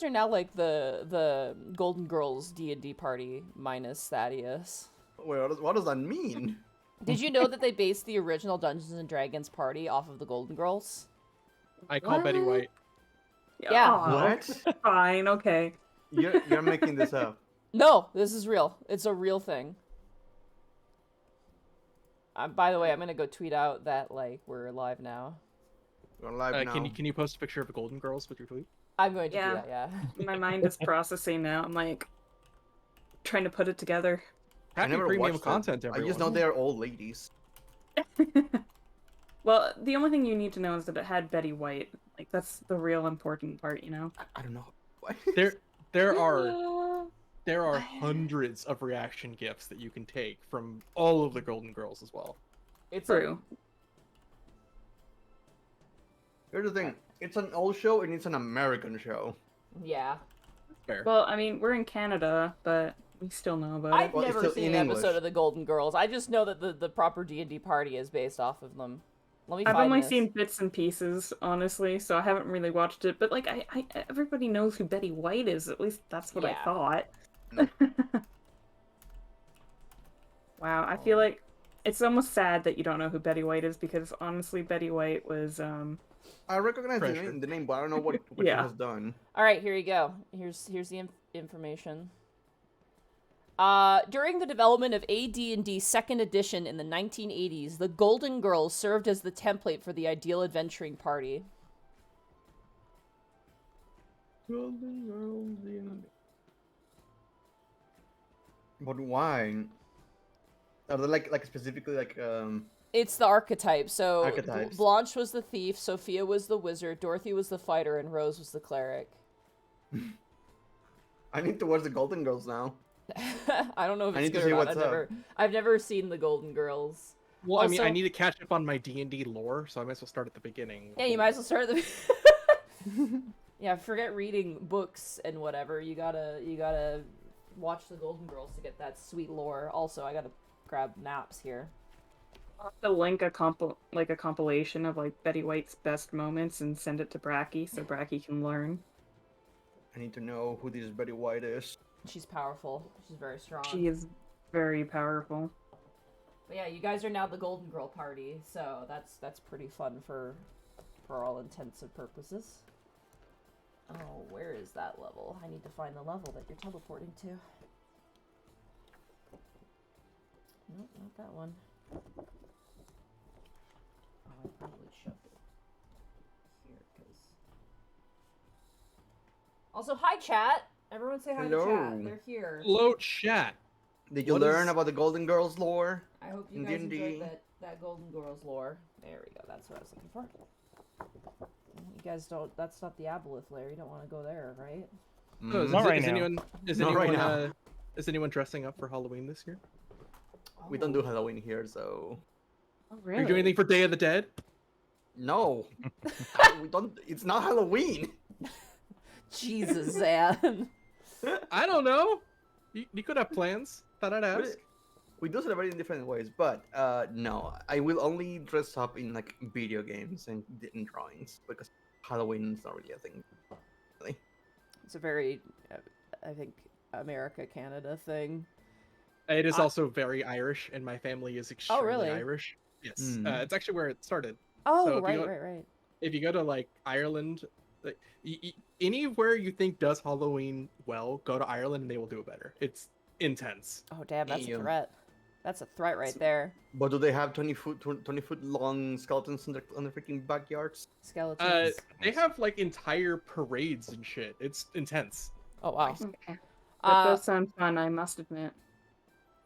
They're now like the Golden Girls D&D party minus Thaddeus. Wait, what does that mean? Did you know that they based the original Dungeons and Dragons party off of the Golden Girls? I call Betty White. Yeah. Aw, What? Fine, okay. You're making this up. No, this is real. It's a real thing. By the way, I'm gonna go tweet out that like we're live now. We're live now. Can you post a picture of the Golden Girls with your tweet? I'm going to do Yeah. that. Yeah. My mind is processing now. I'm like trying to put it together. I Happy never premium watched content, it. I everyone. just know they're old ladies. Well, the only thing you need to know is that it had Betty White. Like that's the real important part, you know. I don't know. What? There are hundreds of reaction gifs that you can take from all of the Golden Girls as well. It's True. Here's the thing. It's an old show and it's an American show. Yeah. Fair. Well, I mean, we're in Canada, but we still know about I've it. Well, it's never still seen in an episode English. of the Golden Girls. I just know that the proper D&D party is based off of them. Let me I've find only this. seen bits and pieces, honestly, so I haven't really watched it. But like, everybody knows who Betty White is. At least that's what I Yeah. thought. No. Wow, I feel like it's almost sad that you don't know who Betty White is because honestly, Betty White was I recognize Pressure. the name, but I don't know what Yeah. she has done. All right, here you go. Here's the information. During the development of AD&D 2nd Edition in the 1980s, the Golden Girls served as the template for the ideal adventuring party. Golden Girls in... But why? Are they like specifically like It's the archetype. So Archetypes. Blanche was the thief, Sophia was the wizard, Dorothy was the fighter, and Rose was the cleric. I need to watch the Golden Girls now. I don't know if I it's need to good see or not. what's up. I've never seen the Golden Girls. Well, I mean, I Also- need to catch up on my D&D lore, so I might as well start at the beginning. Yeah, you might as well start at the. Yeah, forget reading books and whatever. You gotta watch the Golden Girls to get that sweet lore. Also, I gotta grab maps here. I'll have to link a compilation of like Betty White's best moments and send it to Bracky so Bracky can learn. I need to know who this Betty White is. She's powerful. She's very strong. She is very powerful. But yeah, you guys are now the Golden Girl party, so that's pretty fun for all intents and purposes. Oh, where is that level? I need to find the level that you're teleporting to. Nope, not that one. Oh, I probably shoved it here, because... Also, hi, chat! Everyone say hi to Hello. chat. They're here. Hello, chat. Did you What learn is- about the Golden Girls lore? I hope you In guys D&D. enjoyed that Golden Girls lore. There we go. That's what I was looking for. You guys don't. That's not the Aboleth lair. You don't want to go there, right? So Mm. Not right now. Is Not right anyone now. is anyone dressing up for Halloween this year? We don't do Halloween here, so Oh, Are you doing anything for Day of the Dead? no. We don't. It's not Halloween. Jesus, Zan. I don't know. You could have plans. Thought I'd ask. We do celebrate in different ways, but no, I will only dress up in like video games and in drawings because Halloween is not really a thing. Really. It's a very, I think, America Canada thing. It is also very Irish, and my family is extremely really? Irish. Yes, Hmm. it's actually where it started. Oh, So if you right, go- right. If you go to like Ireland, like, anywhere you think does Halloween well, go to Ireland and they will do it better. It's intense. Oh, damn, that's a Damn. threat. That's a threat right there. But do they have 20-foot long skeletons in their freaking backyards? Skeletons. They have like entire parades and shit. It's intense. Oh, wow. Okay. That Uh, does sound fun, I must admit.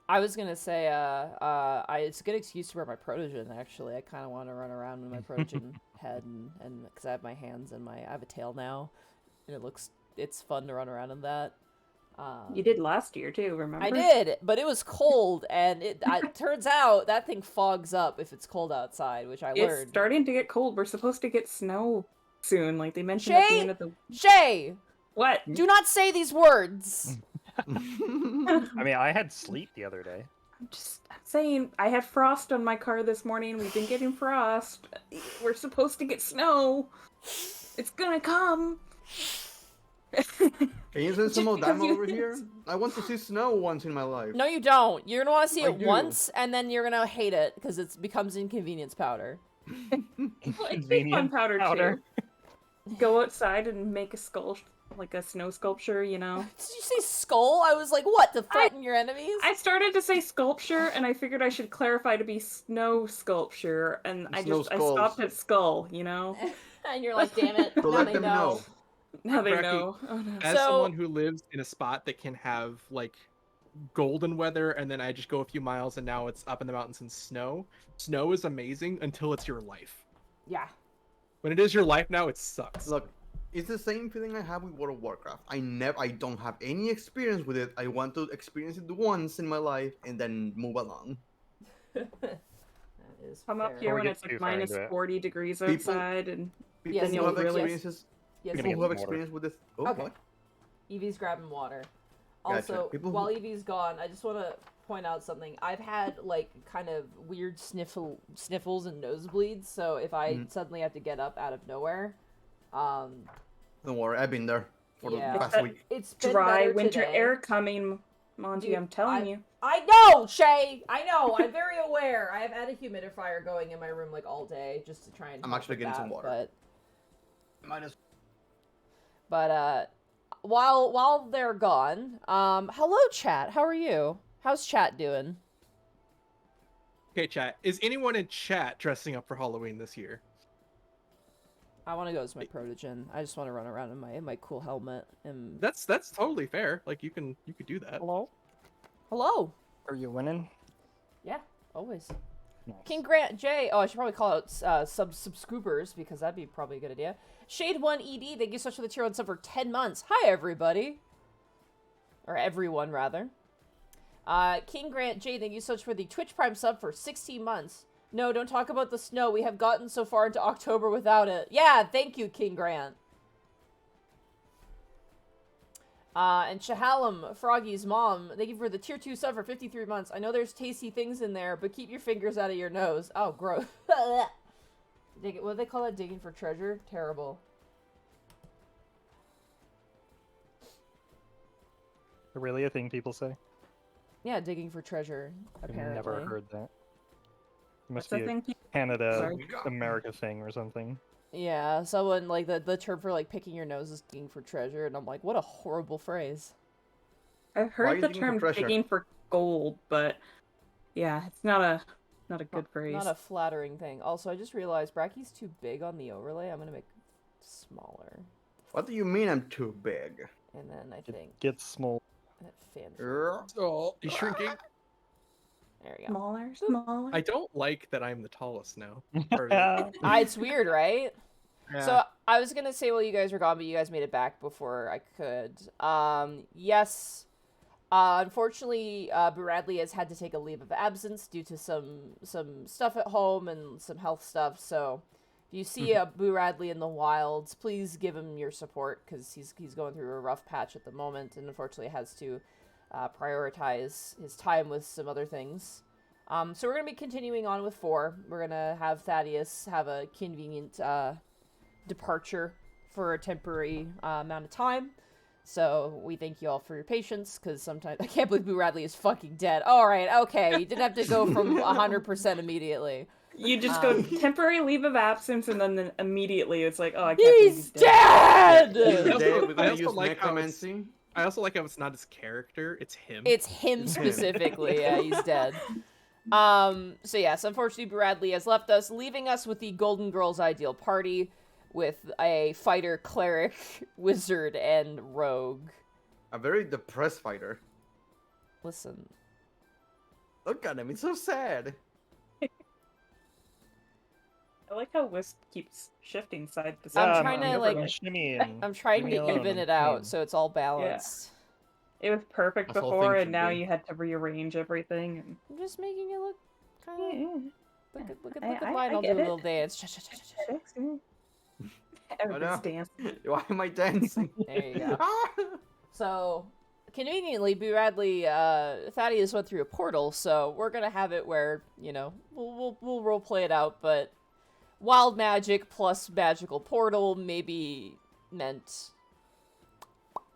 I was gonna say, it's a good excuse to wear my protogen. Actually, I kind of want to run around with my protogen head, and because I have my hands and I have a tail now, and it's fun to run around in that. You did last year too, remember? I did, but it was cold, and it turns out that thing fogs up if it's cold outside, which I It's learned. starting to get cold. We're supposed to get snow soon, like they mentioned at the Shay? end of the. Shay, What? do not say these words. I mean, I had sleet the other day. I'm just saying, I had frost on my car this morning. We've been getting frost. We're supposed to get snow. It's gonna come. Can you send some more because demo you- over here? I want to see snow once in my life. No, you don't. You're gonna want to see I it do. once, and then you're gonna hate it because it becomes inconvenience powder. Well, it could be fun Convenient powder, powder. too. Go outside and make a skull, like a snow sculpture, you know? Did you say skull? I was like, what, to threaten your enemies? I started to say sculpture, and I figured I should clarify to be snow sculpture, and I Snow I skulls. stopped at skull, you know? And you're like, damn it. So now let they them know. Now they Bracky, know. Oh no. As So- someone who lives in a spot that can have like golden weather, and then I just go a few miles, and now it's up in the mountains and snow. Snow is amazing until it's your life. Yeah. When it is your life now, it sucks. Look, it's the same feeling I have with World of Warcraft. I don't have any experience with it. I want to experience it once in my life and then move along. That is Come up fair. here Before we when get it's too like far minus into it. 40 degrees People- outside, and People Yes, who you'll have really- experiences, Yes, Gonna people get who have some water. experience with this. Oh, Okay. what? Evie's grabbing water. Gotcha. Also, People who- while Evie's gone, I just want to point out something. I've had like kind of weird sniffles and nosebleeds. So if I Mhm. suddenly have to get up out of nowhere, Don't worry, I've been there for Yeah. the past That- week. it's been dry better winter today. air coming, Monty. Dude, I'm telling you. I know, Shay. I know. I'm very aware. I have had a humidifier going in my room like all day just to try and. I'm help actually with getting that, some water. Minus. But while they're gone, hello chat. How are you? How's chat doing? Okay, chat. Is anyone in chat dressing up for Halloween this year? I want to go as my protogen. I just want to run around in my cool helmet and. That's totally fair. Like you could do that. Hello? Hello. Are you winning? Yeah, always. Nice. King Grant J. Oh, I should probably call out subscribers because that'd be probably a good idea. Shade 1 ED, thank you so much for the tier 1 sub for 10 months. Hi, everybody. Or everyone, rather. King Grant J, thank you so much for the Twitch Prime sub for 16 months. No, don't talk about the snow. We have gotten so far into October without it. Yeah, thank you, King Grant. And Shahalem, Froggy's mom, thank you for the tier 2 sub for 53 months. I know there's tasty things in there, but keep your fingers out of your nose. Oh, gross. What do they call that? Digging for treasure? Terrible. Really a thing people say? Yeah, digging for treasure, apparently. I've never heard that. It must That's be the a thing. Canada, Sorry. America thing or something. Yeah, someone, like, the term for, like, picking your nose is digging for treasure, and I'm like, what a horrible phrase. I've Why are heard you the digging for term treasure? digging for gold, but yeah, it's not a good phrase. Not a flattering thing. Also, I just realized Bracky's too big on the overlay. I'm gonna make it smaller. What do you mean I'm too big? And then I think Get small. that fan. Oh, he's shrinking. There we go. Smaller. I don't like that I'm the tallest now. Or- It's weird, right? Yeah. So I was gonna say, well, you guys were gone, but you guys made it back before I could. Yes. Unfortunately, Bradley has had to take a leave of absence due to some stuff at home and some health stuff. So if you see Bradley in the wilds, please give him your support because he's going through a rough patch at the moment, and unfortunately has to prioritize his time with some other things. So we're gonna be continuing on with 4. We're gonna have Thaddeus have a convenient departure for a temporary amount of time. So we thank you all for your patience, because sometimes I can't believe Boo Radley is fucking dead. All right, okay, you didn't have to go from 100% immediately. You just go temporary leave of absence, and then immediately it's like, oh, I can't believe He's dead. dead. I also- Today we're I gonna also use like how it's- necromancy. I also like how it's not his character, it's him. It's him It's him. specifically. Yeah, he's dead. So yes, unfortunately, Bradley has left us, leaving us with the Golden Girls ideal party, with a fighter, cleric, wizard, and rogue. A very depressed fighter. Listen, Look at him, he's so sad. I like how Wisp keeps shifting side to side. I'm trying to, like- Shimmy and I'm trying leave to me even alone. it out so it's all balanced. It was perfect This whole before, thing and should now be. you had to rearrange everything. And... I'm just making it look kind of. Look at I mine. I'll do a get it. little dance. Everybody's no. dancing. Why am I dancing? There you go. So, conveniently, Boo Radley, Thaddeus went through a portal, so we're gonna have it where, you know, we'll role play it out, but wild magic plus magical portal maybe meant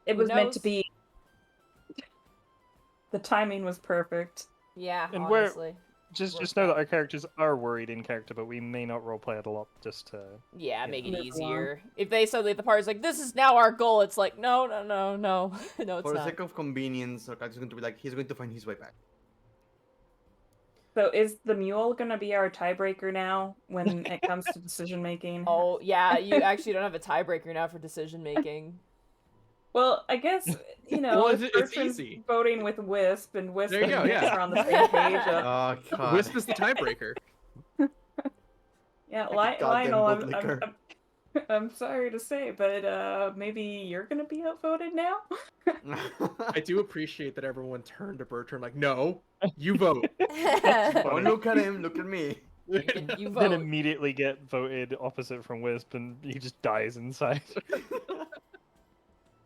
It Who was meant to knows? be. The timing was perfect. Yeah, And honestly. Just Worked know that out. our characters are worried in character, but we may not roleplay it a lot just to. Yeah, you make it know. Move along. easier. If they suddenly the party's like, this is now our goal, it's like, no, no, no, no. No, it's For the not. sake of convenience, Arcadi's going to be like, he's going to find his way back. So is the mule gonna be our tiebreaker now when it comes to decision making? Oh, yeah, you actually don't have a tiebreaker now for decision making. Well, I guess Well, if it's Bertrand's easy. voting with Wisp and Wisp There you and go, Mitch yeah. are on the same page. Oh, God. Wisp is the tiebreaker. Yeah, Like a goddamn Lionel, bootlicker. I'm sorry to say, but maybe you're gonna be outvoted now. I do appreciate that everyone turned to Bertrand like, no, you vote. Don't look at him, look at me. You Then vote. immediately get voted opposite from Wisp, and he just dies inside.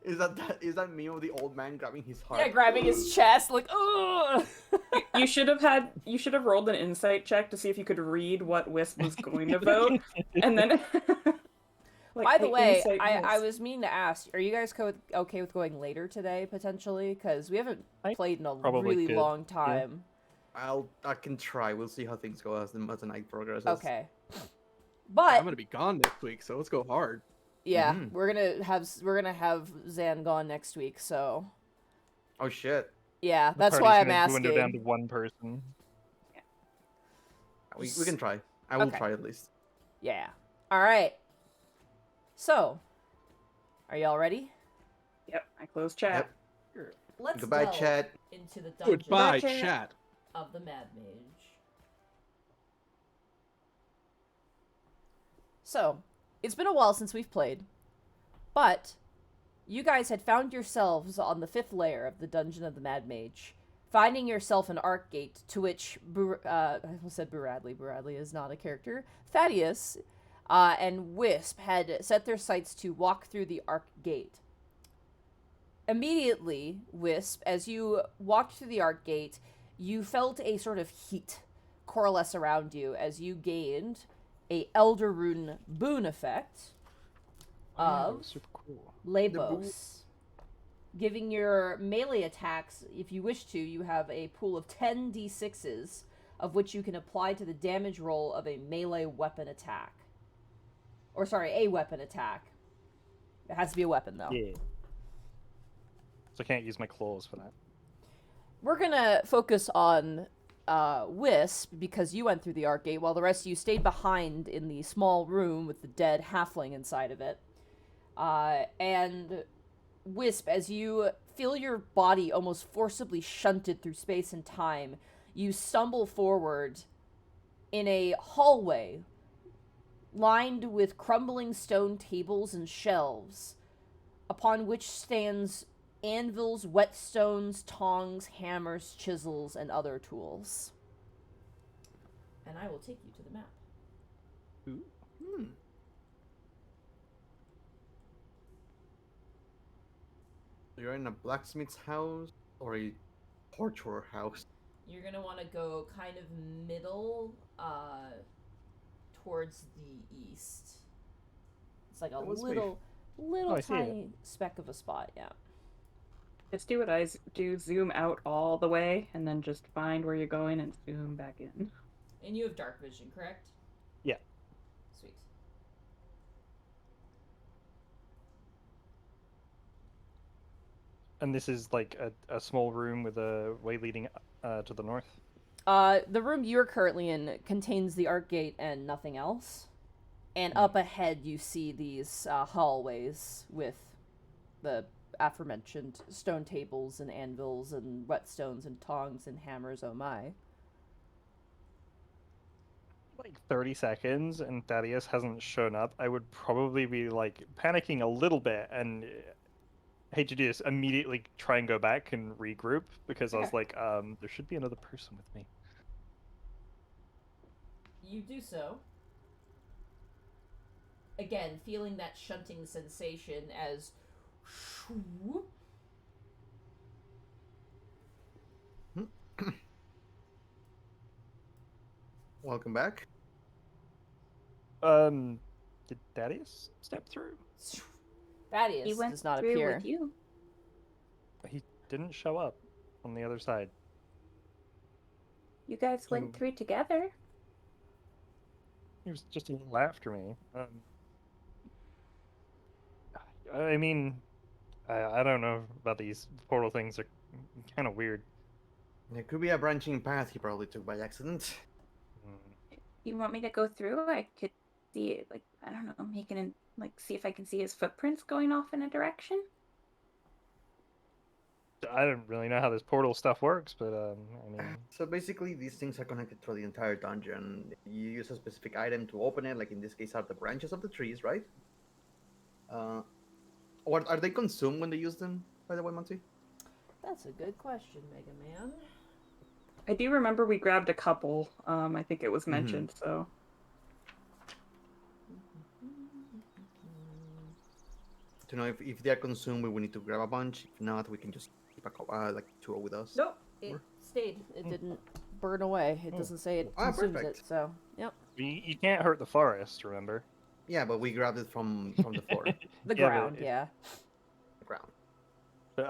Is that me or the old man grabbing his heart? Yeah, grabbing his chest, like, oh. You should have rolled an insight check to see if you could read what Wisp was going to vote, and then. Like, By the hey, way, insight I Wisp. was meaning to ask, are you guys okay with going later today, potentially? Because we haven't I played in a probably really could, long time. I can try. We'll see how things go as the night progresses. Okay. I'm But, gonna be gone next week, so let's go hard. yeah, Mhm. we're gonna have Zan gone next week, so... Oh shit. Yeah, The that's party's why I'm gonna dwindle down to asking. one person. We can try. I will Okay. try at least. Yeah. Alright. So, are y'all ready? Yep, I closed chat. Yep. Let's Goodbye, delve chat. into the dungeon Goodbye, Bertrand. chat. of the Mad Mage. So, it's been a while since we've played, but you guys had found yourselves on the 5th layer of the Dungeon of the Mad Mage, finding yourself an arc gate to which, I almost said Buradley. Buradley is not a character. Thaddeus and Wisp had set their sights to walk through the arc gate. Immediately, Wisp, as you walked through the arc gate, you felt a sort of heat coalesce around you as you gained a Elder Rune boon effect of Super cool. Labos. Giving your melee attacks, if you wish to, you have a pool of 10 d6s, of which you can apply to the damage roll of a melee weapon attack. Or, sorry, a weapon attack. It has to be a weapon, though. Yeah. So I can't use my claws for that. We're gonna focus on Wisp, because you went through the arc gate, while the rest of you stayed behind in the small room with the dead halfling inside of it. And Wisp, as you feel your body almost forcibly shunted through space and time, you stumble forward in a hallway lined with crumbling stone tables and shelves, upon which stands anvils, whetstones, tongs, hammers, chisels, and other tools. And I will take you to the map. Hmm. You're in a blacksmith's house or a torturer house? You're gonna want to go kind of middle, towards the east. It's like a That was little I see it. tiny speck of a spot, yeah. Just do what I do, zoom out all the way, and then just find where you're going and zoom back in. And you have dark vision, correct? Yeah. Sweet. And this is like a small room with a way leading to the north. The room you're currently in contains the arc gate and nothing else. And up ahead, you see these hallways with the aforementioned stone tables and anvils and whetstones and tongs and hammers. Oh my! Like 30 seconds and Thaddeus hasn't shown up, I would probably be like panicking a little bit and hate to do this, immediately try and go back and regroup because I was Okay. like, there should be another person with me. You do so. Again, feeling that shunting sensation as swoop. Welcome back. Did Thaddeus step through? Thaddeus He went does not through appear. with you. He didn't show up on the other side. You guys went You- through together. He was just a little after me. I mean, I don't know about these portal things. Are kind of weird. It could be a branching path he probably took by accident. Mm. You want me to go through? I could see it, like, I don't know, see if I can see his footprints going off in a direction. I don't really know how this portal stuff works, but I mean, So basically, these things are connected through the entire dungeon. You use a specific item to open it, like in this case are the branches of the trees, right? Or are they consumed when they use them, by the way, Monty? That's a good question, Mega Man. I do remember we grabbed a couple. I think it was mentioned, so. To know if they are consumed, we will need to grab a bunch. If not, we can just keep like 2 with us. Nope, it stayed. It didn't burn away. It doesn't say it consumes it. Perfect. So, yep. you can't hurt the forest. Remember? Yeah, but we grabbed it from the floor, The Yeah, ground, but- yeah. the ground. But,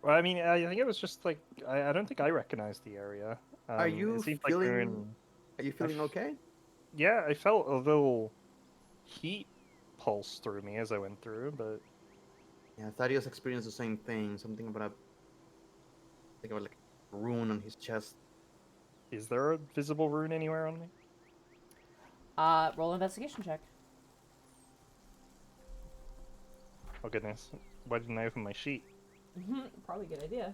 well, I mean, I think it was just like I don't think I recognized the area. Are you it seemed like we were feeling? Are you feeling okay? Yeah, I felt a little heat pulse through me as I went through, but Yeah, Thaddeus experienced the same thing. Something about like a rune on his chest. is there a visible rune anywhere on me? Roll investigation check. Oh goodness, why didn't I open my sheet? Probably a good idea.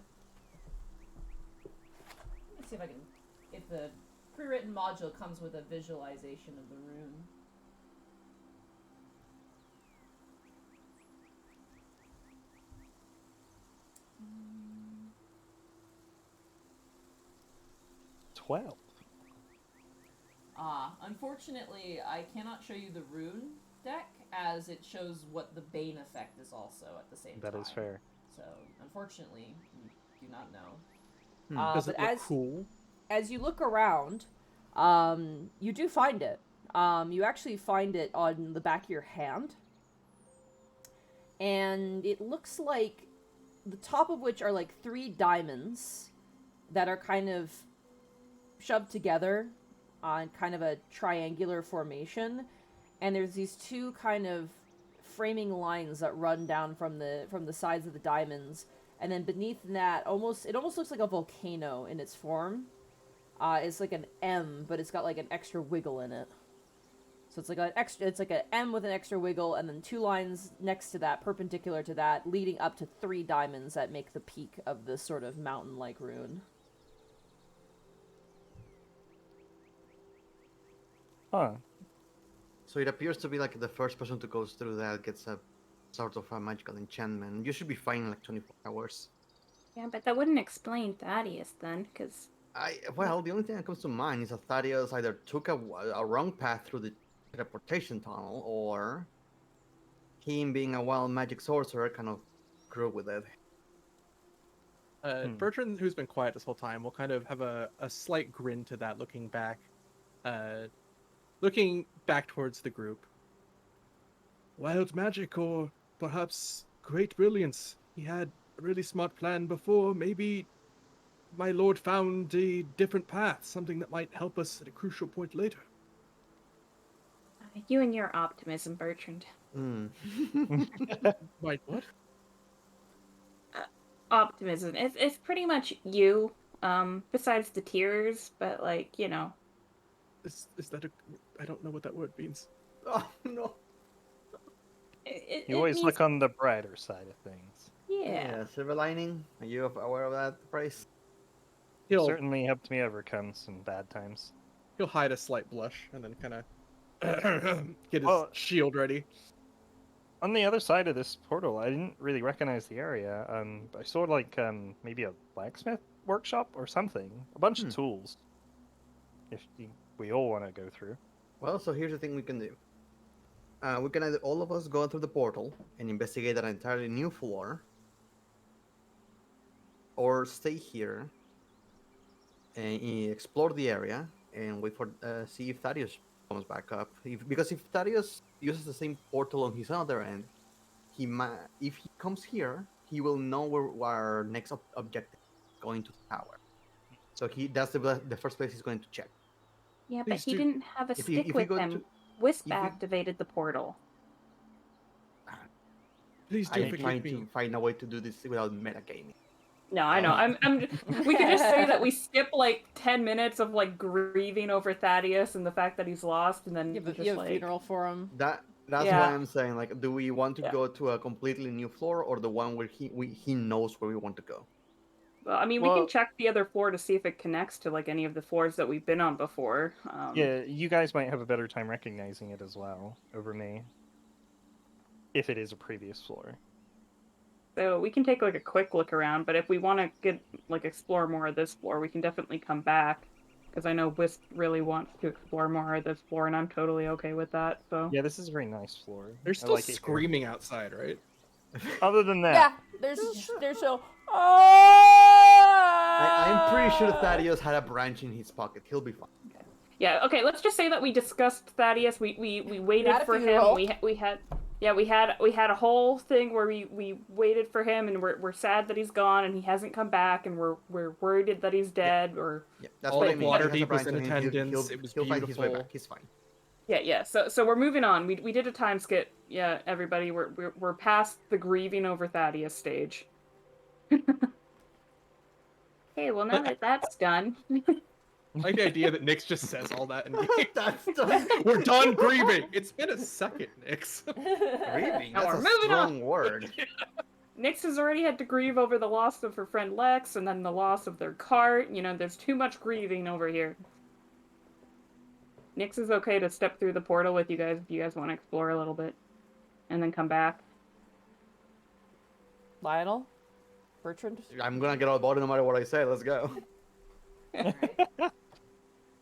Let's see if I can. If the pre-written module comes with a visualization of the rune. Mm. 12. Unfortunately, I cannot show you the rune deck as it shows what the Bane effect is also at the same time. That is fair. So, unfortunately, you do not know. Does But it look cool? as you look around, you do find it. You actually find it on the back of your hand. And it looks like the top of which are like 3 diamonds that are kind of shoved together on kind of a triangular formation. And there's these 2 kind of framing lines that run down from the sides of the diamonds. And then beneath that, it almost looks like a volcano in its form. It's like an M, but it's got like an extra wiggle in it. So it's like an M with an extra wiggle, and then 2 lines next to that, perpendicular to that, leading up to 3 diamonds that make the peak of this sort of mountain-like rune. Huh. So it appears to be like the first person to go through that gets a sort of a magical enchantment. You should be fine in like 24 hours. Yeah, but that wouldn't explain Thaddeus then, because. Well, the only thing that comes to mind is that Thaddeus either took a wrong path through the teleportation tunnel, or him being a wild magic sorcerer kind of grew with it. Bertrand, who's been quiet this whole time, will kind of have a slight grin to that, looking back towards the group. Wild magic, or perhaps great brilliance. He had a really smart plan before. Maybe my lord found a different path, something that might help us at a crucial point later. You and your optimism, Bertrand. Wait, what? Optimism. It's pretty much you, besides the tears, but like, you know. Is that I don't know what that word means. Oh no! You always means, look on the brighter side of things. Yeah. Silver lining. Are you aware of that phrase? He'll Certainly helped me overcome some bad times. he'll hide a slight blush and then kind of get his Well- shield ready. On the other side of this portal, I didn't really recognize the area. I saw like maybe a blacksmith workshop or something. A bunch of tools. We all want to go through. Well, so here's the thing we can do. We can either all of us go through the portal and investigate an entirely new floor, or stay here and explore the area and wait for see if Thaddeus comes back up. Because if Thaddeus uses the same portal on his other end, if he comes here, he will know where our next objective is going to the tower. So that's the first place he's going to check. Yeah, but Please he do. didn't have a If stick you with go him. to- Wisp if you- activated the portal. Please do I'm forgive trying me. to find a way to do this without metagaming. No, I know. We could just say that we skip like 10 minutes of like grieving over Thaddeus and the fact that he's lost, and then You have just you have a like funeral for him. That's Yeah. why I'm saying, like, do we want to Yeah. go to a completely new floor or the one where he knows where we want to go? Well, I mean, we Well- can check the other floor to see if it connects to like any of the floors that we've been on before. Yeah, you guys might have a better time recognizing it as well over me. If it is a previous floor. So we can take like a quick look around, but if we want to get like explore more of this floor, we can definitely come back. Because I know Wisp really wants to explore more of this floor, and I'm totally okay with that. So Yeah, this is a very nice floor. They're I still like it here. screaming outside, right? Other than that, Yeah, there's so. I'm pretty sure Thaddeus had a branch in his pocket. He'll be fine. yeah, okay. Let's just say that we discussed Thaddeus. We waited had a for him. funeral. We had a whole thing where we waited for him, and we're sad that he's gone and he hasn't come back, and we're worried that he's dead or. Yeah, that's All what I of mean. He has a Waterdeep was branch in in him. He'll- attendance. He'll, It was he'll find his way beautiful. back. He's fine. Yeah. So we're moving on. We did a time skip. Yeah, everybody, we're past the grieving over Thaddeus stage. Okay, well now that that's done, I like the idea that Nyx just says all that in game. That's done. We're done grieving. It's been a second, Nyx. Grieving. Now That's we're a moving on. strong word. Nyx has already had to grieve over the loss of her friend Lex, and then the loss of their cart. You know, there's too much grieving over here. Nyx is okay to step through the portal with you guys if you guys want to explore a little bit, and then come back. Lionel, Bertrand. I'm gonna get all about it no matter what I say. Let's go.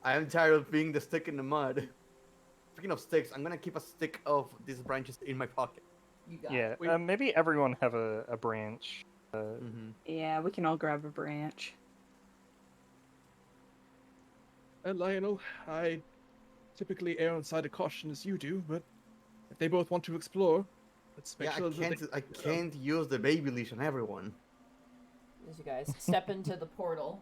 I am tired of being the stick in the mud. Speaking of sticks, I'm gonna keep a stick of these branches in my pocket. You got yeah, Wait. maybe everyone have a branch. Yeah, we can all grab a branch. And Lionel, I typically err on the side of caution as you do, but if they both want to explore, let's make Yeah, sure that I can't use the baby leash on everyone. As you guys step into the portal.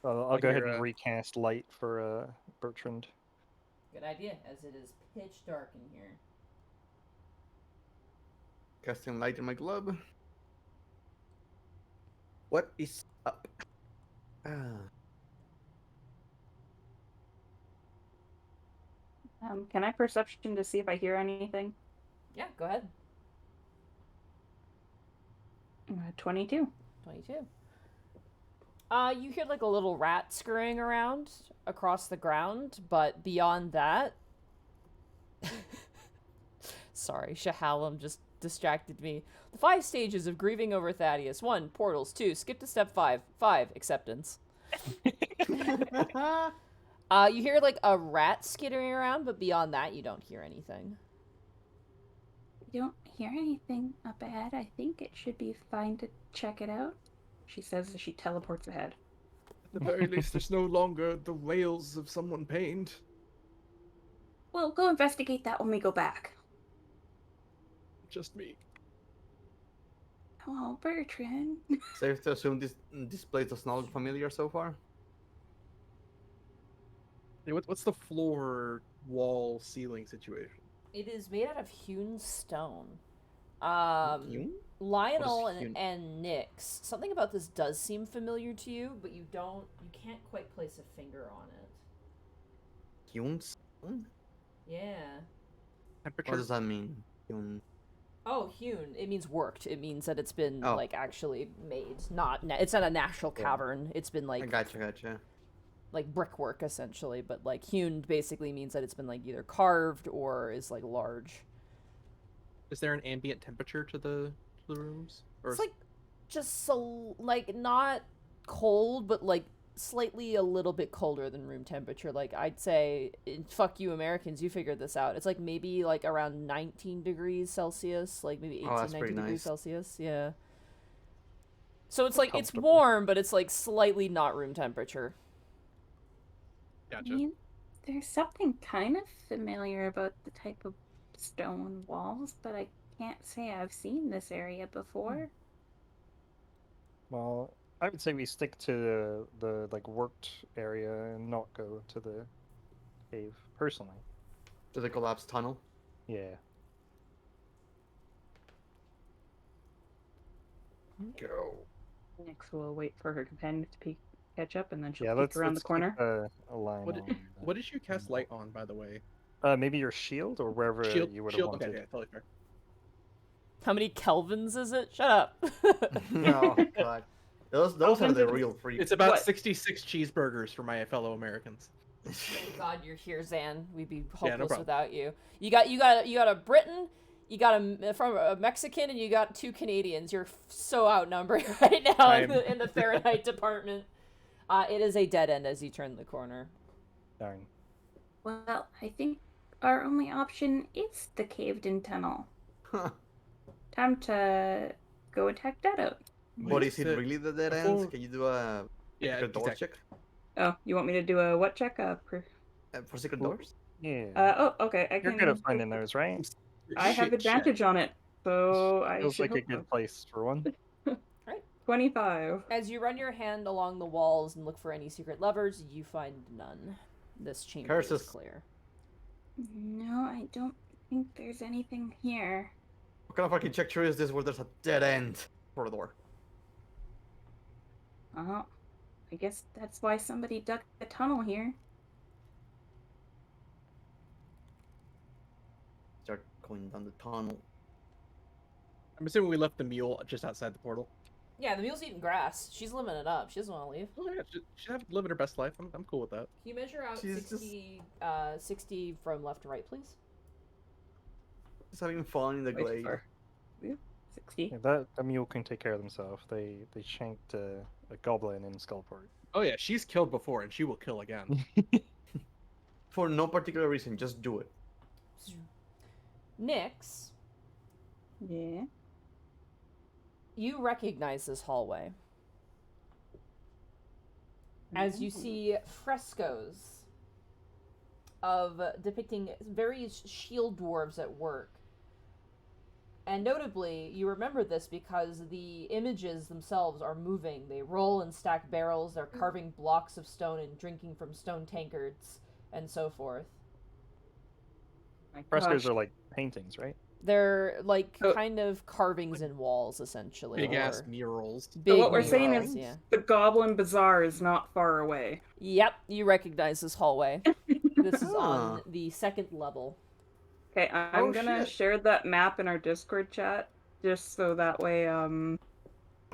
I'll I go ahead hear, and recast light for Bertrand. Good idea, as it is pitch dark in here. Casting light in my glove. What is up? Ah. Can I perception to see if I hear anything? Yeah, go ahead. 22. 22. You hear like a little rat scurrying around across the ground, but beyond that... Sorry, Howling just distracted me. The 5 stages of grieving over Thaddeus. 1, portals. 2, skip to step 5. 5, acceptance. You hear like a rat skittering around, but beyond that, you don't hear anything. You don't hear anything up ahead. I think it should be fine to check it out. She says as she teleports ahead. at the very least there's no longer the wails of someone pained. Well, go investigate that when we go back. Just me. Oh, Bertrand. Safe to assume this place does not look familiar so far. Hey, what's the floor, wall, ceiling situation? It is made out of hewn stone. You? Lionel What is hewn? and Nyx, something about this does seem familiar to you, but you can't quite place a finger on it. Hewn stone? Yeah. What Temperature. does that mean? Hewn. Oh, hewn. It means worked. It means that it's been Oh. like actually made. It's not a natural Yeah. cavern. It's been I like gotcha. like brickwork essentially, but like hewn basically means that it's been like either carved or is like large. Is there an ambient temperature to the rooms? Or It's like just so like not cold, but like slightly a little bit colder than room temperature. Like I'd say, fuck you Americans, you figured this out. It's like maybe like around 19 degrees Celsius, like maybe 18, Oh, that's 19 pretty degrees nice. Celsius. Yeah. So it's like it's Comfortable. warm, but it's like slightly not room temperature. I Gotcha. mean, there's something kind of familiar about the type of stone walls, but I can't say I've seen this area before. Well, I would say we stick to the like worked area and not go to the cave personally. To the collapsed tunnel. Yeah. Go. Next, we'll wait for her companion to catch up, and then she'll Yeah, peek let's around let's the corner. keep a line What on. what did you cast light on, by the way? Maybe your shield or wherever Shield. you would have Shield. wanted. Okay, yeah, totally fair. How many kelvins is it? Shut up. Oh god. Those are the real freaks. It's about What? 66 cheeseburgers for my fellow Americans. Thank God you're here, Zan. We'd be Yeah, no hopeless problem. without you. You got a Briton, you got a Mexican, and you got 2 Canadians. You're so outnumbered right now in the Fahrenheit department. It is a dead end as you turn the corner. Darn. Well, I think our only option is the caved-in tunnel. Huh. Time to go and check that out. But is it really the dead ends? before- Can you do a Yeah, secret door exactly. check? Oh, you want me to do a what check? For secret Well, doors? Yeah. Oh, okay. I You're can. good at finding those, right? I have Shit, advantage on it, so I Feels should like a hope good place for one. 25. As you run your hand along the walls and look for any secret levers, you find none. This chamber is Curses. clear. No, I don't think there's anything here. What kind of architecture is this where there's a dead end for a door? Oh, I guess that's why somebody dug a tunnel here. Start going down the tunnel. I'm assuming we left the mule just outside the portal. Yeah, the mule's eating grass. She's living it up. She doesn't want to leave. Oh yeah, she's living her best life. I'm cool with that. Can you measure out She's 60 from left to right, please? Just having fun in the Wait glade. for- yeah, 60. Yeah, that mule can take care of themselves. They shanked a goblin in Skullport. Oh yeah, she's killed before and she will kill again. For no particular reason, just do it. Nyx, Yeah. you recognize this hallway as you see frescoes of depicting various shield dwarves at work. And notably, you remember this because the images themselves are moving. They roll and stack barrels, they're carving blocks of stone and drinking from stone tankards, and so forth. My Frescoes gosh. are like paintings, right? They're like Oh. kind of carvings in walls, essentially. Big ass or murals. big what we're saying murals, is- yeah. The Goblin Bazaar is not far away. Yep, you recognize this hallway. This is on Huh. the second level. Okay, I'm Oh, gonna shit. share that map in our Discord chat, just so that way,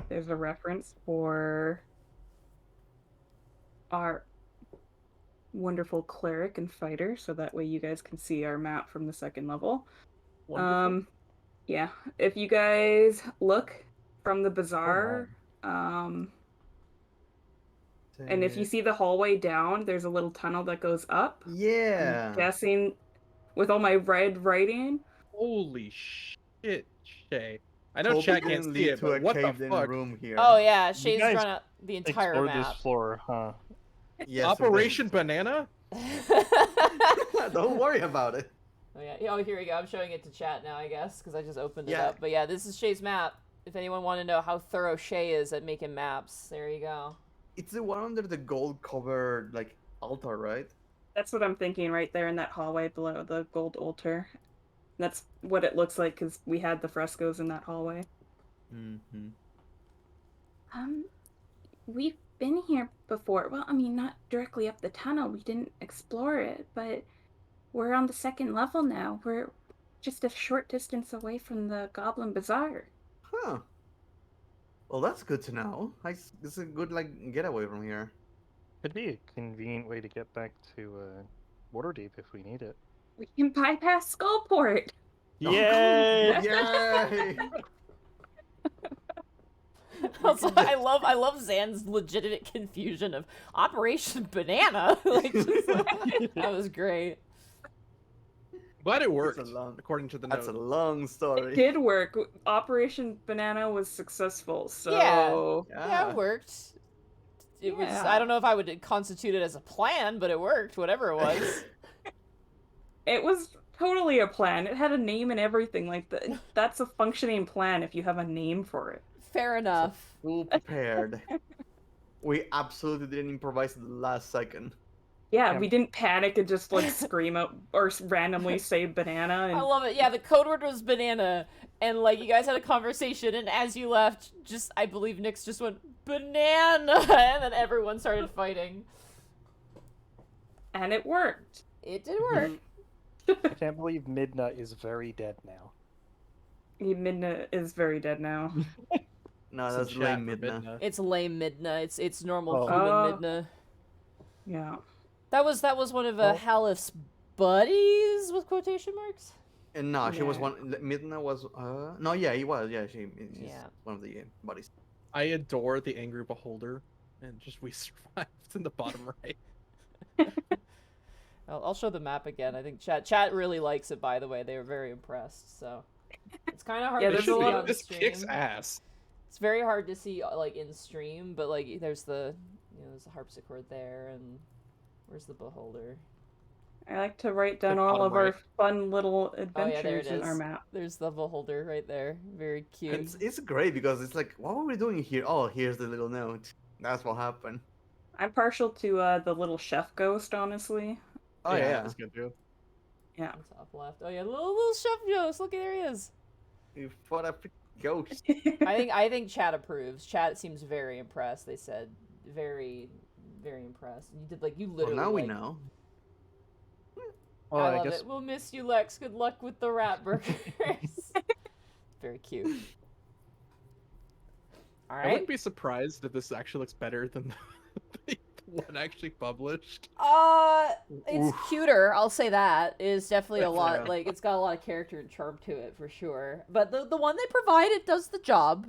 there's a reference for our wonderful cleric and fighter, so that way you guys can see our map from the second level. Wonderful. Yeah, if you guys look from the bazaar, and if you see the hallway down, there's a little tunnel that goes up. Yeah. I'm guessing with all my red writing. Holy shit, Shay. I know Toby chat didn't can't see lead it, to but a what the caved-in fuck? room here. Oh yeah, Shay's guys run out the entire Explore map. this floor, huh? Yes, Operation Banana? Don't worry about it. Oh yeah. Oh, here we go. I'm showing it to chat now, I guess, because I just opened it Yeah. up. But yeah, this is Shay's map. If anyone want to know how thorough Shay is at making maps, there you go. It's the one under the gold-covered like altar, right? That's what I'm thinking right there in that hallway below the gold altar. That's what it looks like because we had the frescoes in that hallway. Mm-hmm. We've been here before. Well, I mean, not directly up the tunnel. We didn't explore it, but we're on the second level now. We're just a short distance away from the Goblin Bazaar. Huh. Well, that's good to know. It's a good like getaway from here. Could be a convenient way to get back to Waterdeep if we need it. We can bypass Skullport. Yay! Yay! Also, I love Zan's legitimate confusion of Operation Banana. Like, just like, that was great. Glad it worked, long- according to the That's a note. long It story. did work. Operation Banana was successful, Yeah. so Yeah, it worked. It was. I Yeah. don't know if I would constitute it as a plan, but it worked. Whatever it was. it was totally a plan. It had a name and everything. Like that's a functioning plan if you have a name for it. Fair enough. Full prepared. We absolutely didn't improvise at the last second. Yeah, Yeah. we didn't panic and just like scream out or randomly say banana. I And love it. Yeah, the code word was banana, and like you guys had a conversation, and as you left, just I believe Nyx just went banana, and then everyone started fighting. it worked. It did work. I can't believe Midna is very dead now. Midna is very dead now. No, Some that's chat lame for Midna. Midna. It's lame Midna. It's normal Oh. human Oh. Midna. Yeah. That was one of Oh. Halif's buddies with quotation marks. And no, she was Yeah. one. Midna was. No, yeah, he was. Yeah, she's Yeah. one of the buddies. I adore the Angry Beholder, and just we survived in the bottom right. I'll show the map again. I think chat really likes it. By the way, they were very impressed. So it's kind of hard Yeah, to there's see a lot on of- This kicks stream. ass. It's very hard to see like in stream, but like there's the there's the harpsichord there, and where's the beholder? I like to write down The all bottom of our right. fun little Oh yeah, there it adventures in our is. map. There's the beholder right there. Very cute. It's great because it's like, what were we doing here? Oh, here's the little note. That's what happened. I'm partial to the little chef ghost, honestly. Oh yeah. That's good too. Yeah. On top left. Oh yeah, little chef Jost. Look, there he is. You fought a freaking ghost. I think chat approves. Chat seems very impressed. They said very impressed. You did like you Well, literally. now we like, know. Well, I I love guess it. We'll miss you, Lex. Good luck with the rat burgers. Very cute. All I right. wouldn't be surprised if this actually looks better than the one actually published. It's Oof. cuter. I'll say that. It's definitely a That's lot. fair. Like it's got a lot of character and charm to it for sure. But the one they provided does the job.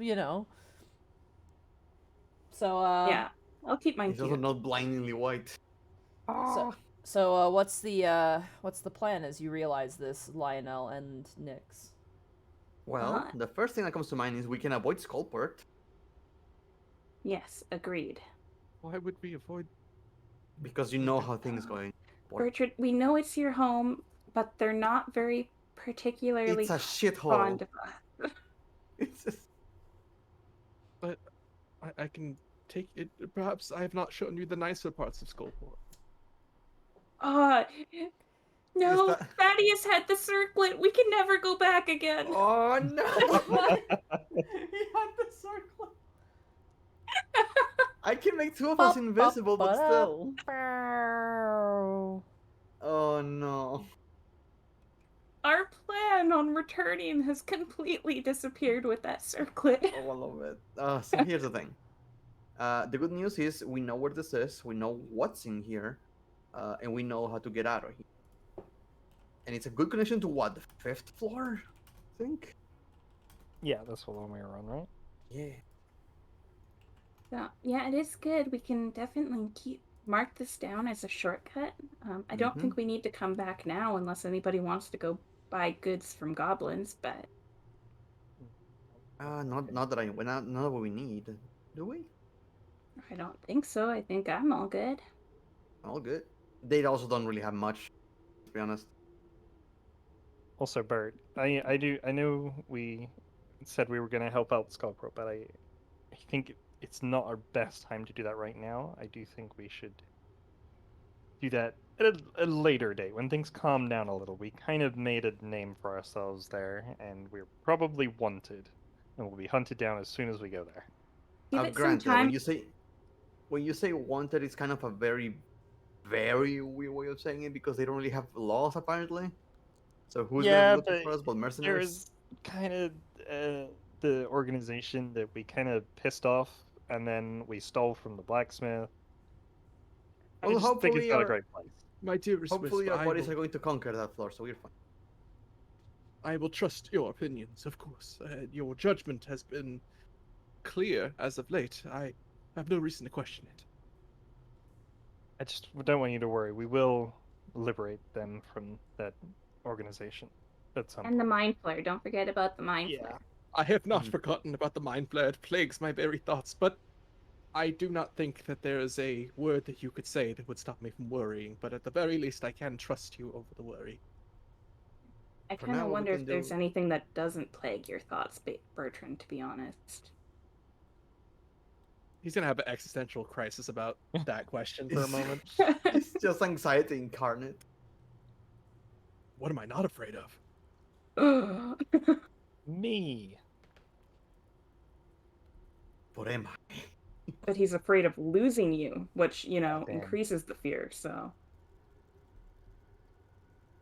So Yeah. I'll keep mine It's also cute. not blindingly white. So what's the plan as you realize this, Lionel and Nyx? Well, the first thing that comes to mind is we can avoid Skullport. Yes, agreed. Why would we avoid? Because you know how things going. What? Bertrand, we know it's your home, but they're not very particularly It's a shithole. fond of us. It's just... I can take it. Perhaps I have not shown you the nicer parts of Skullport. No, that- Thaddeus had the circlet. We can never go back again. Oh no! He had the circle. I can make two of us invisible, but still. Oh no. Our plan on returning has completely disappeared with that circlet. Oh, I love it. So here's the thing. The good news is we know where this is, we know what's in here, and we know how to get out of here. And it's a good connection to what? The 5th floor? I think? yeah, that's the one we were on, right? Yeah. So, yeah, it is good. We can definitely mark this down as a shortcut. I don't think we need to come back now unless anybody wants to go buy goods from goblins, but Not what we need. Do we? I don't think so. I think I'm all good. All good. They also don't really have much, to be honest. Also, Bert, I know we said we were gonna help out Skullpro, but I think it's not our best time to do that right now. I do think we should do that at a later date when things calm down a little. We kind of made a name for ourselves there, and we're probably wanted, and we'll be hunted down as soon as we go there. Give it some Granted, time. when you say wanted, it's kind of a very, very weird way of saying it because they don't really have laws apparently. So who's Yeah, gonna be looking but for us but mercenaries? There's kind of the organization that we kind of pissed off, and then we stole from the blacksmith. I Well, just think hopefully it's not a our- great place. My dearest Hopefully Wisp, our bodies are going to conquer that floor, so we're fine. I will trust your opinions, of course. Your judgment has been clear as of late. I have no reason to question it. I just don't want you to worry. We will liberate them from that organization at some And the point. mind flare. Don't forget about the mind Yeah. flare. I have not Mhm. forgotten about the mind flare. It plagues my very thoughts, but I do not think that there is a word that you could say that would stop me from worrying, but at the very least, I can trust you over the worry. I For kind now, of what we wonder can if there's do. anything that doesn't plague your thoughts, Bertrand, to be honest. He's gonna have an existential crisis about that question for a moment. It's just anxiety incarnate. What am I not afraid of? Me. What am I? But he's afraid of losing you, which, Damn. increases the fear, so.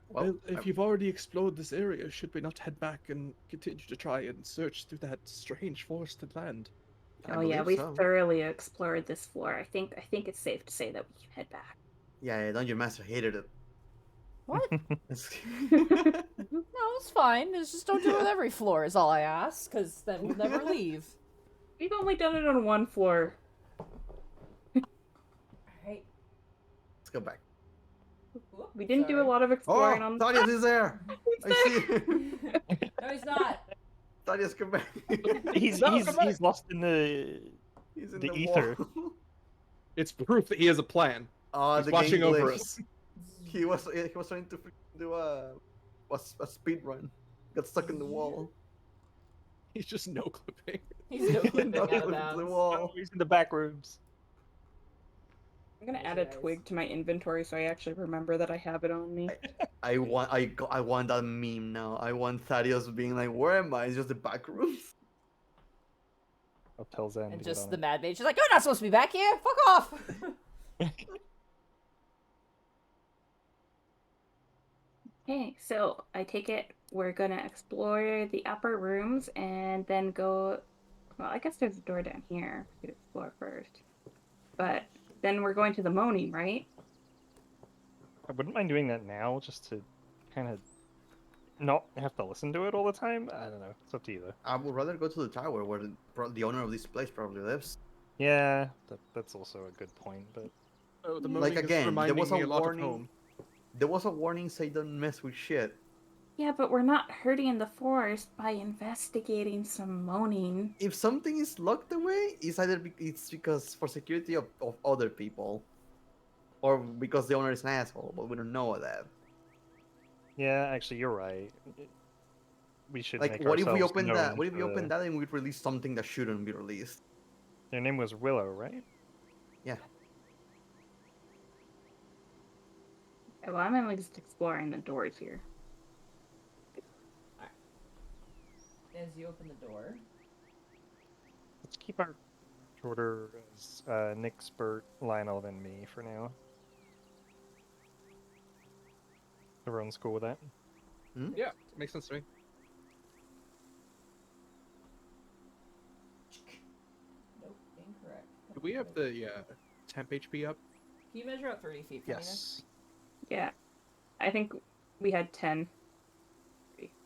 Well, if you've already explored this area, should we not head back and continue to try and search through that strange forested land? I Oh yeah, believe we so. thoroughly explored this floor. I think it's safe to say that we can head back. Yeah, Dungeon Master hated it. What? It's- No, it's fine. Just don't do it with every floor is all I ask, because then we'll never leave. We've only done it on one floor. Alright. Let's go back. We didn't do a lot of exploring Oh, on Thaddeus is there! I see No, he's not. Thaddeus, come back. He's No, he's come back. he's lost in the He's in the the ether. wall. It's proof that he has a plan. Oh, He's the watching game over glitch. us. He was trying to do a speed run. Got stuck in the wall. He's just no clipping. He's no clipping Knocked out of into the bounds. Oh, wall. he's in the back rooms. I'm gonna Those add a guys. twig to my inventory so I actually remember that I have it on me. I want that meme now. I want Thaddeus being like, "Where am I?" It's just the back rooms. I'll tell Zen And to just get the on Mad Mage is like, you're not supposed to be back here! Fuck off! Okay, so I take it we're gonna explore the upper rooms and then go. Well, I guess there's a door down here. We could explore first. But then we're going to the Moaning, right? I wouldn't mind doing that now, just to kind of not have to listen to it all the time. I don't know. It's up to you though. I would rather go to the tower where the owner of this place probably lives. Yeah, that's also a good point. But Oh, the Like moaning is again, there reminding was a me a lot of warning. home. There was a warning say don't mess with shit. Yeah, but we're not hurting the forest by investigating some Moaning. If something is locked away, it's because for security of other people, or because the owner is an asshole. But we don't know that. yeah, actually, you're right. We should Like, make what if we ourselves open that? known What if we to open the- that and we release something that shouldn't be released? Their name was Willow, right? Yeah. Well, I'm only just exploring the doors here. As you open the door. Let's keep our order as Nick, Spurt, Lionel, then me for now. Everyone's cool with that? Yeah, makes sense to me. Nope, incorrect. Do we have the temp HP up? Can you measure out 30 feet from Yes. Yeah, I think we had 10.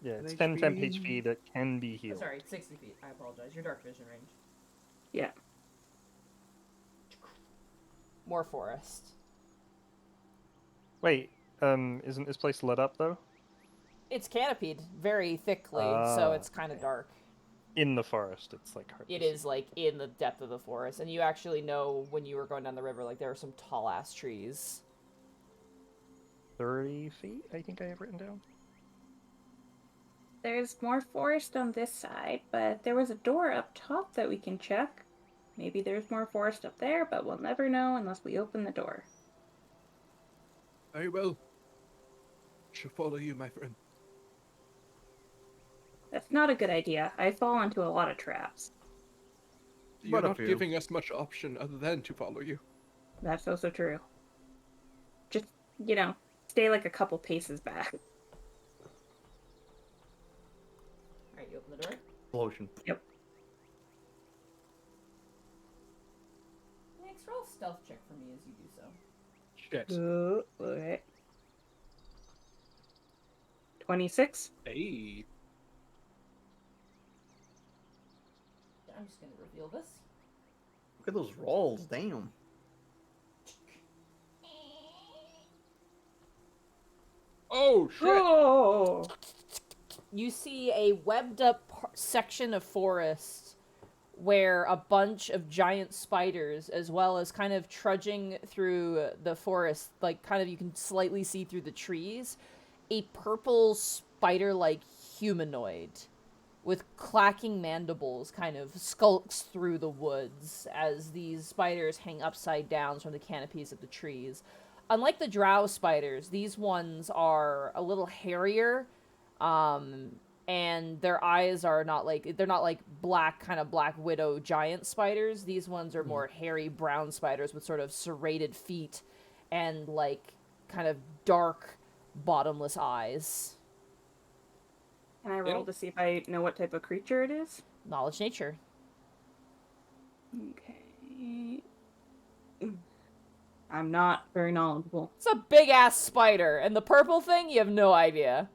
Yeah, it's An 10 temp HP. HP that can be Oh, healed. sorry, 60 feet. I apologize. Your dark vision range. Yeah. More forest. Wait, isn't this place lit up though? It's canopied very thickly, so it's kind of dark. In the forest, it's like hard. It to see. is like in the depth of the forest, and you actually know when you were going down the river, like there are some tall ass trees. 30 feet, I think I have written down. There's more forest on this side, but there was a door up top that we can check. Maybe there's more forest up there, but we'll never know unless we open the door. Very well. Shall follow you, my friend. That's not a good idea. I fall into a lot of traps. You're But a not few. giving us much option other than to follow you. That's also true. Just, stay like a couple paces back. Alright, you open the door. Explosion. Max, roll a stealth check for me as you do so. Shit. Okay. 26? Hey. I'm just gonna reveal this. Look at those rolls, damn. Oh shit! Oh, You see a webbed up section of forest where a bunch of giant spiders, as well as kind of trudging through the forest, like kind of you can slightly see through the trees, a purple spider-like humanoid with clacking mandibles kind of skulks through the woods as these spiders hang upside down from the canopies of the trees. Unlike the drow spiders, these ones are a little hairier, and their eyes are they're not like black, kind of black widow giant spiders. These ones are more hairy brown spiders with sort of serrated feet and like kind of dark bottomless eyes. can I roll don't- to see if I know what type of creature it is? Knowledge nature. Okay. I'm not very knowledgeable. It's a big ass spider, and the purple thing, you have no idea.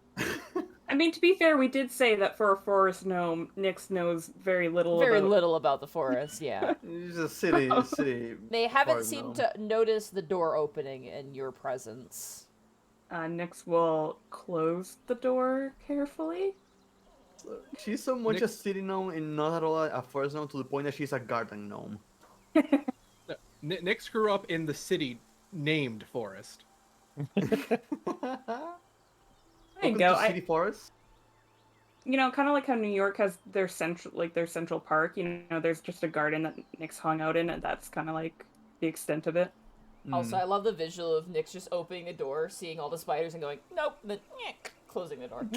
I mean, to be fair, we did say that for a forest gnome, Nyx knows very little Very about... little about the forest, yeah. It's a city. They haven't Or seemed no. to notice the door opening in your presence. Nyx will close the door carefully. She's so much a city gnome and not at all a forest gnome to the point that she's a garden gnome. Nyx grew up in the city named Forest. There you Welcome go. to city forest. You know, kind of like how New York has their central park. You know, there's just a garden that Nyx hung out in, and that's kind of like the extent of it. Also, I love the visual of Nyx just opening the door, seeing all the spiders, and going, nope, then closing the door.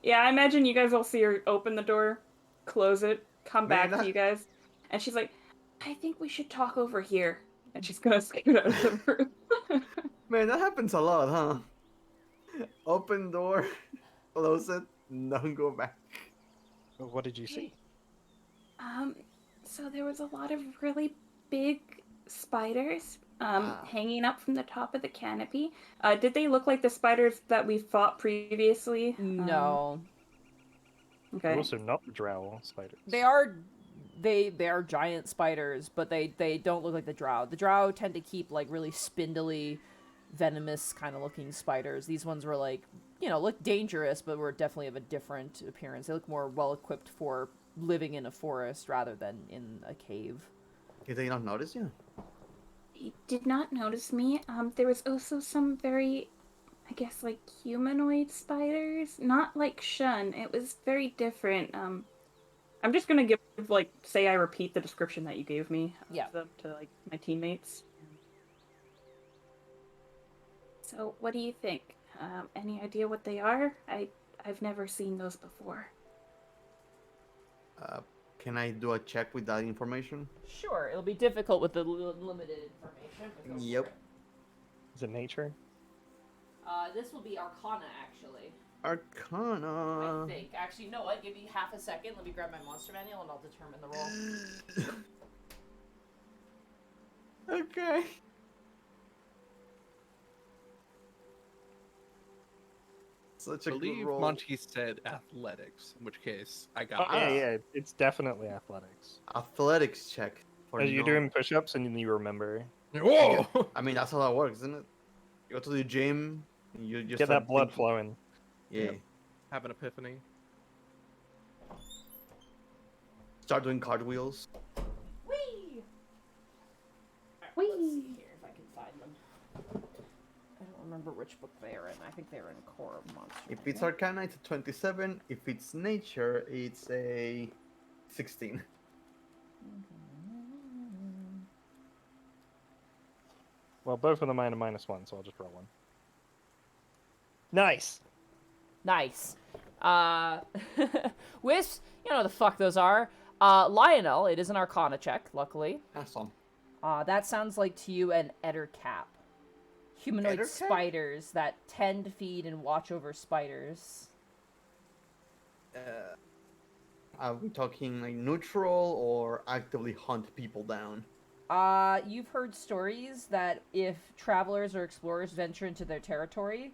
Yeah, I imagine you guys all see her open the door, close it, come Man, back to you guys, and she's like, "I think we should talk over here," and she's gonna scoot out of the room. Man, that happens a lot, huh? Open door, close it, don't go back. What did you see? So there was a lot of really big spiders hanging up from the top of the canopy. Did they look like the spiders that we fought previously? No. Okay. Also, not drow spiders. They are giant spiders, but they don't look like the drow. The drow tend to keep like really spindly, venomous kind of looking spiders. These ones were like, look dangerous, but were definitely of a different appearance. They look more well equipped for living in a forest rather than in a cave. Did they not notice you? He did not notice me. There was also some very, I guess, like humanoid spiders. Not like Shun. It was very different. I'm just gonna say I repeat the description that you gave me of Yeah. them to like my teammates. So, what do you think? Any idea what they are? I've never seen those before. Can I do a check with that information? Sure, it'll be difficult with the limited information. But go for Yep. it. Is it nature? This will be Arcana, actually. Arcana. I think. Actually, you know what? Give me half a second. Let me grab my monster manual and I'll determine the roll. Okay. Such I a good believe roll. Monty said athletics, in which case I Oh, got yeah, it's definitely athletics. Athletics check. For Are you no- doing push-ups and you remember? Whoa! I mean, that's how that works, isn't it? You go to the gym, you just Get start that blood thinking- flowing. Yeah. Have an epiphany. Start doing cartwheels. Whee! Alright, Whee! let's see here if I can find them. I don't remember which book they are in. I think they were in Core Monster. If it's Manual. Arcana, it's a 27. If it's Nature, it's a 16. Well, both of them are -1, so I'll just roll one. Nice! Nice. Wisps, you know what the fuck those are. Lionel, it is an Arcana check, luckily. Awesome. That sounds like to you an Ettercap. Humanoid Ettercap? spiders that tend, feed, and watch over spiders. Are we talking like neutral or actively hunt people down? You've heard stories that if travelers or explorers venture into their territory,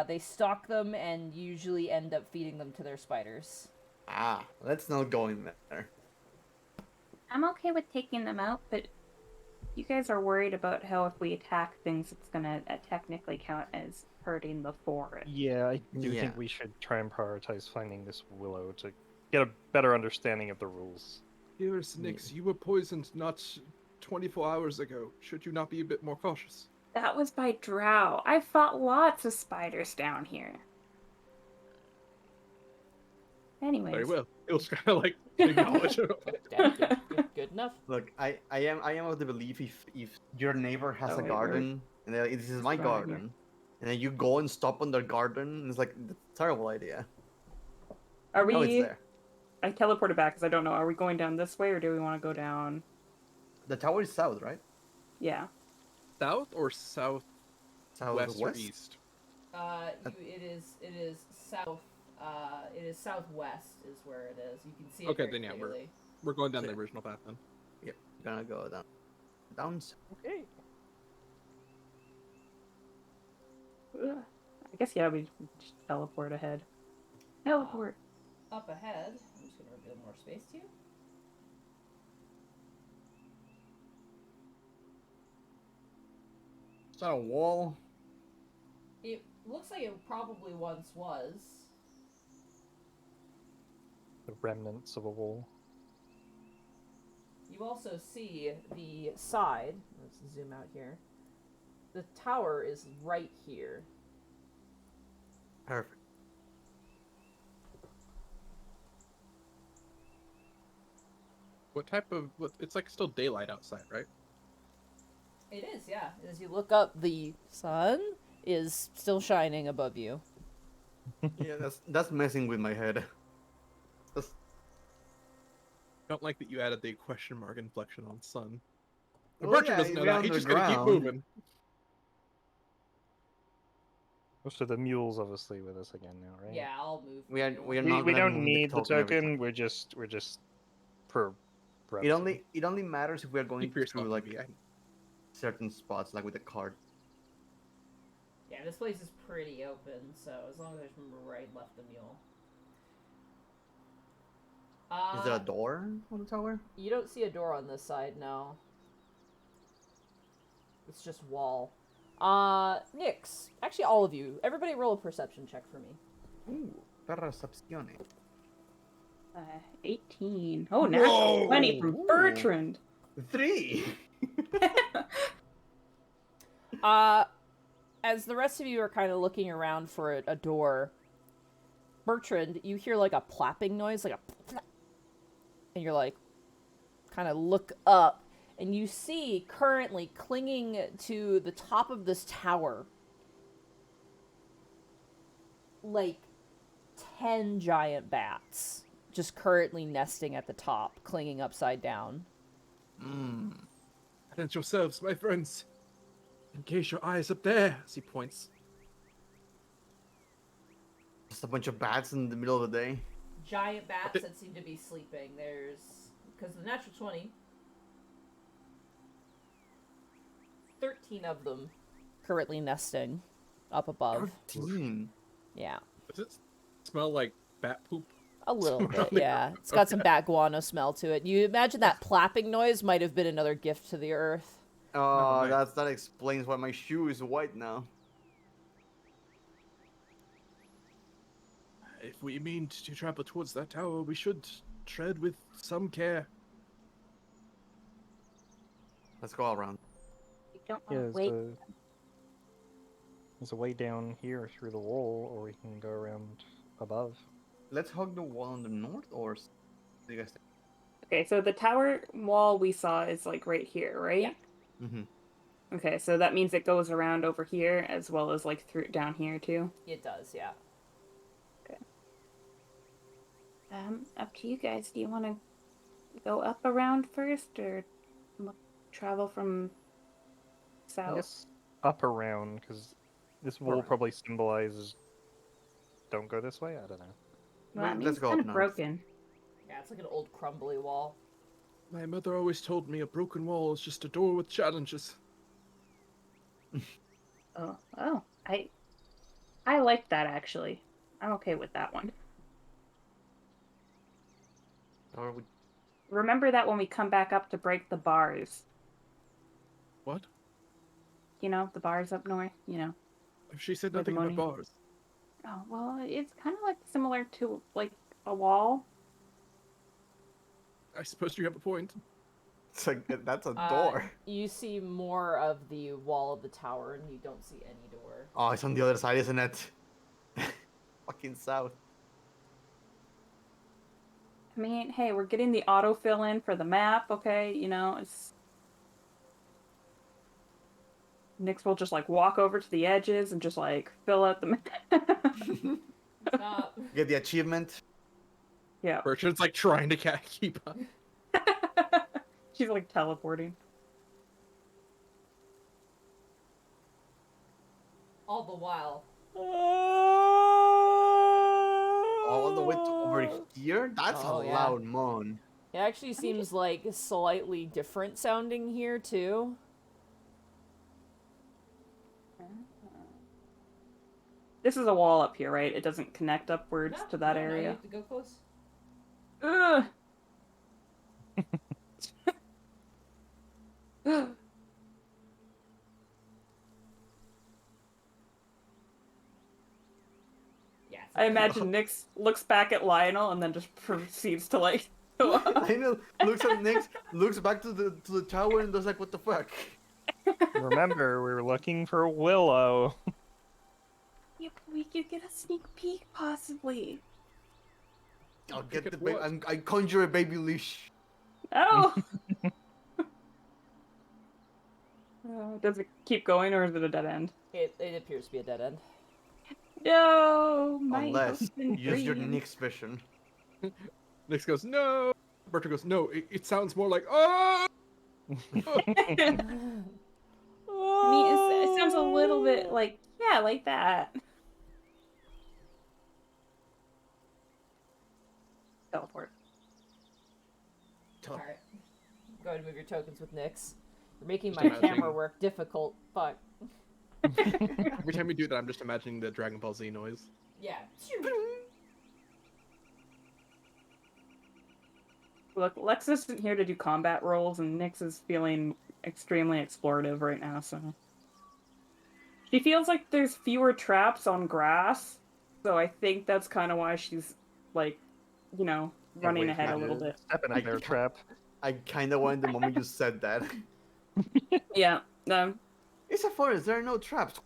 they stalk them and usually end up feeding them to their spiders. Let's not go in there. I'm okay with taking them out, but you guys are worried about how if we attack things, it's gonna technically count as hurting the forest. Yeah, I do Yeah. think we should try and prioritize finding this willow to get a better understanding of the rules. Here's Nix. You were poisoned not 24 hours ago. Should you not be a bit more cautious? That was by drow. I fought lots of spiders down here. Anyways. Very well. It'll just kind of like acknowledge it. Yeah, good enough. Look, I am of the belief if your neighbor has Oh, a wait, garden and they're like, this is my What's wrong here? garden, and then you go and stop on their garden, it's like that's a terrible idea. Are Oh, it's we? there. I teleported back because I don't know. Are we going down this way or do we want to go down? The tower is south, right? Yeah. South or south, west or east? It is south. It is southwest is where it is. You can see it Okay, very then yeah, clearly. We're going down the Yeah. original path then. Yep, gonna go down. Okay. Ugh. I guess yeah. We just teleport ahead. Teleport. Up ahead. I'm just gonna reveal more space to you. Is that a wall? It looks like it probably once was. The remnants of a wall. You also see the side. Let's zoom out here. The tower is right here. Perfect. What type of? It's like still daylight outside, right? It is, yeah. As you look up, the sun is still shining above you. Yeah, that's messing with my head. That's, Don't like that you added the question mark inflection on sun. The Well, Bertrand yeah, doesn't know we're that. He's just gonna keep underground. moving. Most of the mules obviously with us again now, right? Yeah, I'll move. we are you. not We gonna don't move need the every time. token. We're just for It only matters if we're going Keep yourself to like maybe. certain spots, like with the card. Yeah, this place is pretty open, so as long as I just remember where I left the mule. Is there a door on the tower? You don't see a door on this side, no. It's just wall. Nyx. Actually, all of you. Everybody roll a perception check for me. Ooh, percepzione. 18. Oh, natural 20 from Whoa. Bertrand. 3. As the rest of you are kind of looking around for a door, Bertrand, you hear like a plopping noise, like a and you're like, kind of look up, and you see currently clinging to the top of this tower, like 10 giant bats, just currently nesting at the top, clinging upside down. Attend yourselves, my friends. Engage your eyes up there, as he points. Just a bunch of bats in the middle of the day. Giant bats that seem to be sleeping. There's, because the natural 20, 13 of them currently nesting up above. 13. Yeah. Does it smell like bat poop? A little Somewhere bit, on the yeah. ground. It's got Okay. some bat guano smell to it. You imagine that plapping noise might have been another gift to the earth. Oh, nice. that explains why my shoe is white now. If we mean to travel towards that tower, we should tread with some care. Let's go all around. We don't Yeah, want to wait. there's a way down here through the wall, or we can go around above. Let's hug the wall on the north, or do you guys think? Okay, so the tower wall we saw is like right here, right? Yeah. Mm-hmm. Okay, so that means it goes around over here as well as like through down here too. It does, yeah. Up to you guys. Do you want to go up around first or travel from I south? guess up around, because this wall Alright. probably symbolizes don't go this way. I don't know. Well, I mean, Let's it's go kind up of north. broken. Yeah, it's like an old crumbly wall. My mother always told me a broken wall is just a door with challenges. Oh, I like that actually. I'm okay with that one. Or we... Remember that when we come back up to break the bars. What? You know, the bars up north, you know. She said Where the nothing about money- bars. Oh, well, it's kind of like similar to like a wall. I suppose you have a point. It's like, that's a door. You see more of the wall of the tower, and you don't see any door. Oh, it's on the other side, isn't it? Fucking south. I mean, hey, we're getting the autofill in for the map, okay? You know, it's... Nyx will just, like, walk over to the edges and just, like, fill out the map. Stop. Get the achievement. Yeah. Bertrand's like trying to keep up. She's, like, teleporting. All the while. All the way to over here? That's Oh, a yeah. loud moan. It actually seems like slightly different sounding here too. This is a wall up here, right? It doesn't connect upwards to that You area. have to go close. Ugh. Yeah. I imagine Nyx looks back at Lionel and then just proceeds to like. I know. Looks at Nyx, looks back to the tower, and does like, what the fuck? Remember, we were looking for Willow. Yeah, but we could get a sneak peek, possibly. I'll get the at baby. what? I conjure a baby leash. Oh. Does it keep going, or is it a dead end? It appears to be a dead end. No, my Unless hopes and use your dreams. Nyx vision. Nyx goes, no. Bertrand goes, no. It sounds more like, oh. I mean, it sounds a little bit like, yeah, like that. Teleport. Alright. Go ahead and move your tokens with Nyx. You're making Just my imagining- camera work difficult. Fuck. Every time you do that, I'm just imagining the Dragon Ball Z noise. Yeah. Look, Lex isn't here to do combat rolls, and Nyx is feeling extremely explorative right now, so... She feels like there's fewer traps on grass, so I think that's kind of why she's, like, you know, running wait, ahead a man, little bit. Stepping I in their ca- trap. I kind of wanted the moment you said that. Yeah, It's a forest. There are no traps.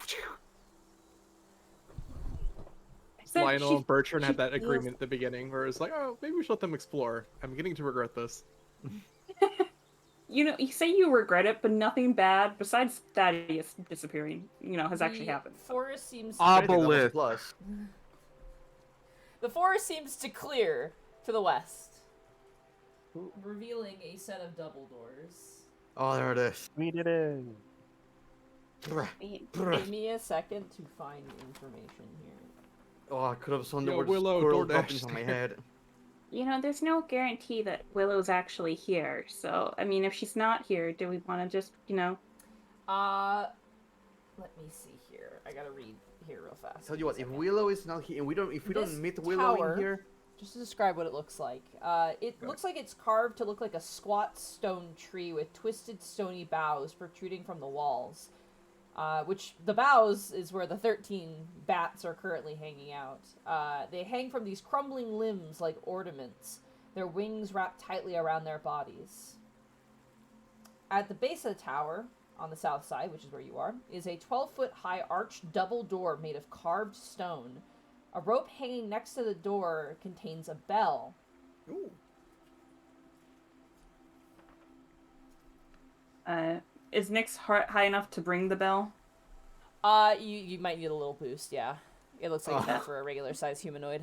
said Lionel she- and Bertrand had she that feels- agreement at the beginning where it's like, oh, maybe we should let them explore. I'm beginning to regret this. You know, you say you regret it, but nothing bad, besides Thaddeus disappearing, you know, has actually The happened. forest seems Obelisk. Plus. The forest seems to clear to the west, revealing a set of double doors. Oh, there it is. We did it. Give me a second to find information here. Oh, I could have sworn there Yo, were Willow, squirrel DoorDash. droppings on my head. You know, there's no guarantee that Willow's actually here, so, I mean, if she's not here, do we want to just, you know... Let me see here. I gotta read here real fast. Tell you what, if Second. Willow is not here, and if we This don't meet Willow tower- in here, Just to describe what it looks like. It looks like it's carved to look like a squat stone tree with twisted stony boughs protruding from the walls. Which, the boughs is where the 13 bats are currently hanging out. They hang from these crumbling limbs like ornaments, their wings wrapped tightly around their bodies. At the base of the tower, on the south side, which is where you are, is a 12-foot high arched double door made of carved stone. A rope hanging next to the door contains a bell. ooh, Is Nyx high enough to ring the bell? You might need a little boost, yeah. It looks like enough for a regular size humanoid.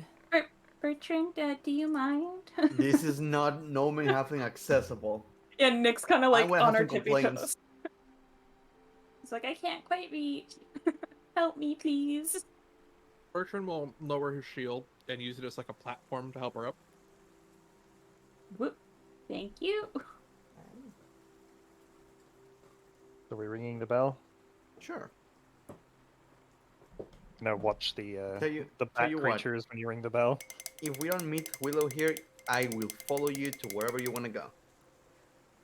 Bertrand, do you mind? this is not no man having accessible. Yeah, Nyx kind of like I'm gonna on have her some tippy complaints. toes. It's like, I can't quite reach. Help me, please. Bertrand will lower his shield and use it as like a platform to help her up. Whoop. Thank you. Are we ringing the bell? Sure. Now watch the Tell bat you what. creatures when you ring the bell. If we don't meet Willow here, I will follow you to wherever you want to go.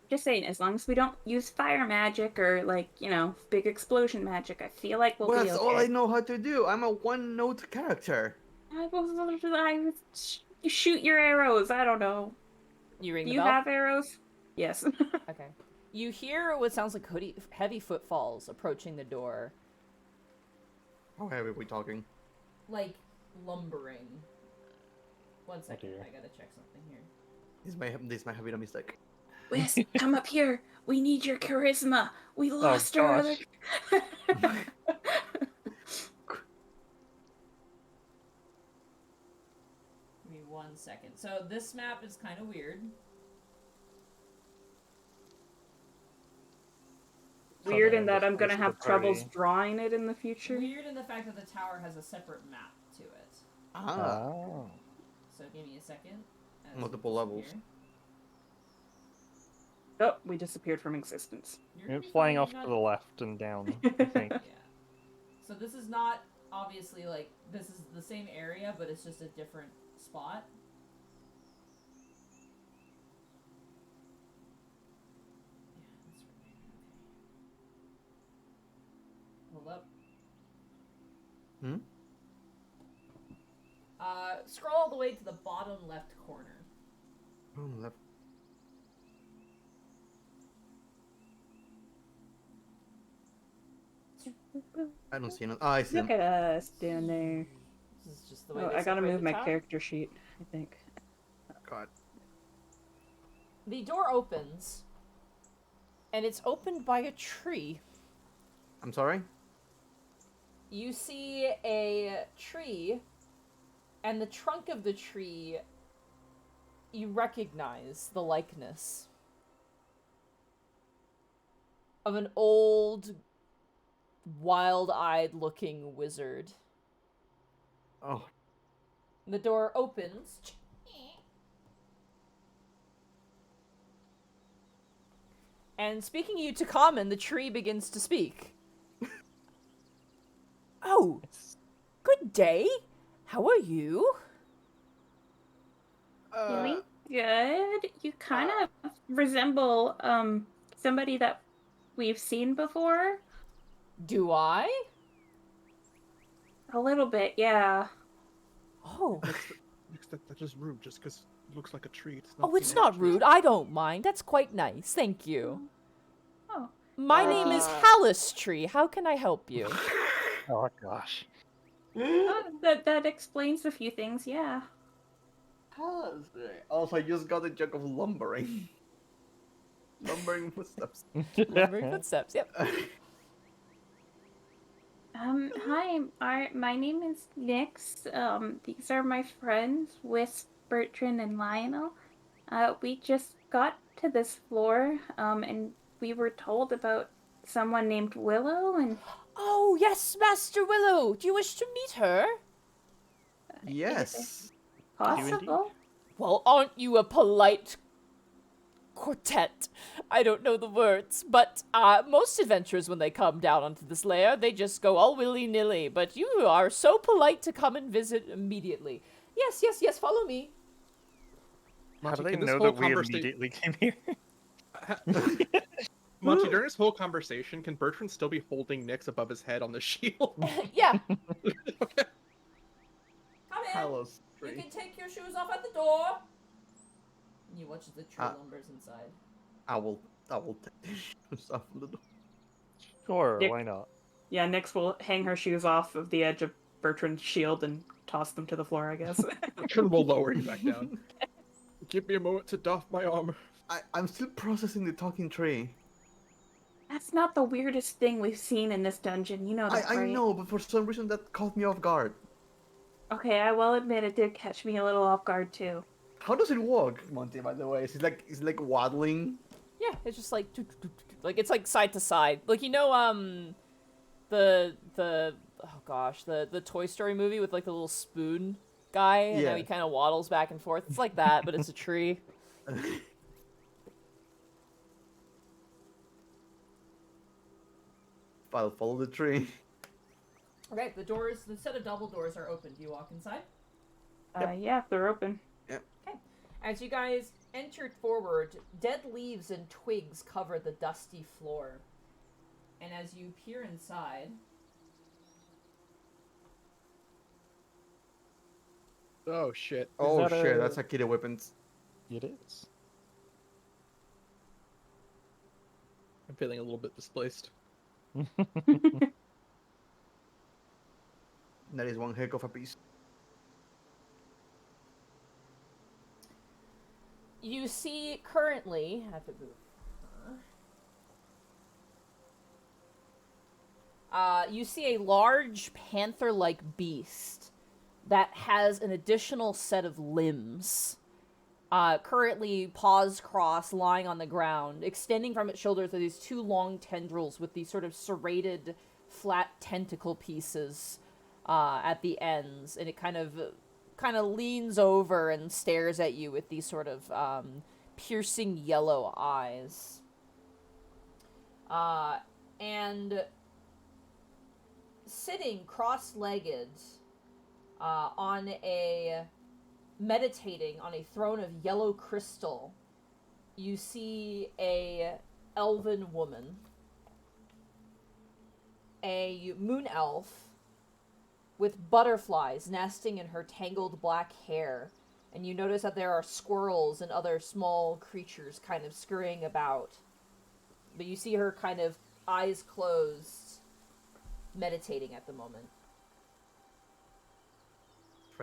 just saying, as long as we don't use fire magic or like, big explosion magic, I feel like we'll Well, be that's okay. all I know how to do. I'm a one-note character. You shoot your arrows. I don't know. You ring Do the you bell? have arrows? Yes. Okay. You hear what sounds like heavy footfalls approaching the door. How heavy are we talking? Like, lumbering. One second, dear. I gotta check something here. This might have been a mistake. Whis, come up here. We need your charisma. We lost her other. gosh. Give me 1 second. So this map is kind of weird. Weird in Southern that I'm gonna displays have of the troubles party. drawing it in the future. Weird in the fact that the tower has a separate map to it. Ah. Oh. So give me a second. as Multiple we levels. disappear. Oh, we disappeared from existence. You're You're gonna be flying fine, off you're to not- the left and down, I think. Yeah. So this is not obviously like this is the same area, but it's just a different spot. Yeah, that's right. Okay. Hold up. Hmm? Scroll all the way to the bottom left corner. Oh, left. I don't see it. Oh, I see Look him. at us down there. This is just the way Oh, they I gotta separate move the my tower. character sheet, I think. God. The door opens, and it's opened by a tree. I'm sorry? You see a tree, and the trunk of the tree, you recognize the likeness of an old, wild-eyed looking wizard. Oh, The door opens. And speaking you to common, the tree begins to speak. Oh, good day. How are you? Really good. You kind of resemble somebody that we've seen before. Do I? A little bit, yeah. Oh. That's just rude, just because it looks like a tree. Oh, it's not rude. I don't mind. That's quite nice. Thank you. Oh. My name is Hallis Tree. How can I help you? Oh gosh. That explains a few things, yeah. Also, I just got the joke of lumbering. Lumbering footsteps. Lumbering footsteps. Yep. Hi, my name is Nyx. These are my friends, Wisp, Bertrand, and Lionel. We just got to this floor, and we were told about someone named Willow, and Oh, yes, Master Willow. Do you wish to meet her? Yes. possible. Well, aren't you a polite quartet? I don't know the words, but most adventurers, when they come down onto this lair, they just go all willy-nilly. But you are so polite to come and visit immediately. Yes, yes, yes, follow me. How Monty, do they can this know whole that we conversa- immediately came here? Monty, during this whole conversation, can Bertrand still be holding Nyx above his head on the shield? Yeah. Okay. Come in. Hallows You tree. can take your shoes off at the door. And you watch as the tree lumbers inside. I will take the shoes off the door. Sure, Nick- why not? Yeah, Nyx will hang her shoes off of the edge of Bertrand's shield and toss them to the floor, I guess. Bertrand will lower you back down. Give me a moment to doff my armor. I'm still processing the talking tree. That's not the weirdest thing we've seen in this dungeon. You know that, I right? know, but for some reason that caught me off guard. Okay, I will admit it did catch me a little off guard too. How does it walk, Monty? By the way, is it like waddling? Yeah, it's just like like it's like side to side. Like you know the oh gosh, the Toy Story movie with like the little spoon guy and how Yeah. he kind of waddles back and forth. It's like that, but it's a tree. I'll follow the tree. Okay, the set of double doors are open. Do you walk inside? Yeah, they're open. Okay. As you guys entered forward, dead leaves and twigs cover the dusty floor. And as you peer inside, Oh shit. Oh that shit, a- that's Akira weapons. It is. I'm feeling a little bit displaced. That is one heck of a piece. you see currently, I have to move. You see a large panther-like beast that has an additional set of limbs. Currently paws crossed, lying on the ground. Extending from its shoulders are these two long tendrils with these sort of serrated, flat tentacle pieces at the ends, and it kind of leans over and stares at you with these sort of piercing yellow eyes. And sitting cross-legged meditating on a throne of yellow crystal, you see a elven woman, a moon elf with butterflies nesting in her tangled black hair, and you notice that there are squirrels and other small creatures kind of scurrying about. But you see her kind of eyes closed, meditating at the moment.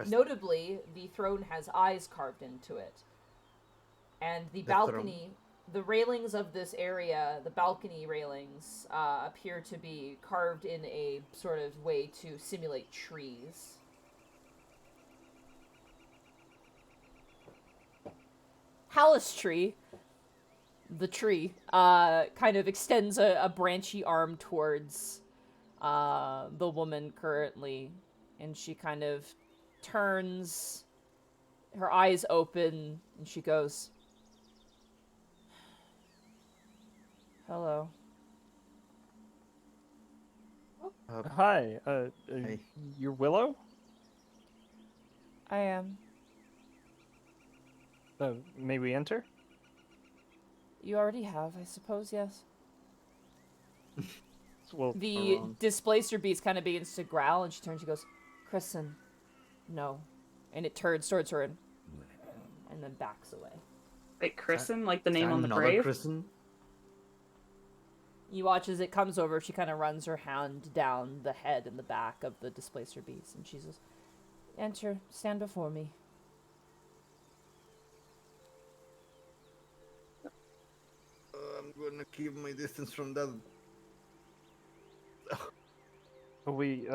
Notably, the throne has eyes carved into it. And the balcony, the railings of this area, the balcony railings, appear to be carved in a sort of way to simulate trees. Halistry, the tree, kind of extends a branchy arm towards the woman currently, and she kind of turns, her eyes open, and she goes, "Hello." Hi, Hey. you're Willow? I am. May we enter? You already have, I suppose, yes. Well, The wrong. displacer beast kind of begins to growl, and she turns, she goes, "Kristen, no." And it turns towards her and then backs away. Wait, Kristen, like the Is name that on the another grave? Kristen? You watch as it comes over, she kind of runs her hand down the head and the back of the displacer beast, and she says, "Enter, stand before me." I'm gonna keep my distance from that. we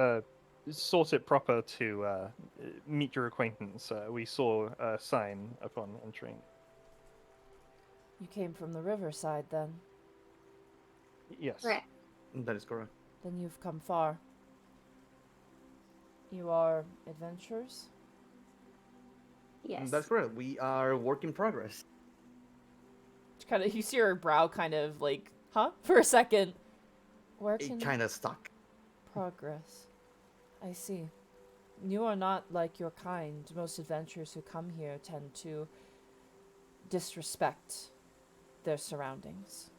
sought it proper to meet your acquaintance. We saw a sign upon entering. You came from the riverside, then? Yes. Correct. That is correct. Then you've come far. You are adventurers? Yes. That's correct. We are work in progress. Kind of, you see her brow kind of like, huh? For a second. Work It in kind of stuck. progress. I see. You are not like your kind. Most adventurers who come here tend to disrespect their surroundings.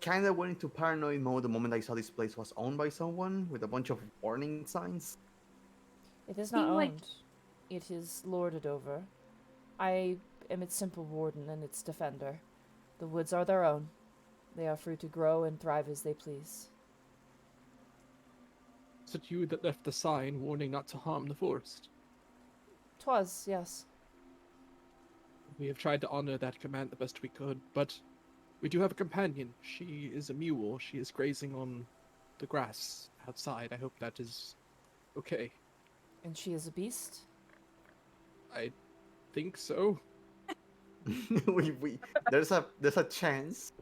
Kind of went into paranoid mode the moment I saw this place was owned by someone with a bunch of warning signs. It is not Seem like- owned. It is lorded over. I am its simple warden and its defender. The woods are their own. They are free to grow and thrive as they please. Is it you that left the sign warning not to harm the forest? 'Twas, yes. We have tried to honor that command the best we could, but we do have a companion. She is a mule. She is grazing on the grass outside. I hope that is okay. And she is a beast? I think so. There's a chance.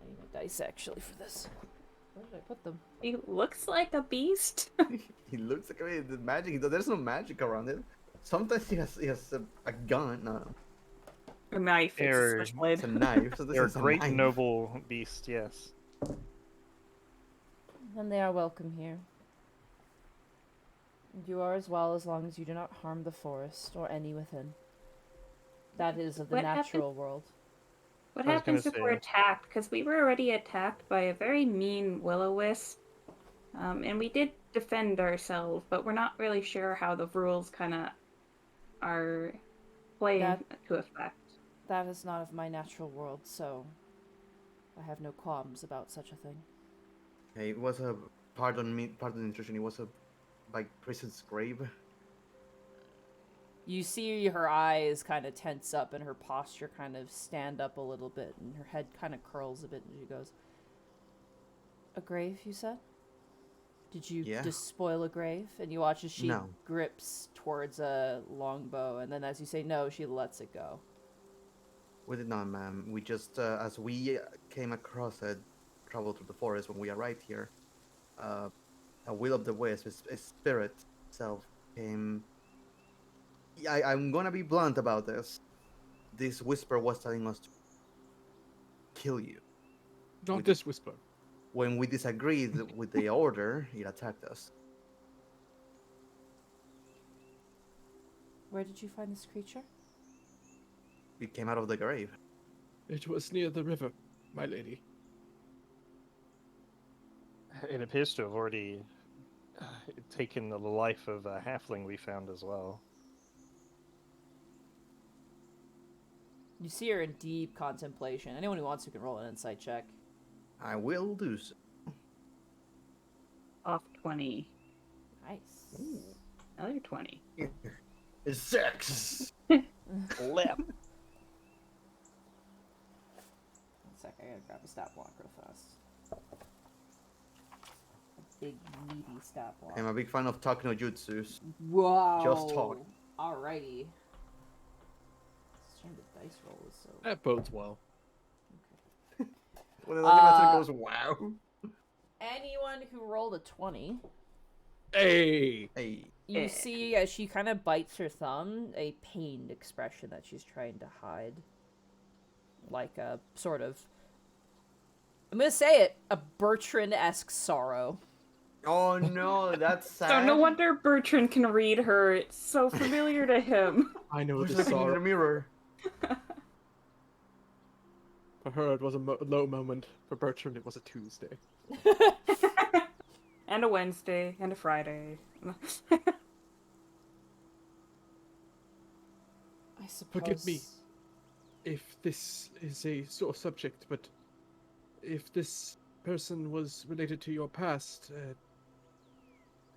I need my dice actually for this. Where did I put them? He looks like a beast. He looks like the magic. There's no magic around it. Sometimes he has a gun. No, A knife. It's a Err. switchblade. it's a knife. So this They're a is a great knife. noble beast, yes. Then they are welcome here. And you are as well, as long as you do not harm the forest or any within. That is of the What happened? natural world. What I was gonna happens if we're say- attacked? Because we were already attacked by a very mean will-o-wisp. And we did defend ourselves, but we're not really sure how the rules kind of are playing to effect. That is not of my natural world, so I have no qualms about such a thing. Okay, it was a pardon the intrusion. It was a like prison's grave. You see her eyes kind of tense up and her posture kind of stand up a little bit and her head kind of curls a bit and she goes, "A grave, you said? Did you Yeah. despoil a grave?" And you watch as she No. grips towards a longbow, and then as you say no, she lets it go. We did not, ma'am. We just, as we came across it, traveled through the forest when we arrived here, a will of the wisp, a spirit itself came. I'm gonna be blunt about this. This whisper was telling us to kill you. Not We this whisper. When we disagreed with the order, it attacked us. Where did you find this creature? It came out of the grave. It was near the river, my lady. It appears to have already taken the life of a halfling we found as well. You see her in deep contemplation. Anyone who wants to can roll an insight check. I will do so. Off 20. Nice. Another 20. It's 6. Lip. One sec, I gotta grab a stat block real fast. A big meaty stat block. I'm a big fan of talk no jutsus. Whoa. Just talk. Alrighty. This shame the dice roll is so. That bodes well. When the lesson goes, wow. Anyone who rolled a 20, Hey! Hey, you see as she kind of bites her thumb, a pained expression that she's trying to hide. Like a sort of, I'm gonna say it, a Bertrand-esque sorrow. oh no, that's sad. So no wonder Bertrand can read her. It's so familiar to him. I know Who's this looking in the sorrow. mirror? For her, it was a low moment. For Bertrand, it was a Tuesday. And a Wednesday. And a Friday. I suppose. Forgive me. If this is a sore subject, but if this person was related to your past,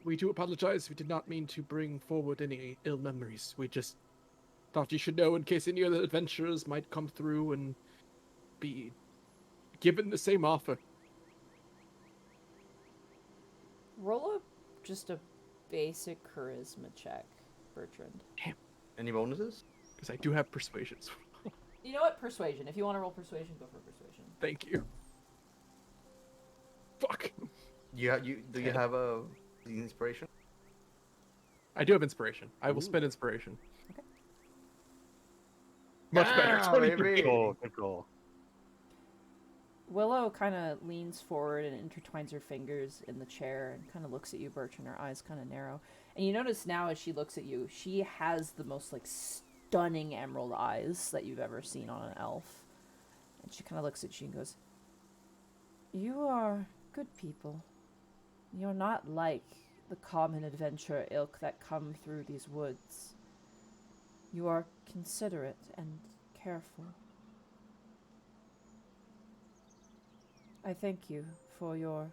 we do apologize. We did not mean to bring forward any ill memories. We just thought you should know in case any other adventurers might come through and be given the same offer. Roll just a basic charisma check, Bertrand. Any bonuses? Because I do have persuasion. You know what? Persuasion. If you want to roll persuasion, go for persuasion. Thank you. Fuck. Do you have a inspiration? I do have inspiration. I will Ooh. spend inspiration. Okay. Much better. Yeah, 20. baby. Good goal. Good goal. Willow kind of leans forward and intertwines her fingers in the chair and kind of looks at you, Bertrand. Her eyes kind of narrow. And you notice now as she looks at you, she has the most, like, stunning emerald eyes that you've ever seen on an elf. And she kind of looks at you and goes, "You are good people. You're not like the common adventurer ilk that come through these woods. You are considerate and careful. I thank you for your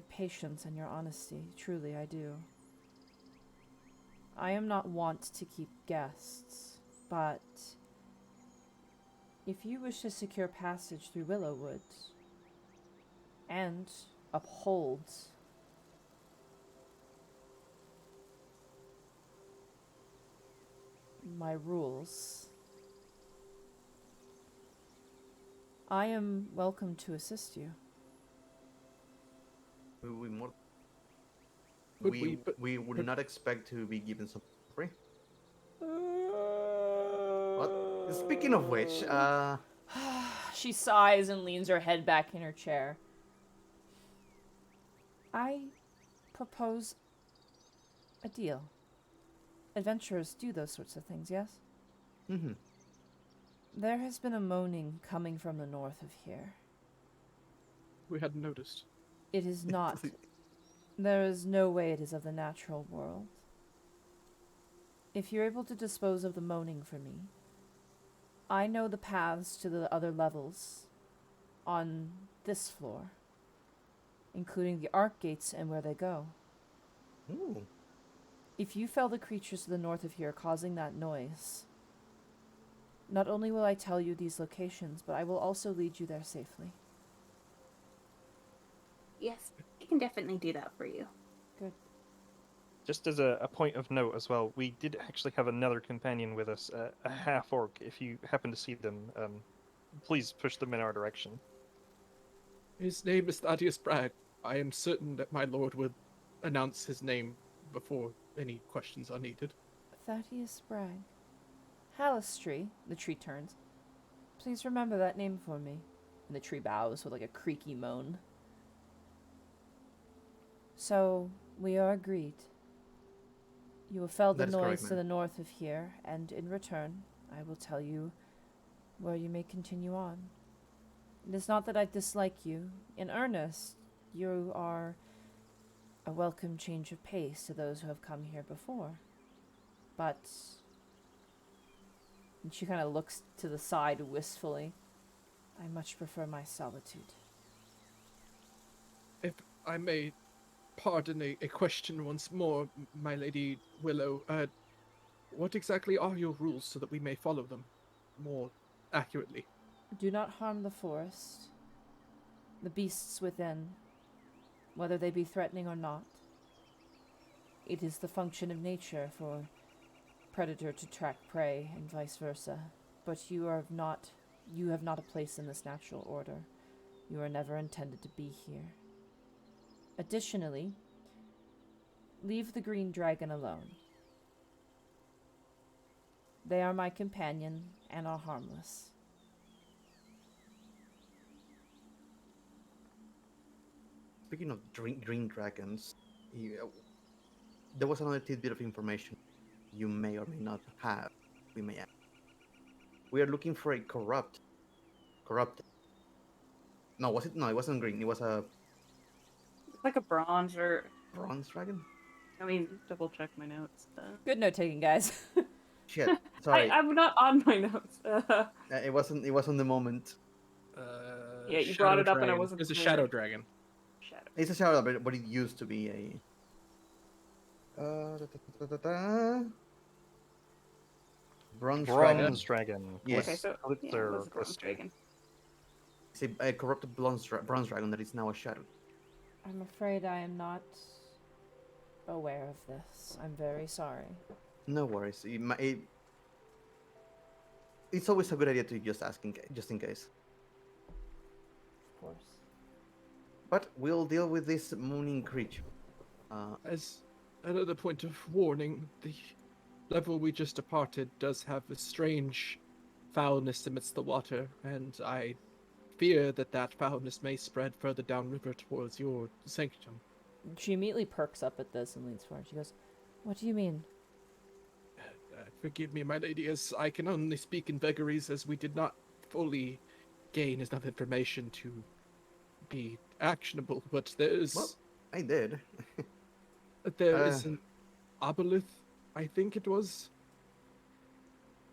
patience and your honesty. Truly, I do. I am not wont to keep guests, but if you wish to secure passage through Willowwood and uphold my rules, I am welcome to assist you. Would we, but- we would but- not expect to be given some free. What? Speaking of which, She sighs and leans her head back in her chair. I propose a deal. Adventurers do those sorts of things, yes? mm-hmm. There has been a moaning coming from the north of here. We hadn't noticed. It is not. There is no way it is of the natural world. If you're able to dispose of the moaning for me, I know the paths to the other levels on this floor, including the arc gates and where they go. Ooh. If you fell the creatures to the north of here causing that noise, not only will I tell you these locations, but I will also lead you there safely. Yes, we can definitely do that for you. Good. Just as a point of note as well, we did actually have another companion with us, a half-orc. If you happen to see them, please push them in our direction. His name is Thaddeus Bragg. I am certain that my lord would announce his name before any questions are needed. Thaddeus Bragg. Halistry, the tree turns. Please remember that name for me. And the tree bows with like a creaky moan. So, we are agreed. You will fell the That is correct, noise to ma'am. the north of here, and in return, I will tell you where you may continue on. It is not that I dislike you. In earnest, you are a welcome change of pace to those who have come here before. But... And she kind of looks to the side wistfully. I much prefer my solitude. If I may pardon a question once more, my lady Willow, what exactly are your rules so that we may follow them more accurately? Do not harm the forest, the beasts within, whether they be threatening or not. It is the function of nature for predator to track prey and vice versa, but you have not a place in this natural order. You are never intended to be here. Additionally, leave the green dragon alone. They are my companion and are harmless. Speaking of green dragons, there was another tidbit of information you may or may not have. We may add. We are looking for a corrupted. No, was it? No, it wasn't green. It was a It's like a bronze or... bronze dragon. I mean, double check my notes. Good note taking, guys. Shit. Sorry. I'm not on my notes. It wasn't. It wasn't the moment. Yeah, you Shadow brought it up and I dragon. wasn't It's a familiar. shadow dragon. Shadow. It's a shadow, but it used to be a. Bronze dragon. Bronze dragon. Yes. Okay, so yeah, it was a bronze dragon. It's a corrupted bronze dragon that is now a shadow. I'm afraid I am not aware of this. I'm very sorry. No worries. It's always a good idea to just ask just in case. Of course. But we'll deal with this mooning creature. As another point of warning, the level we just departed does have a strange foulness amidst the water, and I fear that foulness may spread further downriver towards your sanctum. She immediately perks up at this and leans forward. She goes, "What do you mean?" Forgive me, my lady, as I can only speak in vagaries, as we did not fully gain enough information to be actionable, but Well, I did. there is an obelisk, I think it was.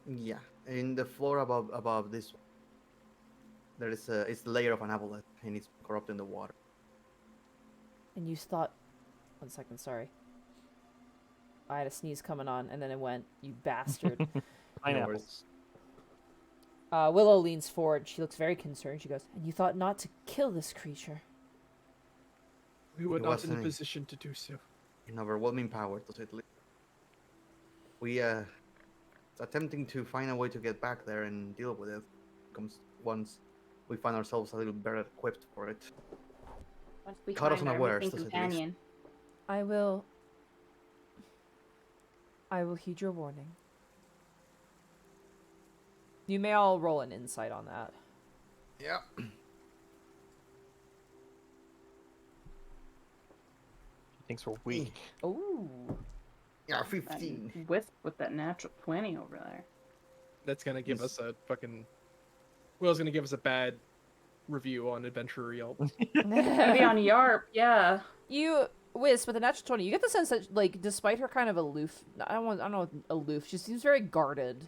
Yeah, in the floor above this one, there is it's the layer of an aboleth, and it's corrupting the water. And you thought... 1 second, sorry. I had a sneeze coming on, and then it went, you bastard. Pineapples. Willow leans forward. She looks very concerned. She goes, "And you thought not to kill this creature?" We were It not in wasn't a a- position to do so. In overwhelming power, to say the least. We attempting to find a way to get back there and deal with it. Comes once we find ourselves a little better equipped for it. Once we Caught us find our unawares, missing to say the least. companion. I will heed your warning. You may all roll an insight on that. Yeah. Thinks we're weak. Ooh. Yeah, And 15. Wisp with that natural 20 over there. That's gonna give Yes. us a fucking. Will's gonna give us a bad review on Adventurer Yelp. Maybe on Yarp, yeah. You, Wiz, with a natural 20, you get the sense that, like, despite her kind of aloof, I don't know, aloof, she seems very guarded.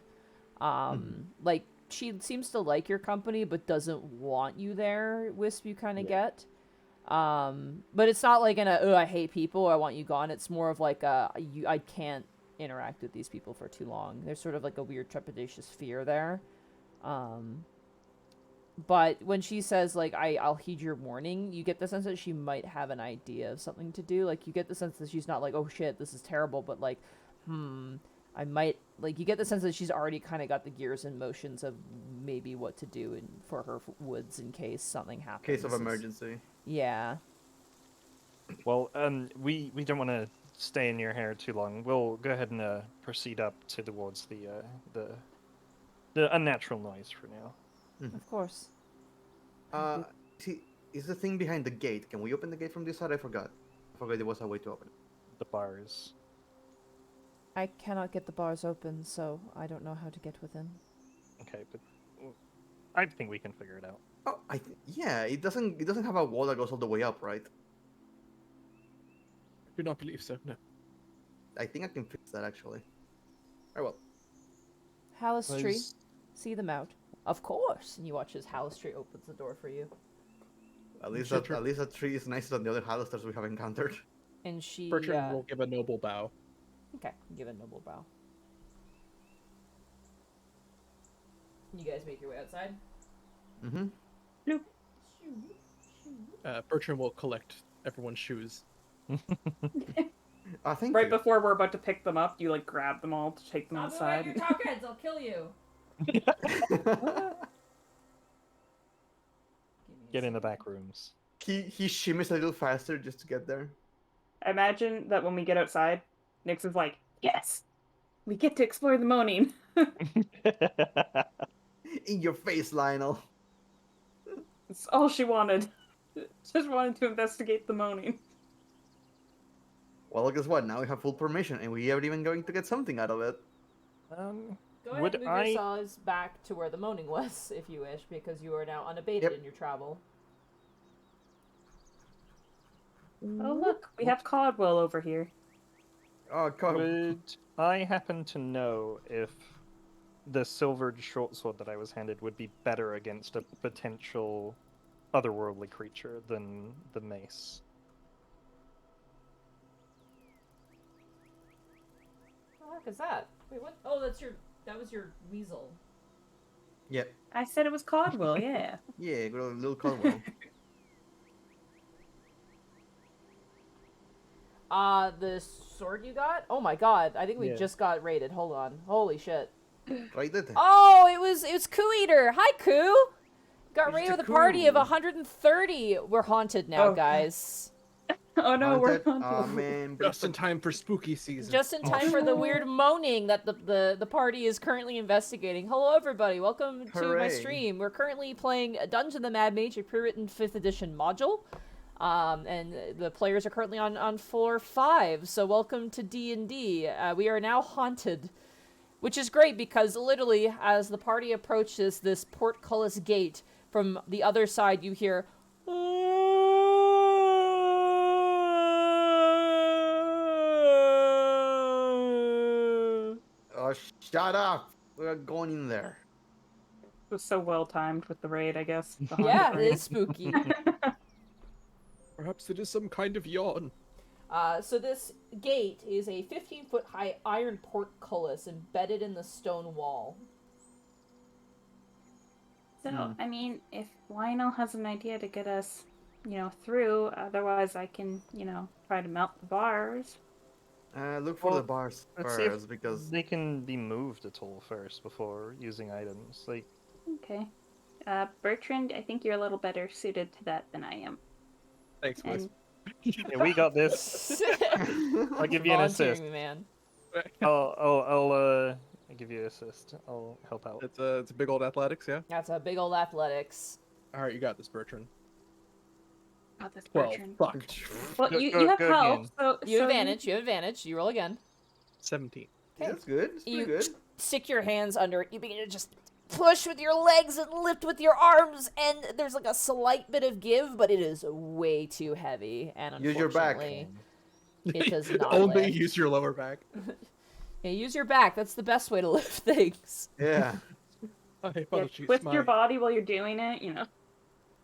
Like, she seems to like your company, but doesn't want you there, Wisp, you kind of get. But it's not like oh, I hate people, I want you gone. It's more of like, I can't interact with these people for too long. There's sort of like a weird trepidatious fear there. But when she says, like, I'll heed your warning, you get the sense that she might have an idea of something to do. Like, you get the sense that she's not like, oh shit, this is terrible, but like, I might, like, you get the sense that she's already kind of got the gears in motions of maybe what to do for her woods in case something happens. Case of emergency. Yeah. Well, we don't want to stay in your hair too long. We'll go ahead and proceed up towards the unnatural noise for now. Of course. See, is the thing behind the gate? Can we open the gate from this side? I forgot there was a way to open it. The bars. I cannot get the bars open, so I don't know how to get within. Okay, but I think we can figure it out. Oh, yeah. It doesn't have a wall that goes all the way up, right? Do not believe so. No. I think I can fix that actually. Oh well. Halistry, see them out. Of course. And you watch as Halistry opens the door for you. At least Sure, that sure. at least that tree is nicer than the other Halisters we have encountered. And she Bertrand will give a noble bow. Okay, give a noble bow. You guys make your way outside? Mm-hmm. Bertrand will collect everyone's shoes. Thank Right you. before we're about to pick them up, you like grab them all to take them outside. your talk heads, I'll kill you. Get in the back rooms. he shimmies a little faster just to get there. Imagine that when we get outside, Nyx is like, yes, we get to explore the moaning. In your face, Lionel. It's all she wanted. Just wanted to investigate the moaning. Well, guess what? Now we have full permission, and we are even going to get something out of it. Go ahead Would and move yourselves back to where the moaning was, if you wish, because you are now unabated in your travel. Oh look, we have Codwell over here. Oh, God. Would I happen to know if the silvered short sword that I was handed would be better against a potential otherworldly creature than the mace? What the heck is that? Wait, what? Oh, that was your weasel. Yeah. I said it was Codwell, yeah. Yeah, good old little Caldwell. The sword you got? Oh my god, I think we Yeah. just got raided. Hold on. Holy shit. Right there. Oh, it was Coup Eater. Hi, Coup. Got Mr. raided with a party of Coup. 130. We're haunted now, Oh. guys. Oh no, we're Haunted? on. Oh, man. Just in time for spooky season. Just in time for the weird moaning that the party is currently investigating. Hello, everybody. Welcome to my Hooray. stream. We're currently playing Dungeon the Mad Mage, a pre-written 5th edition module. And the players are currently on floor 5. So welcome to D&D. We are now haunted, which is great because literally as the party approaches this portcullis gate, from the other side you hear... Oh, shut up. We're going in there. It was so well timed with the raid, I guess. The Yeah, haunted it raid. is spooky. Perhaps it is some kind of yawn. So this gate is a 15-foot high iron portcullis embedded in the stone wall. So, I mean, if Lionel has an idea to get us, through, otherwise I can, try to melt the bars. Look for Well, the bars Let's see if first, because... they can be moved at all first before using items. Like, Okay. Bertrand, I think you're a little better suited to that than I am. Thanks, Wiz. And yeah, we got this. I'll give you an Volunteering assist. me, man. I'll give you an assist. I'll help out. It's a big old athletics, yeah? That's a big old athletics. Alright, you got this, Bertrand. oh, that's 12. Bertrand. Fuck. Well, Go- you go- have go help, again. so You have advantage. You have advantage. You roll again. 17. Yeah, that's good. It's pretty You- good. stick your hands under it. You begin to just push with your legs and lift with your arms, and there's like a slight bit of give, but it is way too heavy, and Use your back. unfortunately, it does not Only lift. use your lower back. Yeah, use your back. That's the best way to lift things. Yeah. I Yeah, apologize. twist your body while you're doing it, you know.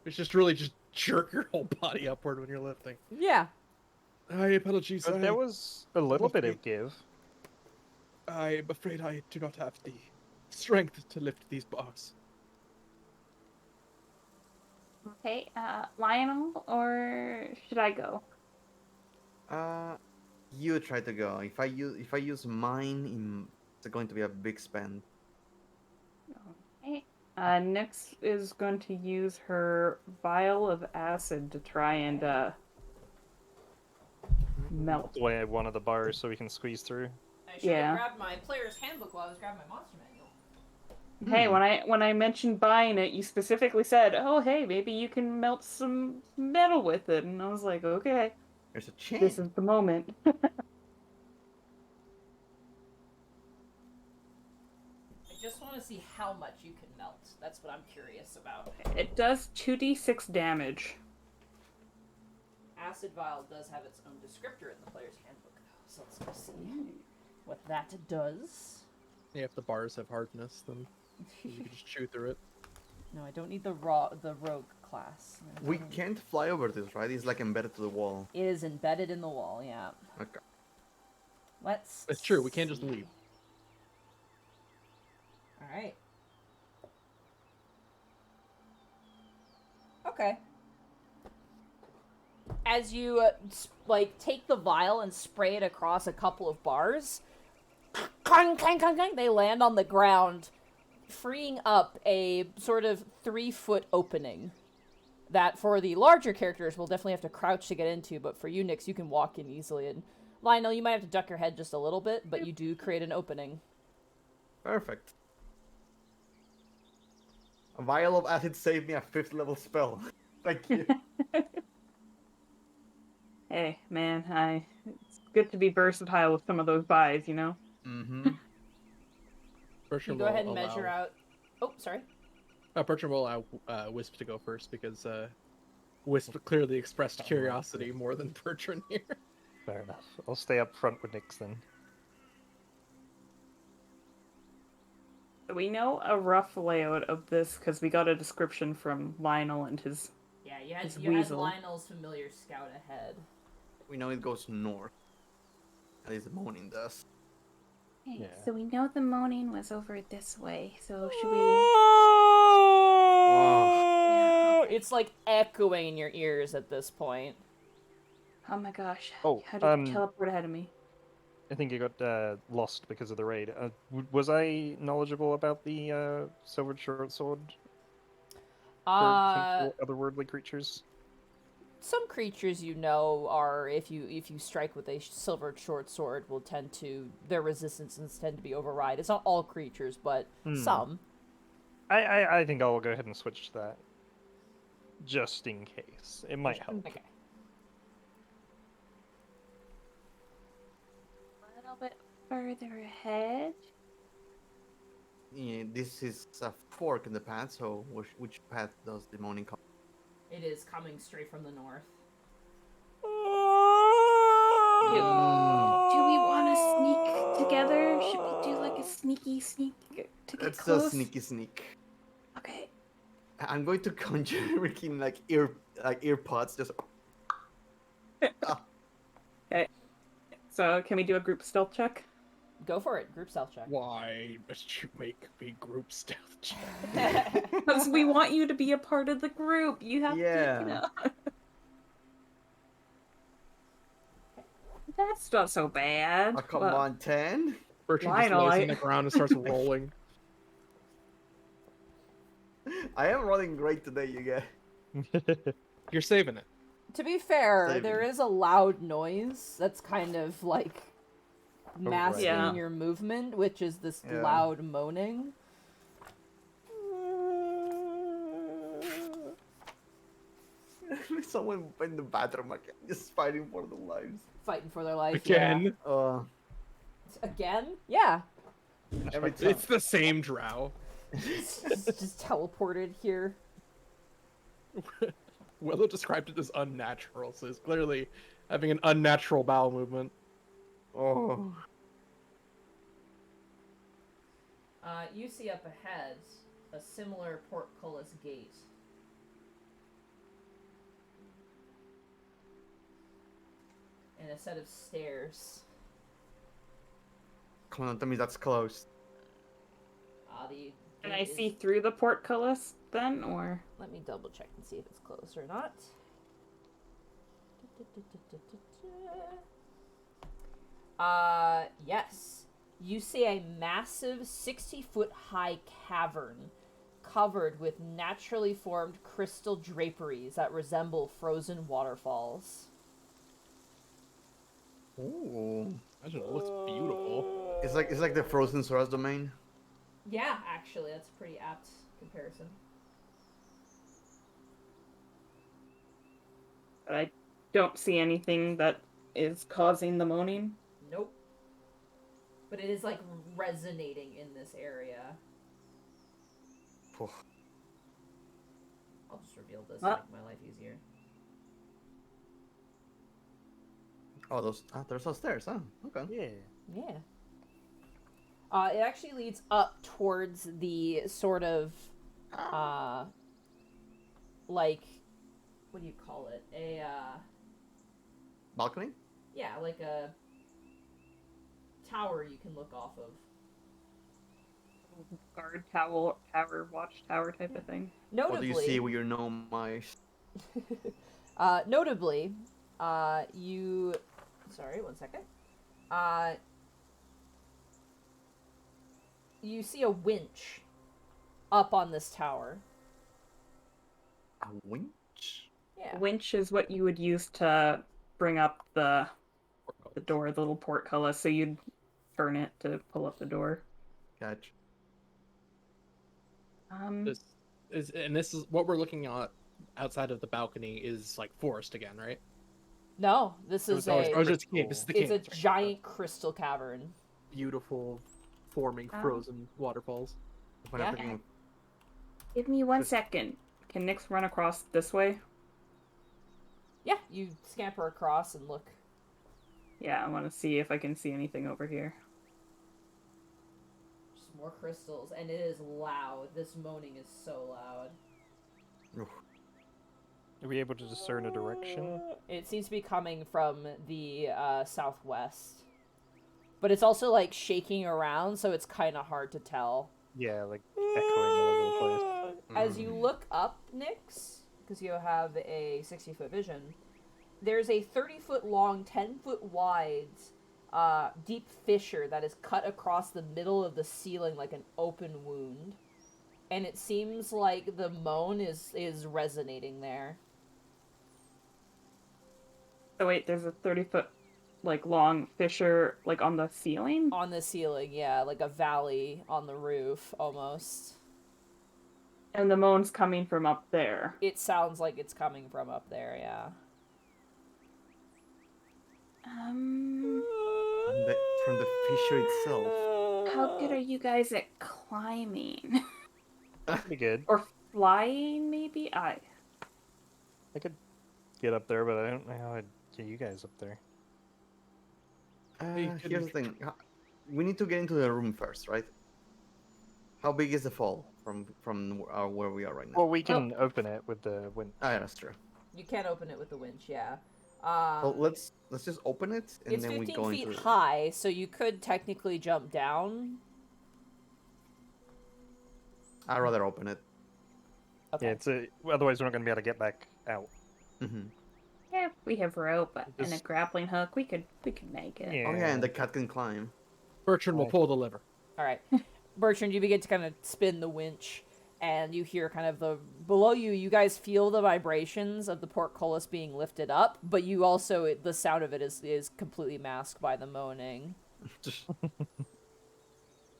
It's just really just jerk your whole body upward when you're lifting. Yeah. I apologize. But there was a little bit of give. I'm afraid I do not have the strength to lift these bars. Okay, Lionel, or should I go? You try to go. If I use mine, it's going to be a big spend. Okay. Nyx is going to use her vial of acid to try and melt. Away one of the bars so we can squeeze through. I should have Yeah. grabbed my player's handbook while I was grabbing my monster manual. Hey, when I mentioned buying it, you specifically said, "Oh, hey, maybe you can melt some metal with it," and I was like, "Okay, There's a chance. this is the moment." I just want to see how much you can melt. That's what I'm curious about. It does 2d6 damage. Acid vial does have its own descriptor in the player's handbook, though, so let's go see what that does. Yeah, if the bars have hardness, then you can just chew through it. No, I don't need the rogue class. We can't fly over this, right? It's like embedded to the wall. It is embedded in the wall, yeah. Okay. Let's It's true, we can't just see. leave. Alright. Okay. As you, take the vial and spray it across a couple of bars, clang, clang, clang, clang, they land on the ground, freeing up a sort of 3-foot opening that for the larger characters we'll definitely have to crouch to get into, but for you, Nyx, you can walk in easily. And Lionel, you might have to duck your head just a little bit, but you do create an opening. Perfect. A vial of acid saved me a 5th level spell. Thank you. Hey, man, it's good to be versatile with some of those buys, you know? Mm-hmm. Bertram You go ahead and will measure allow- out... Oh, sorry. Bertram will allow Wisp to go first because Wisp clearly expressed curiosity more than Bertram here. Fair enough. I'll stay up front with Nyx then. We know a rough layout of this because we got a description from Lionel and his... Yeah, you had, It's you had Weasel. Lionel's familiar scout ahead. We know it goes north. At least the moaning does. Okay, Yeah. so we know the moaning was over this way, so should we... Wow. okay. It's like echoing in your ears at this point. Oh my gosh. Oh, How did you teleport ahead of me? I think you got lost because of the raid. Was I knowledgeable about the silver short sword for otherworldly creatures? Some creatures you know are, if you strike with a silver short sword, will tend to, their resistances tend to be override. It's not all creatures, but some. I think I'll go ahead and switch to that. Just in case. It might help. Okay. A little bit further ahead. Yeah, this is a fork in the path, so which path does the moaning come? It is coming straight from the north. Do we want to sneak together? Should we do like a sneaky sneak to get Let's close? just sneaky sneak. Okay. I'm going to conjure freaking earpods just. So, can we do a group stealth check? Go for it. Group stealth check. Why must you make me group stealth check? Because we want you to be a part of the group. You have Yeah. to, you know. That's not so bad. Oh, come Well, on, 10. Bertram Lionel, just lays I- on the ground and starts rolling. I am rolling great today, you guys. You're saving it. To be fair, Saving. there is a loud noise that's kind of like masking Yeah. your movement, which is this Yeah. loud moaning. Someone in the bathroom again, just fighting for their lives. Fighting for their life. Again. Yeah. Again? Yeah. Every time. It's the same drow. just teleported here. Willow described it as unnatural, so it's clearly having an unnatural bowel movement. Oh. You see up ahead a similar portcullis gate. And a set of stairs. Come on, tell me that's closed. The Can gate I is- see through the portcullis then, or? Let me double check and see if it's closed or not. Yes. You see a massive 60-foot high cavern covered with naturally formed crystal draperies that resemble frozen waterfalls. Ooh. Imagine it looks beautiful. It's like the Frozen Sora's domain. Yeah, actually, that's a pretty apt comparison. But I don't see anything that is causing the moaning. Nope. But it is like resonating in this area. Phew. I'll just reveal this What? to make my life easier. Oh, there's those stairs, huh? Okay. Yeah. Yeah. It actually leads up towards the sort of, like, what do you call it? Balcony? Yeah, like a tower you can look off of. Guard tower, watchtower type of thing. Notably, What do you see with your gnome eyes? notably, you... Sorry, one second. You see a winch up on this tower. A winch? Yeah. Winch is what you would use to bring up the door, the little portcullis, so you'd turn it to pull up the door. Catch. This is what we're looking at outside of the balcony is like forest again, right? No, this is Oh, it's a... just cave. This is the It's cave. a That's right. giant crystal cavern. Beautiful, forming Oh. frozen waterfalls. When Yeah. I'm thinking, Give me 1 second. Can Nyx run across this way? Yeah, you scamper across and look. Yeah, I want to see if I can see anything over here. Just more crystals, and it is loud. This moaning is so loud. oof. Are we able to discern a direction? It seems to be coming from the southwest. But it's also, like, shaking around, so it's kind of hard to tell. Yeah, like echoing all over the place. As you look up, Nyx, because you have a 60-foot vision, there's a 30-foot long, 10-foot wide, deep fissure that is cut across the middle of the ceiling like an open wound. And it seems like the moan is resonating there. So wait, there's a 30-foot, like, long fissure, like, on the ceiling? On the ceiling, yeah, like a valley on the roof, almost. And the moan's coming from up there. It sounds like it's coming from up there, yeah. From the fissure itself. How good are you guys at climbing? Pretty good. Or flying, maybe? I could get up there, but I don't know how I'd get you guys up there. Hey, Here's the thing. We need to get into the room first, right? How big is the fall from where we are right now? Well, we can open it with the wind. Ah, yeah, that's true. You can open it with the winch, yeah. Well, let's just open it and It's then we 15 go feet into. high, so you could technically jump down. I'd rather open it. Okay. Yeah, otherwise we're not going to be able to get back out. Mm-hmm. Yeah, if we have rope and a Just- grappling hook, we could make it. Oh yeah, and the cat can climb. Bertrand will Right. pull the lever. All right. Bertrand, you begin to kind of spin the winch, and you hear kind of below you, you guys feel the vibrations of the portcullis being lifted up, but you also, the sound of it is completely masked by the moaning. Just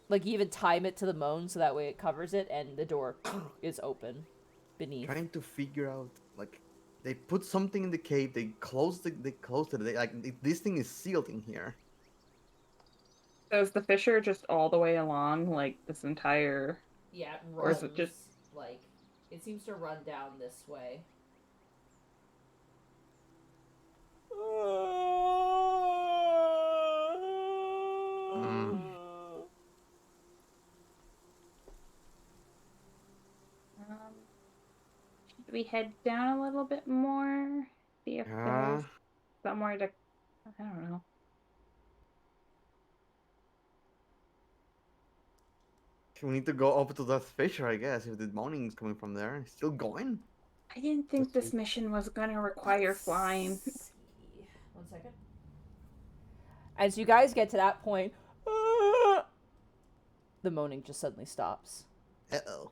Like, you even time it to the moan so that way it covers it, and the door is open beneath. trying to figure out, like, they put something in the cave. They closed it. This thing is sealed in here. So is the fissure just all the way along, like this entire? Yeah, it Or runs is it just- like it seems to run down this way. Should we head down a little bit more? See if there's somewhere to. I don't know. We need to go up to that fissure, I guess, if the moaning is coming from there. It's still going? I didn't think this mission was going to require flying. Let's see. 1 second. As you guys get to that point, the moaning just suddenly stops. Uh-oh.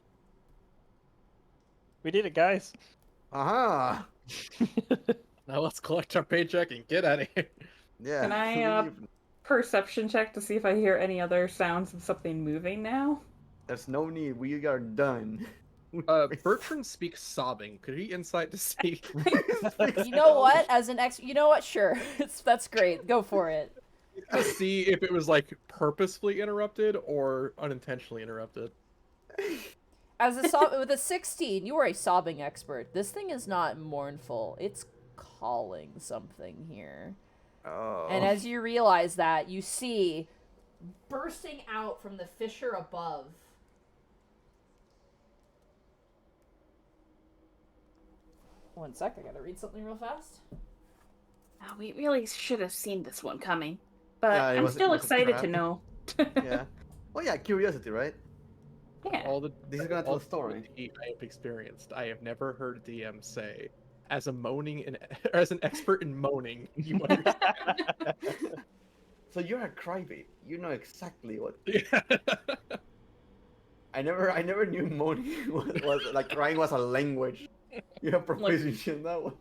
We did it, guys. Aha! Now let's collect our paycheck and get out of here. Yeah. Can I, leave. Perception check to see if I hear any other sounds of something moving now? There's no need. We are done. Bertrand speaks sobbing. Could he insight to see? You know what? As an you know what? Sure, that's great. Go for it. To see if it was like purposefully interrupted or unintentionally interrupted. As with a 16, you are a sobbing expert. This thing is not mournful. It's calling something here. Oh. And as you realize that, you see bursting out from the fissure above. One sec, I gotta read something real fast. Oh, we really should have seen this one coming. But Yeah, it I'm was- still it was excited to crap. know. Yeah. Oh yeah, curiosity, right? Yeah. All the This is gonna tell all a story. the I have experienced. I have never heard DM say, as a moaning and as an expert in moaning, you understand. So you're a crybaby. You know exactly what. Yeah. I never knew moaning was like crying was a language. You have proficiency in that one.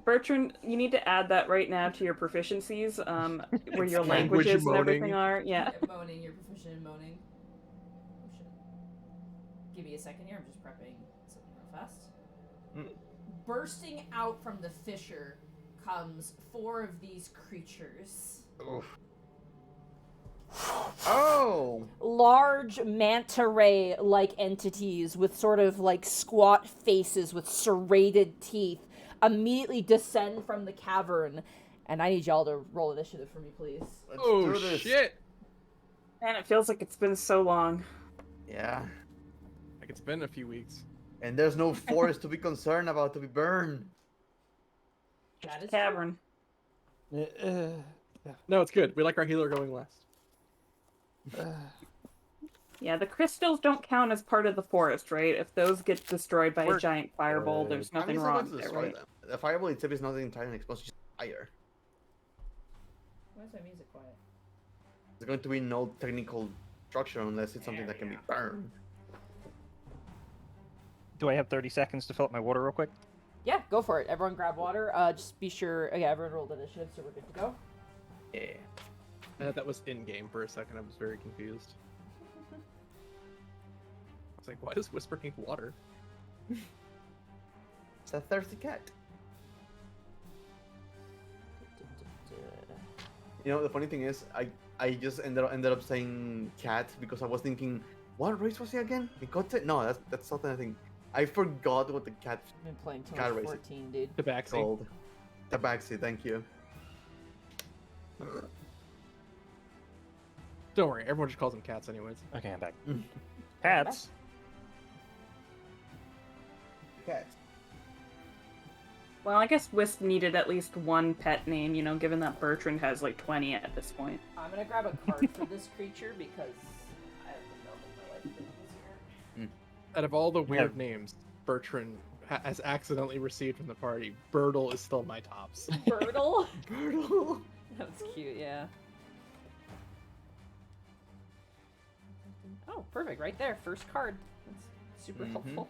Bertrand, you need to add that right now to your proficiencies, where your It's language languages and everything moaning. are. Yeah. Moaning, you're proficient in moaning. Oh shit. Give me a second here, I'm just prepping something real fast. Mm. Bursting out from the fissure comes 4 of these creatures. Oof. Oh! Large manta ray like entities with sort of like squat faces with serrated teeth immediately descend from the cavern. And I need y'all to roll initiative for me, please. Let's Oh do this. shit! Man, it feels like it's been so long. Yeah. Like it's been a few weeks. And there's no forest to be concerned about to be burned. That is Cavern. No, it's good. We like our healer going last. Yeah, the crystals don't count as part of the forest, right? If those get destroyed by a We're giant fireball, good. there's I nothing mean, it's not wrong going to there, destroy right? them. The fireball itself is not entirely exposed, it's just fire. Why is my music quiet? There's going to be no technical structure unless it's something that can be burned. Do I have 30 seconds to fill up my water real quick? Yeah, go for it. Everyone grab water. Just be sure. Yeah, everyone rolled initiative, so we're good to go. Yeah. That was in game for a second. I was very confused. I was like, why does Whisper need water? It's a thirsty cat. You know, the funny thing is, I just ended up saying cat because I was thinking, what race was he again? Mikote? No, that's something I think. I forgot what the cat I've been playing too Cat much racing. 14, dude. The backseat. called. Tabaxi, thank you. Don't worry, everyone just calls them cats anyways. Okay, I'm back. Cats. Cat. Well, I guess Wisp needed at least one pet name, you know, given that Bertrand has like 20 at this point. I'm gonna grab a card for this creature because I haven't been building my life doing this here. Out of all the weird names Bertrand has accidentally received from the party, Birdle is still my tops. Birdle? Birdle. That's cute, yeah. Oh, perfect, right there. First card. That's super helpful.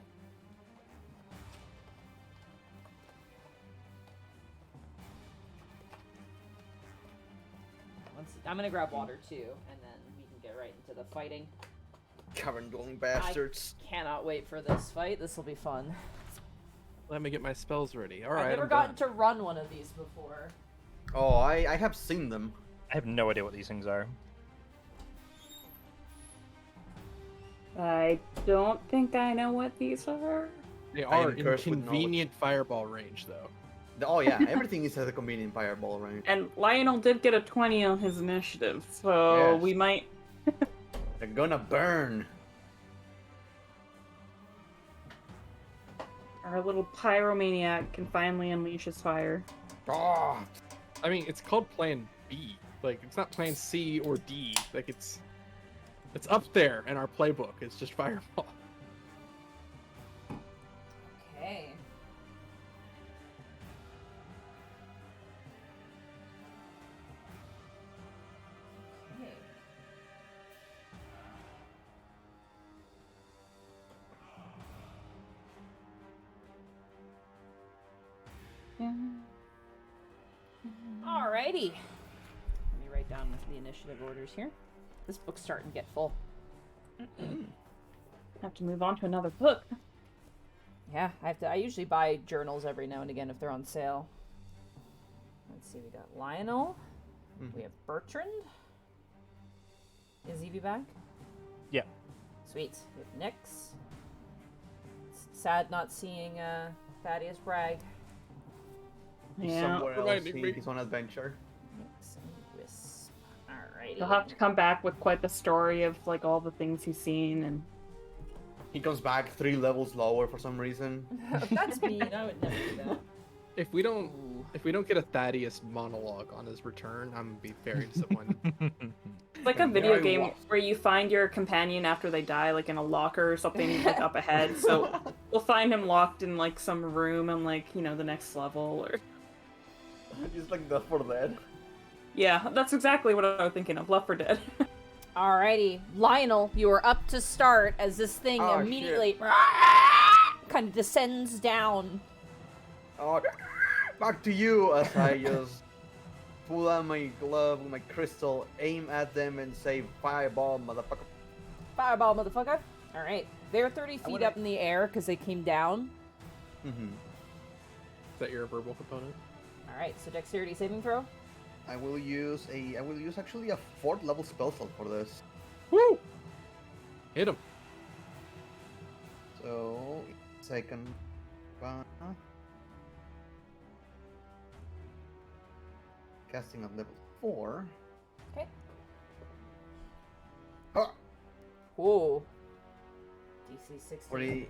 I'm gonna grab water too, and then we can get right into the fighting. Cavern dwelling bastards. Cannot wait for this fight. This will be fun. Let me get my spells ready. Alright, I've never I'm gotten done. to run one of these before. Oh, I have seen them. I have no idea what these things are. I don't think I know what these are. They I are am in cursed with convenient fireball range, though. Oh yeah, everything is at a convenient fireball range. And Lionel did get a 20 on his initiative, so Yes. we might. They're gonna burn. Our little pyromaniac can finally unleash his fire. Oh, I mean, it's called Plan B. Like, it's not Plan C or D. Like, it's up there in our playbook. It's just fireball. Okay. Okay. Alrighty. Let me write down the initiative orders here. This book's starting to get full. Have to move on to another book. Yeah, I usually buy journals every now and again if they're on sale. Let's see, we got Lionel. We have Bertrand. Is Evie back? Yeah. Sweet. We have Nyx. It's sad not seeing Thaddeus brag. he's Yeah. somewhere else. Reminding me. He's on adventure. Nyx and Wisp. Alrighty. He'll have to come back with quite the story of like all the things he's seen and. He comes back 3 levels lower for some reason. That's mean. I would never do that. If we don't Ooh. get a Thaddeus monologue on his return, I'm gonna be very disappointed. It's like a And video very game wa- where you find your companion after they die, like in a locker or something, like up ahead. So we'll find him locked in like some room on like, you know, the next level or. He's like Left 4 Dead. Yeah, that's exactly what I was thinking of. Left 4 Dead. Alrighty, Lionel, you are up to start as this thing Oh, immediately kind of descends down. Oh, back to you as I just pull out my glove with my crystal, aim at them, and say, "Fireball, motherfucker!" Fireball, motherfucker. Alright, they're 30 feet wanna- up in the air because they came down. Mm-hmm. Is that your verbal component? Alright, so dexterity saving throw. I will use actually a 4th level spell slot for this. Woo! Hit him. So second, casting at level 4. Okay. Oh, Whoa. DC 16. 40.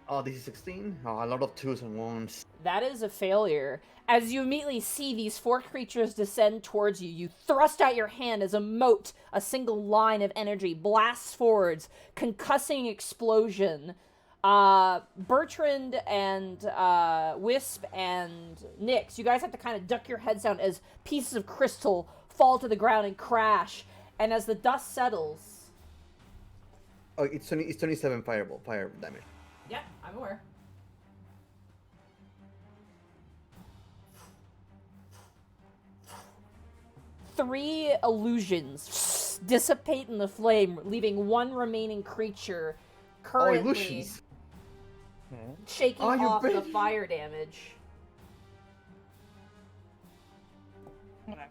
Oh, this is 16. Oh, a lot of 2s and 1s. That is a failure. As you immediately see these 4 creatures descend towards you, you thrust out your hand as a mote, a single line of energy, blasts forwards, concussing explosion. Bertrand and Wisp and Nyx, you guys have to kind of duck your heads down as pieces of crystal fall to the ground and crash. And as the dust settles... Oh, it's 27 fire damage. Yeah, I'm aware. Three illusions dissipate in the flame, leaving one remaining creature Oh, currently illusions. shaking Oh, you off the bitch. fire damage.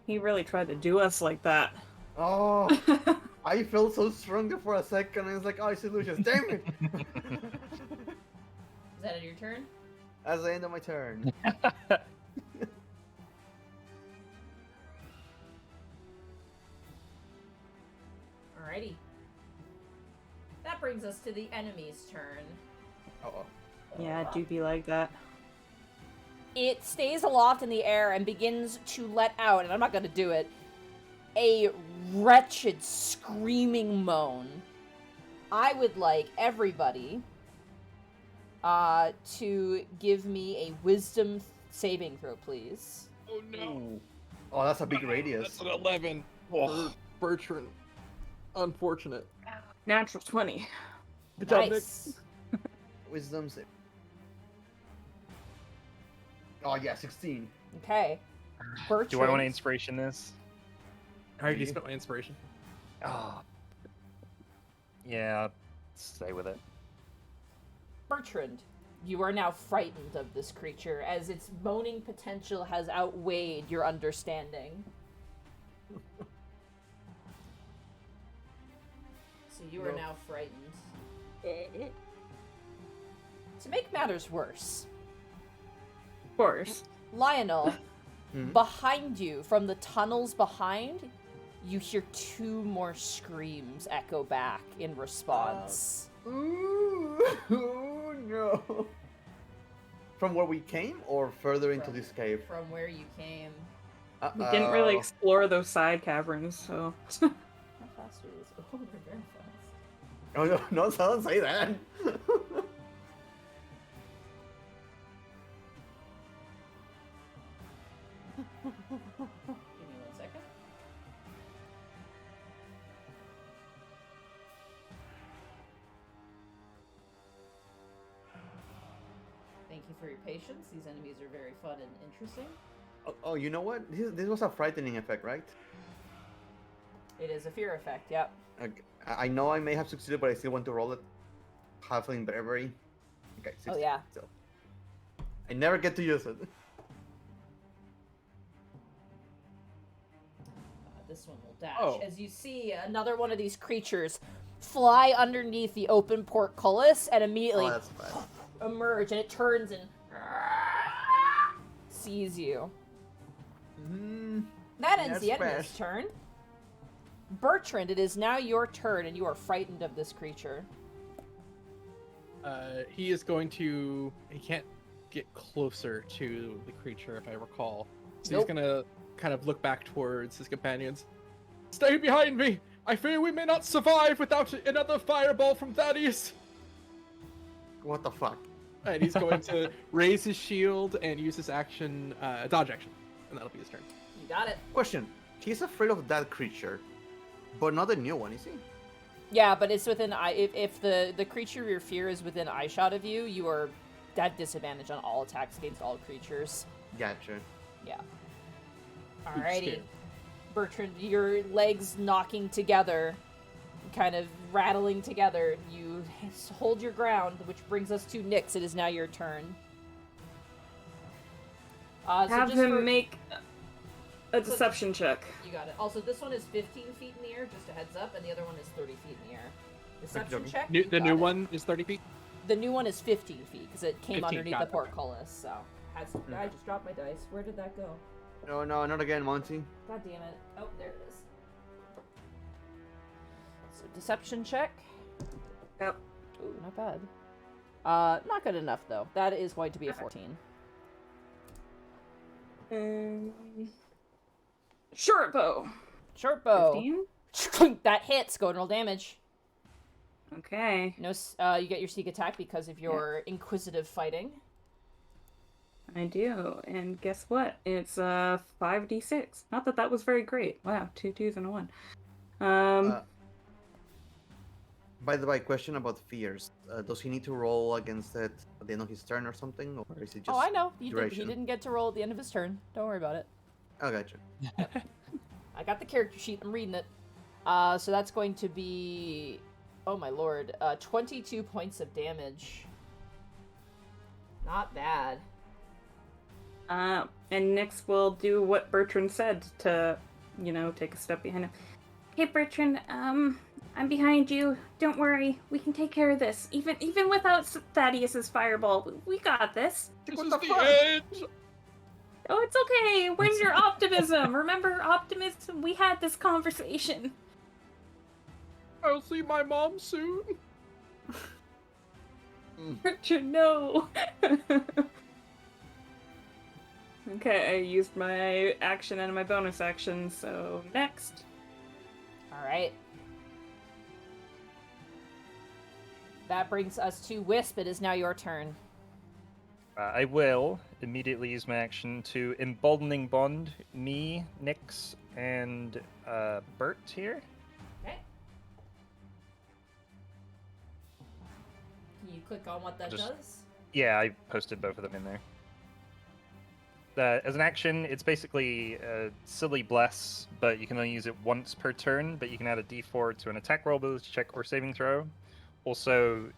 He really tried to do us like that. Oh, I felt so stronger for a second, and it's like, oh, it's illusions. Damn it! Is that your turn? That's the end of my turn. Alrighty. That brings us to the enemy's turn. Uh-oh. Yeah, it do be like that. It stays aloft in the air and begins to let out, and I'm not going to do it, a wretched screaming moan. I would like everybody to give me a wisdom saving throw, please. Oh no. Ooh. Oh, that's a big radius. That's an 11. For Bertrand. Unfortunate. Natural 20. Good job, Nick. Nice. Wisdom save. Oh yeah, 16. Okay. Bertrand. Do I want to inspiration this? I already spent my inspiration. Oh. Yeah, stay with it. Bertrand, you are now frightened of this creature as its moaning potential has outweighed your understanding. So you are No. now frightened. To make matters worse, Of course. Lionel, Hmm? behind you, from the tunnels behind, you hear 2 more screams echo back in response. Ooh, no. From where we came or further into this cave? From where you came. We didn't really explore those side caverns, so. How fast are these? Oh, they're very fast. Oh no, no, don't say that. Give me 1 second. Thank you for your patience. These enemies are very fun and interesting. Oh, you know what? This was a frightening effect, right? It is a fear effect, yep. Okay. I know I may have succeeded, but I still want to roll it. Halfling bravery. Okay. 60, Oh, yeah. So I never get to use it. This one will dash. Oh. As you see another one of these creatures fly underneath the open portcullis and immediately Oh, that's bad. emerge, and it turns and sees you. That ends the That's enemy's bad. turn. Bertrand, it is now your turn, and you are frightened of this creature. He is going to. He can't get closer to the creature, if I recall. So Nope. he's gonna kind of look back towards his companions. Stay behind me! I fear we may not survive without another fireball from Thaddeus! What the fuck? And he's going to raise his shield and use his action, dodge action. And that'll be his turn. You got it. Question. He's afraid of that creature, but not the new one, is he? Yeah, but it's within eye. If the creature of your fear is within eyeshot of you, you are at disadvantage on all attacks against all creatures. Gotcha. Yeah. Oops, Alrighty. scared. Bertrand, your legs knocking together, kind of rattling together. You hold your ground, which brings us to Nyx. It is now your turn. So Have just him for- make a deception check. You got it. Also, this one is 15 feet in the air, just a heads up, and the other one is 30 feet in the air. Deception Okey-dokey. check. The you got new it. one is 30 feet? The new one is 15 feet because it came 15, underneath got the it. portcullis. So, I just dropped my dice. Where did that go? No, not again, Monty. God damn it! Oh, there it is. So deception check. Yep. Ooh, not bad. Not good enough though. That is going to be a 14. Short bow. Short bow. 15? That hits. Go and roll damage. Okay. No, you get your sneak attack because of your inquisitive fighting. I do. And guess what? It's 5d6. Not that that was very great. Wow, 2 2s and a 1. By the way, question about fears. Does he need to roll against it at the end of his turn or something, or is it just? Oh, I know. He duration? didn't get to roll at the end of his turn. Don't worry about it. Oh, gotcha. I got the character sheet. I'm reading it. So that's going to be, oh my lord, 22 points of damage. Not bad. And Nyx will do what Bertrand said to, take a step behind him. Hey Bertrand, I'm behind you. Don't worry, we can take care of this. Even without Thaddeus's fireball, we got this. This What is the the fuck? end! Oh, it's okay. Where's your optimism? Remember, optimism. We had this conversation. I'll see my mom soon. Bertrand, no! Okay, I used my action and my bonus action, so next. Alright. That brings us to Wisp. It is now your turn. I will immediately use my action to emboldening bond me, Nyx, and Bert here. Okay. Can you click on what that Just- does? Yeah, I posted both of them in there. As an action, it's basically a silly bless, but you can only use it once per turn, but you can add a d4 to an attack roll, ability check, or saving throw. Also,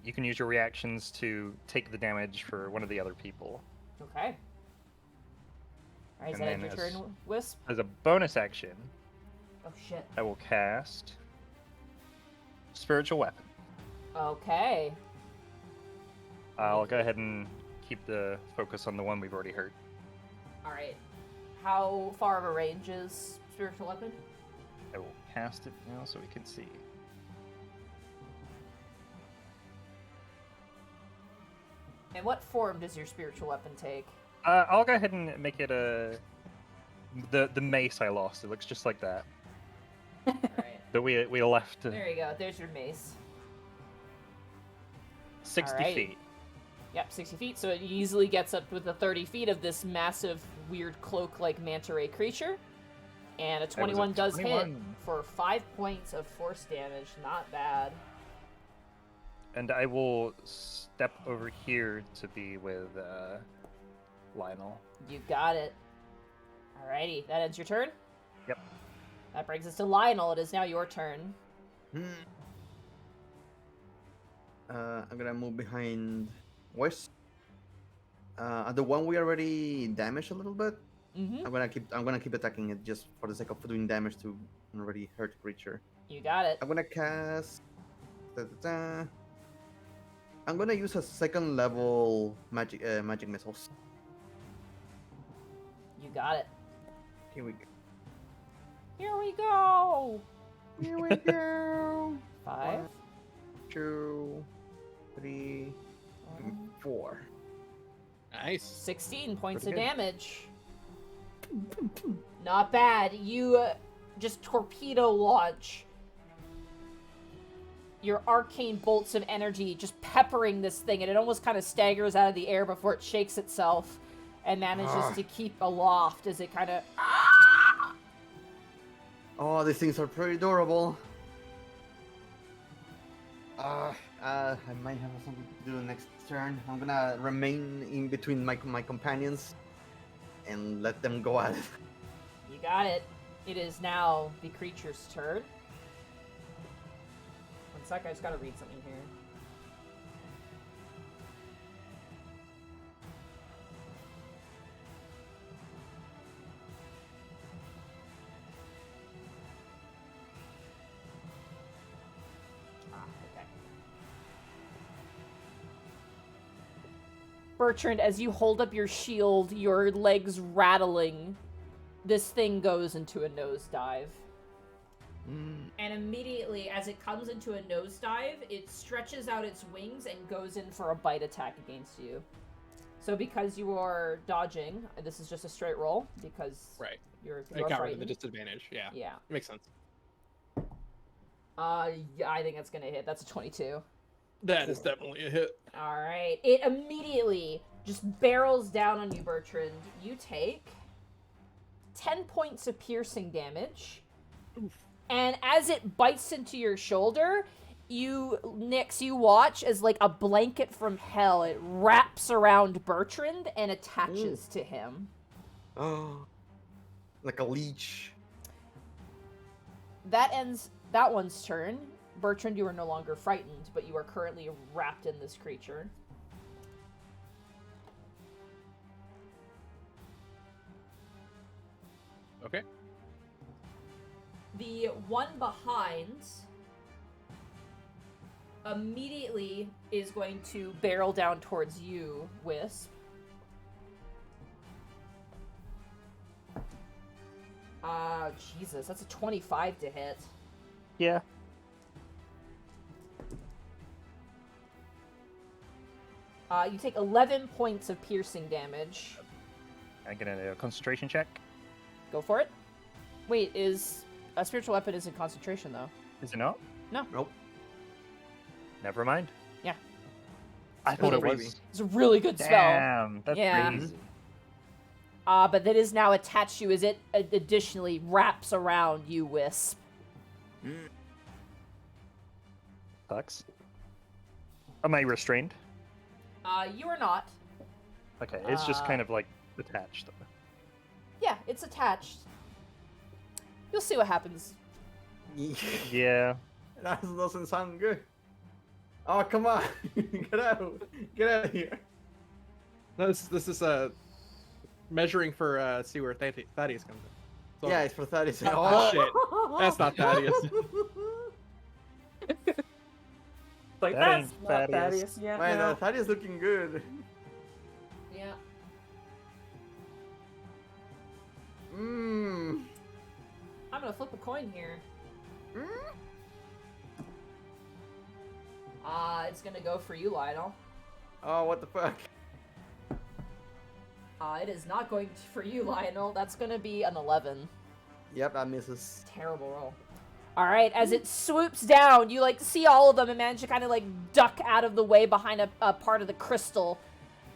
you can use your reactions to take the damage for one of the other people. Okay. Alright, is And that end then your turn, Wisp? As a bonus action, Oh shit. I will cast Spiritual Weapon. Okay. I'll go ahead and keep the focus on the one we've already hurt. All right. How far of a range is spiritual weapon? I will cast it now so we can see. And what form does your spiritual weapon take? I'll go ahead and make it the mace I lost. It looks just like that. All right. That we left There you go. There's your mace. 60 Alright. feet. Yep, 60 feet. So it easily gets up with the 30 feet of this massive, weird cloak-like manta ray creature. And a 21 does hit 21. for 5 points of force damage. Not bad. And I will step over here to be with Lionel. You got it. Alrighty, that ends your turn? Yep. That brings us to Lionel. It is now your turn. I'm gonna move behind West. The one we already damaged a little bit. Mm-hmm. I'm gonna keep attacking it just for the sake of doing damage to an already hurt creature. You got it. I'm gonna cast. I'm gonna use a second level magic missiles. You got it. Here we go. Here we go! Here we go. 5. 1, 2, 3, 4. Nice. 16 points Pretty of good. damage. Not bad. You just torpedo launch your arcane bolts of energy, just peppering this thing, and it almost kind of staggers out of the air before it shakes itself and manages to keep aloft as it kind of... Oh, these things are pretty durable. I might have something to do next turn. I'm gonna remain in between my companions and let them go at it. You got it. It is now the creature's turn. One sec, I just gotta read something here. Okay. Bertrand, as you hold up your shield, your legs rattling, this thing goes into a nosedive. And immediately, as it comes into a nosedive, it stretches out its wings and goes in for a bite attack against you. So because you are dodging, this is just a straight roll, because Right. you're I got rid of the frightened. disadvantage. Yeah. Yeah. Makes sense. Yeah, I think that's gonna hit. That's a 22. That is definitely a hit. Alright. It immediately just barrels down on you, Bertrand. You take 10 points of piercing damage. Oof. And as it bites into your shoulder, you watch as like a blanket from hell, it wraps around Bertrand and attaches to him. Oh, like a leech. That ends that one's turn. Bertrand, you are no longer frightened, but you are currently wrapped in this creature. Okay. The one behind immediately is going to barrel down towards you, Wisp. Jesus, that's a 25 to hit. Yeah. You take 11 points of piercing damage. I'm gonna do a concentration check. Go for it. Wait, is a spiritual weapon isn't concentration though? Is it not? Nope. Never mind. Yeah. I thought it really was. It's a really good spell. Damn, that's Yeah. crazy. But that is now attached to you as it additionally wraps around you, Wisp. Sucks. Am I restrained? You are not. Okay, it's just kind of like attached. Yeah, it's attached. You'll see what happens. Yeah. That doesn't sound good. Oh, come on. Get out. Get out of here. No, this is measuring for see where Thaddeus comes in. So, Yeah, it's for Thaddeus. Oh, shit. That's not Thaddeus. Like, That that's ain't not Thaddeus. Thaddeus yet. Man, no. Thaddeus looking good. Yeah. Mmm. I'm gonna flip a coin here. It's gonna go for you, Lionel. Oh, what the fuck? It is not going for you, Lionel. That's gonna be an 11. Yep, that misses. Terrible roll. Alright, as it swoops down, you, like, see all of them and manage to kind of, like, duck out of the way behind a part of the crystal.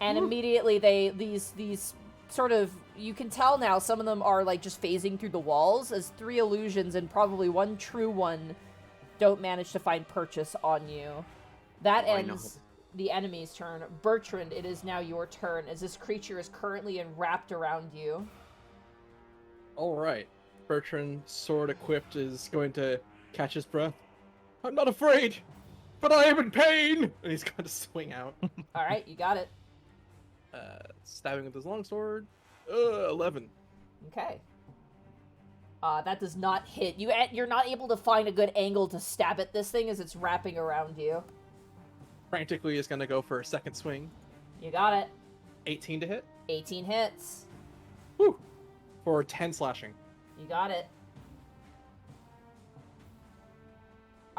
And immediately these sort of, you can tell now some of them are, like, just phasing through the walls as 3 illusions and probably 1 true one don't manage to find purchase on you. That Oh, I know. ends the enemy's turn. Bertrand, it is now your turn, as this creature is currently wrapped around you. All right. Bertrand, sword equipped, is going to catch his breath. I'm not afraid, but I am in pain! And he's going to swing out. Alright, you got it. Stabbing with his longsword. 11. Okay. That does not hit. You're not able to find a good angle to stab at this thing as it's wrapping around you. Frantically is going to go for a second swing. You got it. 18 to hit. 18 hits. Woo! For 10 slashing. You got it.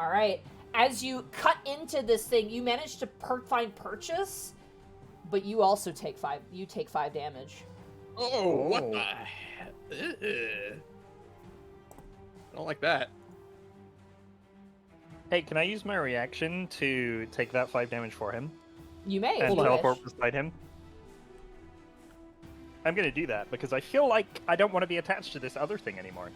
Alright. As you cut into this thing, you manage to find purchase, but you also take 5 damage. Oh, what Oh. the heck? I don't like that. Hey, can I use my reaction to take that 5 damage for him You may, if and you teleport wish. beside him? I'm gonna do that because I feel like I don't want to be attached to this other thing anymore.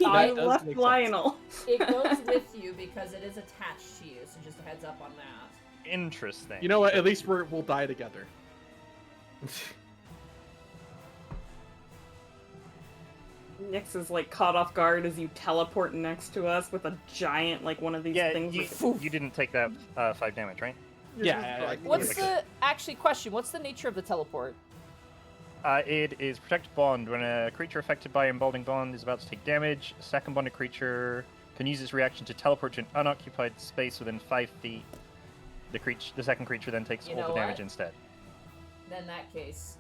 I That does left make sense. Lionel. It goes with you because it is attached to you, so just a heads up on that. Interesting. You know what? At least we'll die together. Nyx is like caught off guard as you teleport next to us with a giant, like one of these Yeah, things. you didn't take that 5 damage, right? Yeah. What's question, what's the nature of the teleport? It is Protect Bond. When a creature affected by Emboldening Bond is about to take damage, a second bonded creature can use its reaction to teleport to an unoccupied space within 5 feet. The second creature then takes You all know the damage what? instead. Then in that case,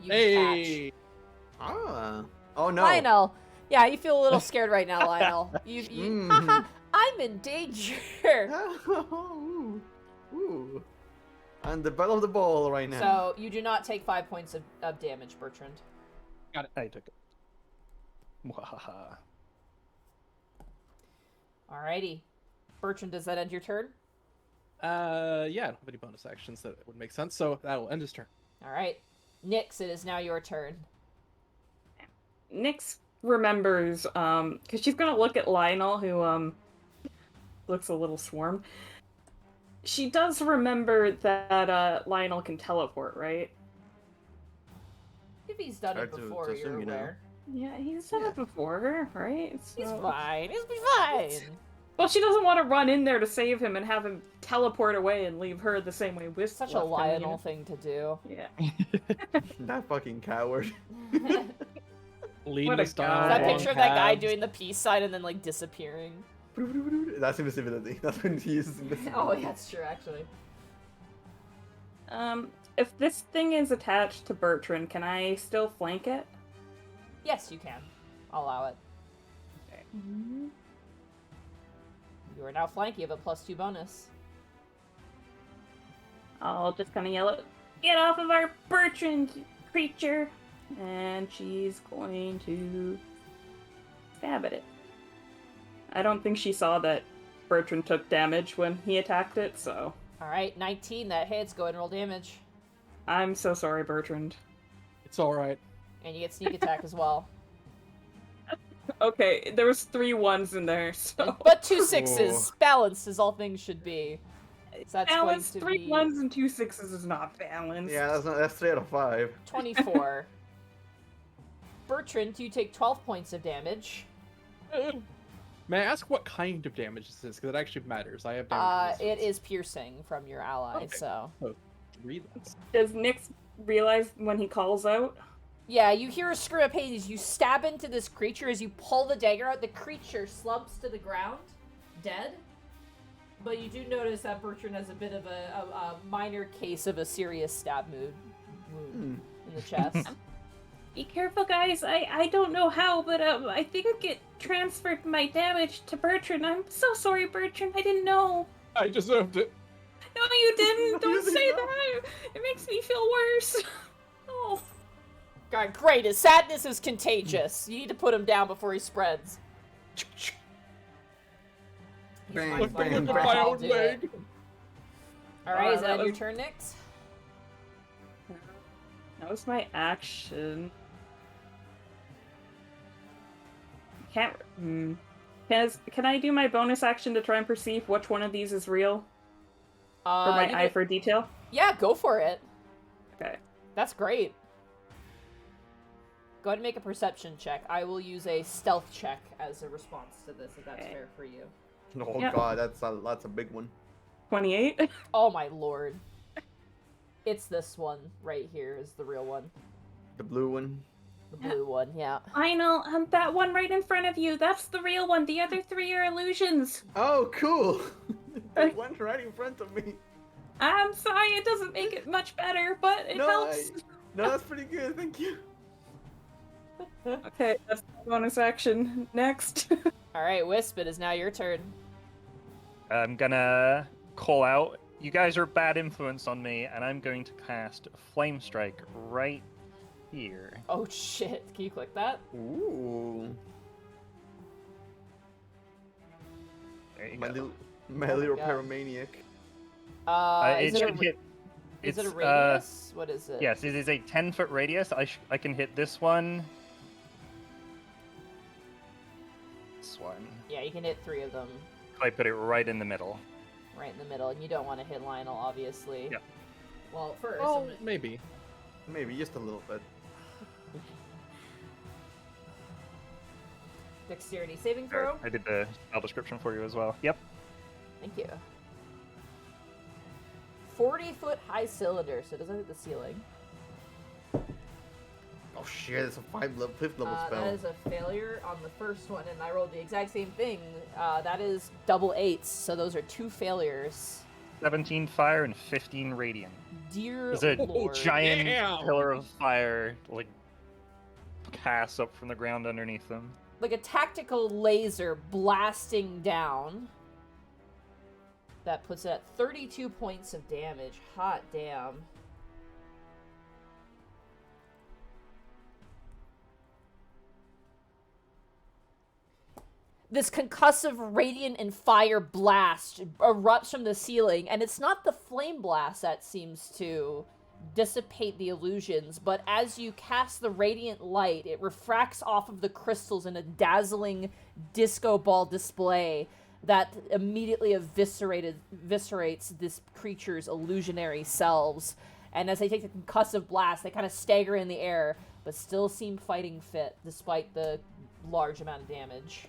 you Hey! Ah. Oh no. Lionel. Yeah, you feel a little scared right now, Lionel. You Mm. haha, I'm in danger. Ooh. Ooh. And the bell of the ball right now. So you do not take 5 points of damage, Bertrand. I took it. Mwahaha. Alrighty. Bertrand, does that end your turn? Yeah, I don't have any bonus actions that would make sense, so that'll end his turn. Alright. Nyx, it is now your turn. Nyx remembers, because she's gonna look at Lionel, who, looks a little swarmed. She does remember that, Lionel can teleport, right? If he's done it Hard to before, assume, you're you know. aware. Yeah, he's done Yeah. it before, right? He's So- fine. He'll be fine. Well, she doesn't want to run in there to save him and have him teleport away and leave her the same way Wisp Such a left him, Lionel thing to do. you know? Yeah. That fucking coward. Lead What a us guy. down That long picture of that guy paths. doing the peace sign and then like disappearing. That's invisibility. That's when he uses invisibility. Oh, yeah, that's true, actually. If this thing is attached to Bertrand, can I still flank it? Yes, you can. I'll allow it. You are now flank. You have a +2 bonus. I'll just kind of yell it, "Get off of our Bertrand, creature!" And she's going to stab at it. I don't think she saw that Bertrand took damage when he attacked it, so Alright, 19. That hits. Go ahead and roll damage. I'm so sorry, Bertrand. It's alright. And you get sneak attack as well. Okay, there was 3 1s in there, so But 2 6s. Balanced as all things should be. So that's balance. going to 3 be 1s and 2 6s is not balanced. Yeah, that's 3 out of 5. 24. Bertrand, you take 12 points of damage. May I ask what kind of damage this is? Because it actually matters. I have damage. It is piercing from your ally, Okay. so. Read this. Does Nyx realize when he calls out? Yeah, you hear a scream of pain as you stab into this creature. As you pull the dagger out, the creature slumps to the ground, dead. But you do notice that Bertrand has a bit of a minor case of a serious stab wound in the chest. Be careful, guys. I don't know how, but I think it transferred my damage to Bertrand. I'm so sorry, Bertrand. I didn't know. I deserved it. No, you didn't. Don't You say didn't know. that. It makes me feel worse. Oh. God, great. His sadness is contagious. You need to put him down before he spreads. Bang, Look, bang, look at bang. my I'll own do it. leg. Alright, is that that your was- turn, Nyx? That was my action. Can't. Can I do my bonus action to try and perceive which one of these is real? For my you eye can- for detail? Yeah, go for it. Okay. That's great. Go ahead and make a perception check. I will use a stealth check as a response to this, if that's Okay. fair for you. Oh Yep. god, that's a big one. 28? Oh my lord. It's this one right here is the real one. The blue one. The blue one, yeah. Lionel, that one right in front of you. That's the real one. The other three are illusions. Oh, cool. There's one right in front of me. I'm sorry, it doesn't make it much better, but it helps. No, that's pretty good. Thank you. Okay, that's my bonus action. Next. Alright, Wisp, it is now your turn. I'm gonna call out. You guys are a bad influence on me, and I'm going to cast Flame Strike right here. Oh shit. Can you click that? Ooh. There you My go. little God. pyromaniac. Is It it a, should hit. is it a it's, radius? What is it? Yes, it is a 10-foot radius. I can hit this one. This one. Yeah, you can hit 3 of them I put it right in the middle. right in the middle, and you don't want to hit Lionel, obviously. Yep. Well, first, Oh, I'm gonna- maybe. Maybe just a little bit. dexterity saving There, throw. I did the spell description for you as well. Yep. Thank you. 40-foot high cylinder, so it doesn't hit the ceiling. Oh shit, it's a 5th level spell. That is a failure on the first one, and I rolled the exact same thing. That is double 8s, so those are 2 failures. 17 fire and 15 radiant. Dear There's a Lord. giant damn! pillar of fire, like, casts up from the ground underneath them. Like a tactical laser blasting down. That puts it at 32 points of damage. Hot damn. This concussive radiant and fire blast erupts from the ceiling, and it's not the flame blast that seems to dissipate the illusions, but as you cast the radiant light, it refracts off of the crystals in a dazzling disco ball display that immediately eviscerates this creature's illusionary selves. And as they take the concussive blast, they kind of stagger in the air, but still seem fighting fit despite the large amount of damage.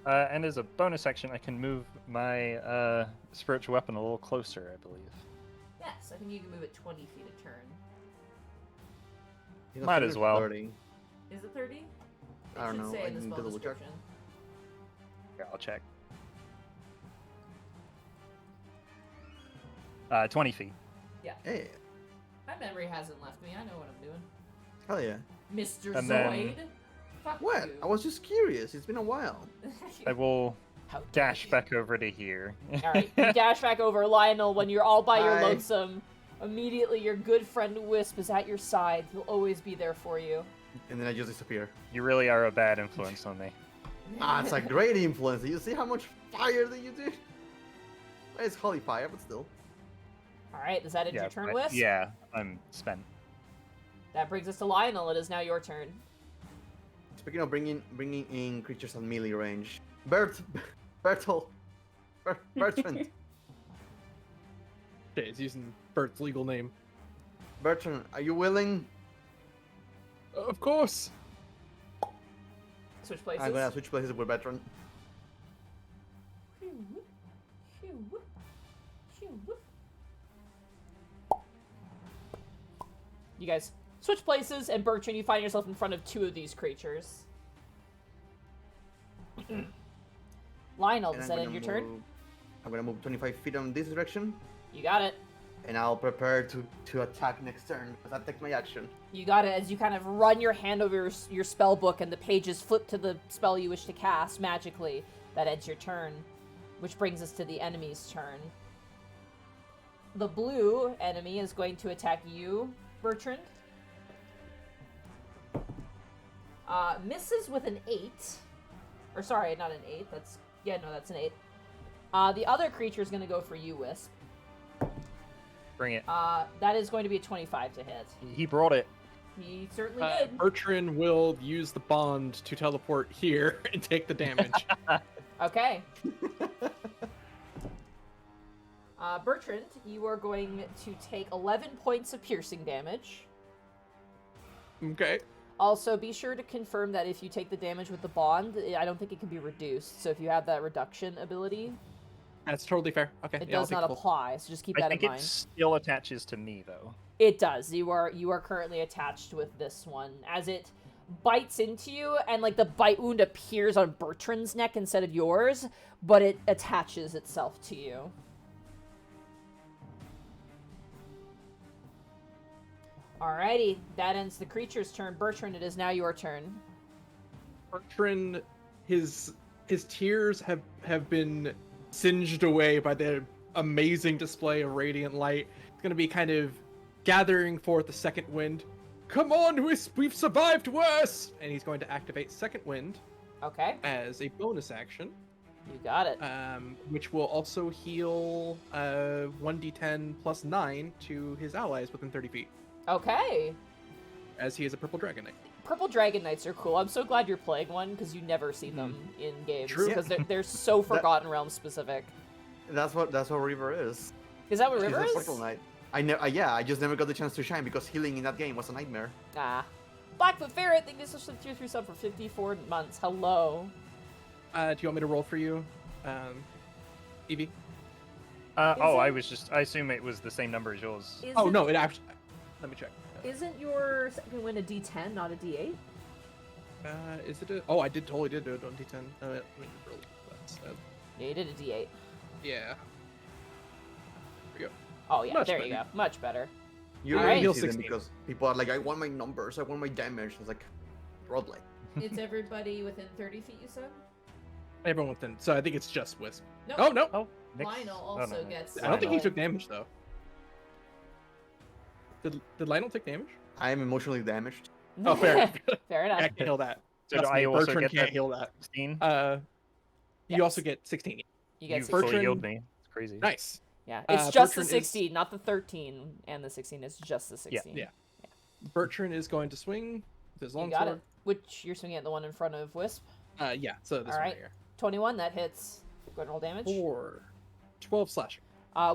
And as a bonus action, I can move my spiritual weapon a little closer, I believe. Yes, I think you can move it 20 feet a turn. You know, Might it's as well. 30. Is it 30? It I don't should know, say I in the can spell double check. description. Yeah, I'll check. 20 feet. Hey, My memory hasn't left me. I know what I'm doing. hell yeah. Mr. And Zoid. then- Fuck What? you. I was just curious. It's been a while. I will How dare dash you. back over to here. Alright, you dash back over Lionel when you're all by your Hi. lonesome. Immediately, your good friend Wisp is at your side. He'll always be there for you. And then I just disappear. You really are a bad influence on me. Ah, it's a great influence. You see how much fire that you do? It's holy fire, but still. Alright, is that it your turn, Wisp? Yeah, I'm spent. That brings us to Lionel. It is now your turn. Speaking of bringing in creatures at melee range, Bertrand. Okay, it's using Bert's legal name. Bertrand, are you willing? Of course. Switch places. I'm gonna switch places with Bertrand. You guys switch places, and Bertrand, you find yourself in front of 2 of these creatures. Lionel, And is I'm that gonna end your turn? move- I'm gonna move 25 feet on this direction, You got it. and I'll prepare to attack next turn because that takes my action. You got it as you kind of run your hand over your spell book and the pages flip to the spell you wish to cast magically. That ends your turn, which brings us to the enemy's turn. The blue enemy is going to attack you, Bertrand. Misses with an 8. Or sorry, not an 8. That's an 8. The other creature is going to go for you, Wisp. Bring it. That is going to be a 25 to hit. He brought it. He certainly did. Bertrand will use the bond to teleport here and take the damage. Okay. Bertrand, you are going to take 11 points of piercing damage. Okay. Also, be sure to confirm that if you take the damage with the bond, I don't think it can be reduced. So if you have that reduction ability, That's totally fair. Okay. it yeah, I'll does take not full. apply. So just keep I that in think it mind. still attaches to me though. It does. You are currently attached with this one as it bites into you, and like the bite wound appears on Bertrand's neck instead of yours, but it attaches itself to you. Alrighty, that ends the creature's turn. Bertrand, it is now your turn. Bertrand, his tears have been singed away by the amazing display of radiant light. It's gonna be kind of gathering forth the second wind. Come on, Wisp, we've survived worse! And he's going to activate second wind Okay, as a bonus action, you got it. which will also heal 1d10 plus 9 to his allies within 30 feet, Okay. as he is a purple dragon knight. Purple Dragon Knights are cool. I'm so glad you're playing one, because you never see them in games. True. Because they're so Forgotten Realms specific. That's what River is. Is that what She's River a is? Purple Knight. I just never got the chance to shine because healing in that game was a nightmare. Ah. Blackfoot Ferret, thank you so much for the tier 3 sub for 54 months. Hello. Do you want me to roll for you, Evie? I assume it was the same number as yours. Oh no, it actually. Let me check. Isn't your second win a D10, not a D8? Is it a? Oh, I totally did do it on D10. Let me roll. That's, Yeah, you did a D8. yeah. There we go. Oh yeah, Much there you better. go. Much better. You Alright. really Heal see them 16. because people are like, I want my numbers, I want my damage. It's like, roleplay. It's everybody within 30 feet, you said? Everyone within. So I think it's just Wisp. No. Oh no! Oh, Nick's- Lionel oh, also no. gets. I don't think he Lionel. took damage though. Did Lionel take damage? I am emotionally damaged. Oh, fair. Fair enough. I can heal that. So do Trust I me, also Bertrand get can't that heal that. 16? You Yes. also get 16. You get You 16. fully healed me. It's crazy. Nice. Yeah, it's just the Bertrand is- 16, not the 13 and the 16. It's just the 16. Yeah. Bertrand is going to swing with his You longsword. got it. Which you're swinging at the one in front of Wisp. Yeah. So this one Alright. right here. 21, that hits. Go ahead and roll damage. 12 slashing.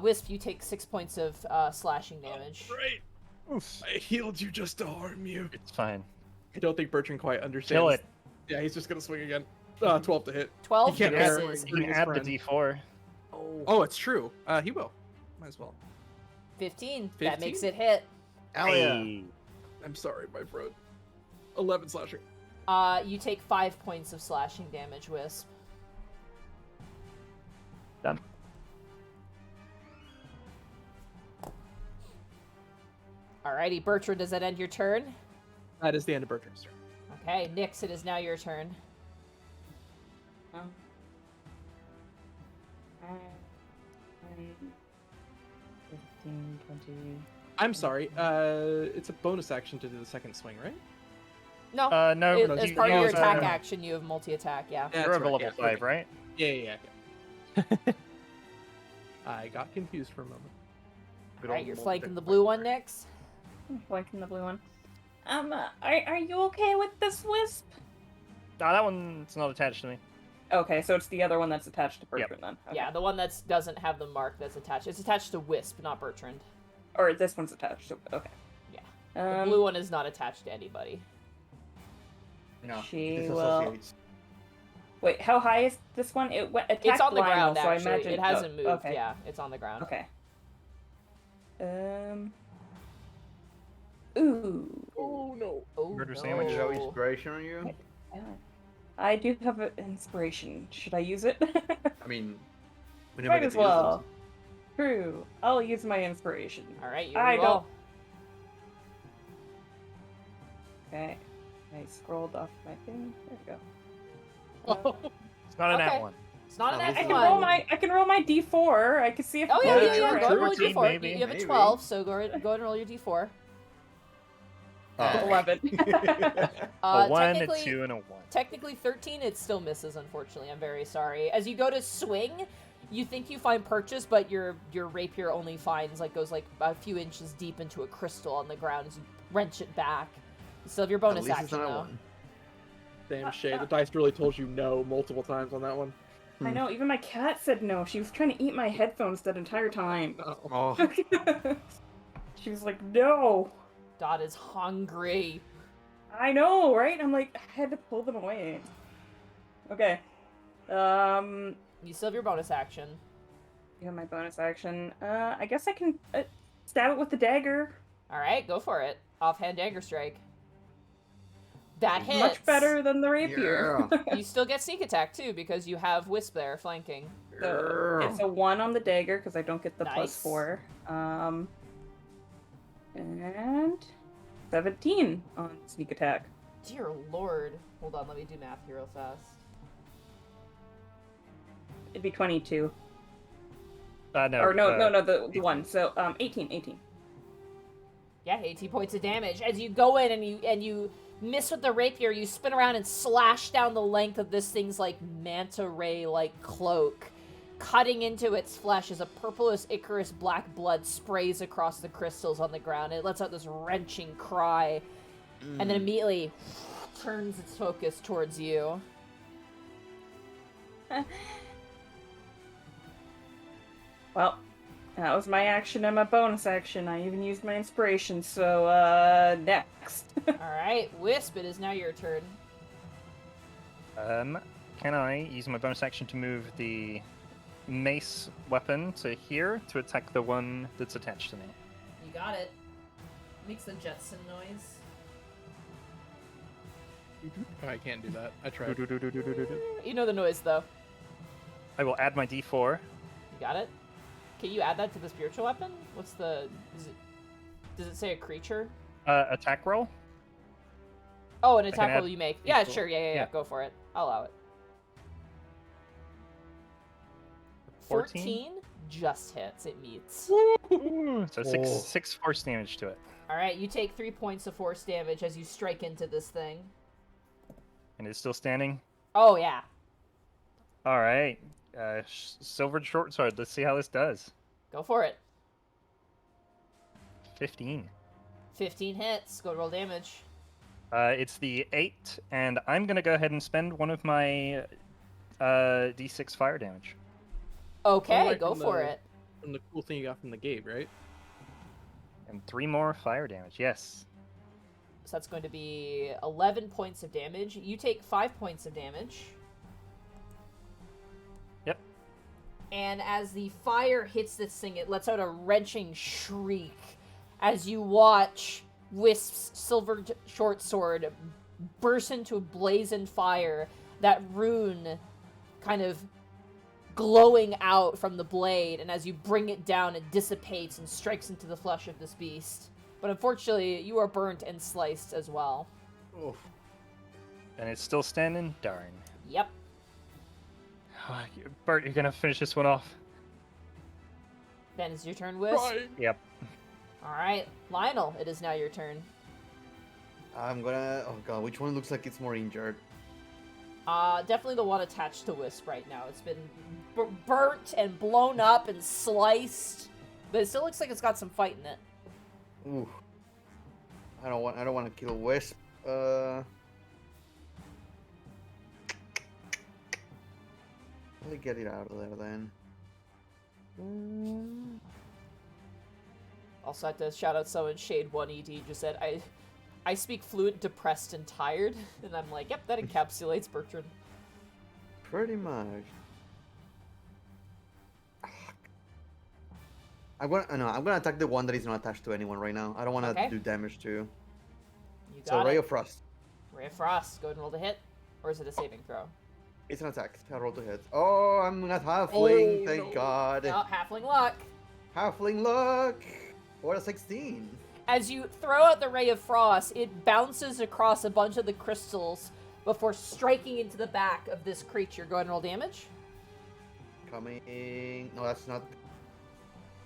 Wisp, you take 6 points of slashing damage. Great. Oof. I healed you just to harm you. It's fine. I don't think Bertrand quite understands. Kill it. Yeah, he's just gonna swing again. 12 to hit. 12 You can't misses. You can his add friend. the D4. Oh, it's true. He will. Might as well. 15. That 15? makes it hit. Hell yeah. Hey. I'm sorry, my friend. 11 slashing. You take 5 points of slashing damage, Wisp. Done. Alrighty, Bertrand, does that end your turn? That is the end of Bertrand's turn. Okay, Nyx, it is now your turn. Oh. 15, 20. I'm sorry. It's a bonus action to do the second swing, right? No, No, as you- part of you your also- attack action, you have multi-attack, yeah. Yeah, You're that's over right, level yeah, 5, okay. right? Yeah. I got confused for a moment. Good Alright, old you're multi-deck flanking the blue one, fight. Nyx. Flanking the blue one. Are you okay with this Wisp? No, that one's not attached to me. Okay, so it's the other one that's attached to Yep. Bertrand then. Okay. Yeah, the one that doesn't have the mark that's attached. It's attached to Wisp, not Bertrand. Or this one's attached to. Okay. Yeah. The blue one is not attached to anybody. No, She it will- disassociates. Wait, how high is this one? It attacked It's on the Lionel, ground, so I actually. imagine It hasn't moved, Okay. yeah. It's on the ground. Okay. Ooh. Oh no. Oh, Murder no. sandwich. Is there inspiration on you? I do have an inspiration. Should I use it? I mean, We never Might get as to use those. well. True. I'll use my inspiration. All right, you I roll. don't. Okay. I scrolled off my thing. There we go. It's not an Okay. that one. It's not an Oh, X this I is can one. roll my D4. I can see if. Oh it yeah, goes yeah, yeah. right. Go ahead and roll True, your D4. maybe. You have a Maybe. 12, so go ahead and roll your D4. Oh. 11. A 1, a Technically, 2, and a 1. technically 13, it still misses. Unfortunately, I'm very sorry. As you go to swing, you think you find purchase, but your rapier only finds goes a few inches deep into a crystal on the ground as you wrench it back. You still have your At bonus least it's action not a though. one. Damn shade. The dice really told you no multiple times on that one. I know. Even my cat said no. She was trying to eat my headphones that entire time. Oh. Oh, She was like, "No." Dot is hungry. I know, right? I'm like, I had to pull them away. Okay. You still have your bonus action. You have my bonus action. I guess I can stab it with the dagger. All right, go for it. Offhand dagger strike. That hits. Much better than the rapier. You still get sneak attack too because you have Wisp there flanking. So it's a 1 on the dagger because I don't get the Nice. +4. And 17 on sneak attack. Dear lord. Hold on, let me do math here real fast. It'd be 22. No. Or no, the 1. So 18. Yeah, 18 points of damage. As you go in and you miss with the rapier, you spin around and slash down the length of this thing's manta ray cloak, cutting into its flesh as a purplish Icarus black blood sprays across the crystals on the ground. It lets out this wrenching cry, and then immediately turns its focus towards you. Well, that was my action and my bonus action. I even used my inspiration, so next. All right, Wisp, it is now your turn. Can I use my bonus action to move the mace weapon to here to attack the one that's attached to me? You got it. Makes the Jetson noise. I can't do that. I tried. You know the noise though. I will add my D4. You got it. Can you add that to the spiritual weapon? What's the? Does it say a creature? Attack roll. Oh, an can attack add roll you make. Yeah, D4. sure. Yeah. Yeah. Go for it. I'll allow it. 14 just hits. It meets. So six force damage to it. All right, you take 3 points of force damage as you strike into this thing. And it's still standing. Oh yeah. All right. Silvered short sword. Let's see how this does. Go for it. 15. 15 hits. Go roll damage. It's the 8, and I'm gonna go ahead and spend one of my D6 fire damage. Okay, right, go from for the- it. From the cool thing you got from the Gabe, right? And 3 more fire damage. Yes. So that's going to be 11 points of damage. You take 5 points of damage. Yep. And as the fire hits this thing, it lets out a wrenching shriek as you watch Wisp's silver short sword burst into a blazing fire, that rune kind of glowing out from the blade, and as you bring it down, it dissipates and strikes into the flesh of this beast. But unfortunately, you are burnt and sliced as well. Oof. And it's still standing? Darn. Yep. Bert, you're gonna finish this one off. Then it's your turn, Wisp. Yep. Alright, Lionel, it is now your turn. I'm gonna. Oh god, which one looks like it's more injured? Definitely the one attached to Wisp right now. It's been burnt and blown up and sliced, but it still looks like it's got some fight in it. Ooh. I don't want to kill Wisp. Let me get it out of there then. Also, I have to shout out someone, Shade1ED, just said, I speak fluent, depressed, and tired. And I'm like, yep, that encapsulates Bertrand. Pretty much. I'm gonna attack the one that is not attached to anyone right now. I don't want to Okay. do damage to. You So got Ray it. of Frost. Ray of Frost, go ahead and roll the hit. Or is it a saving throw? It's an attack. I roll to hit. Oh, I'm not halfling. Oh, Thank no. God. Oh, halfling luck. Halfling luck. Or a 16. As you throw out the ray of frost, it bounces across a bunch of the crystals before striking into the back of this creature. Go ahead and roll damage. Coming. No, that's not.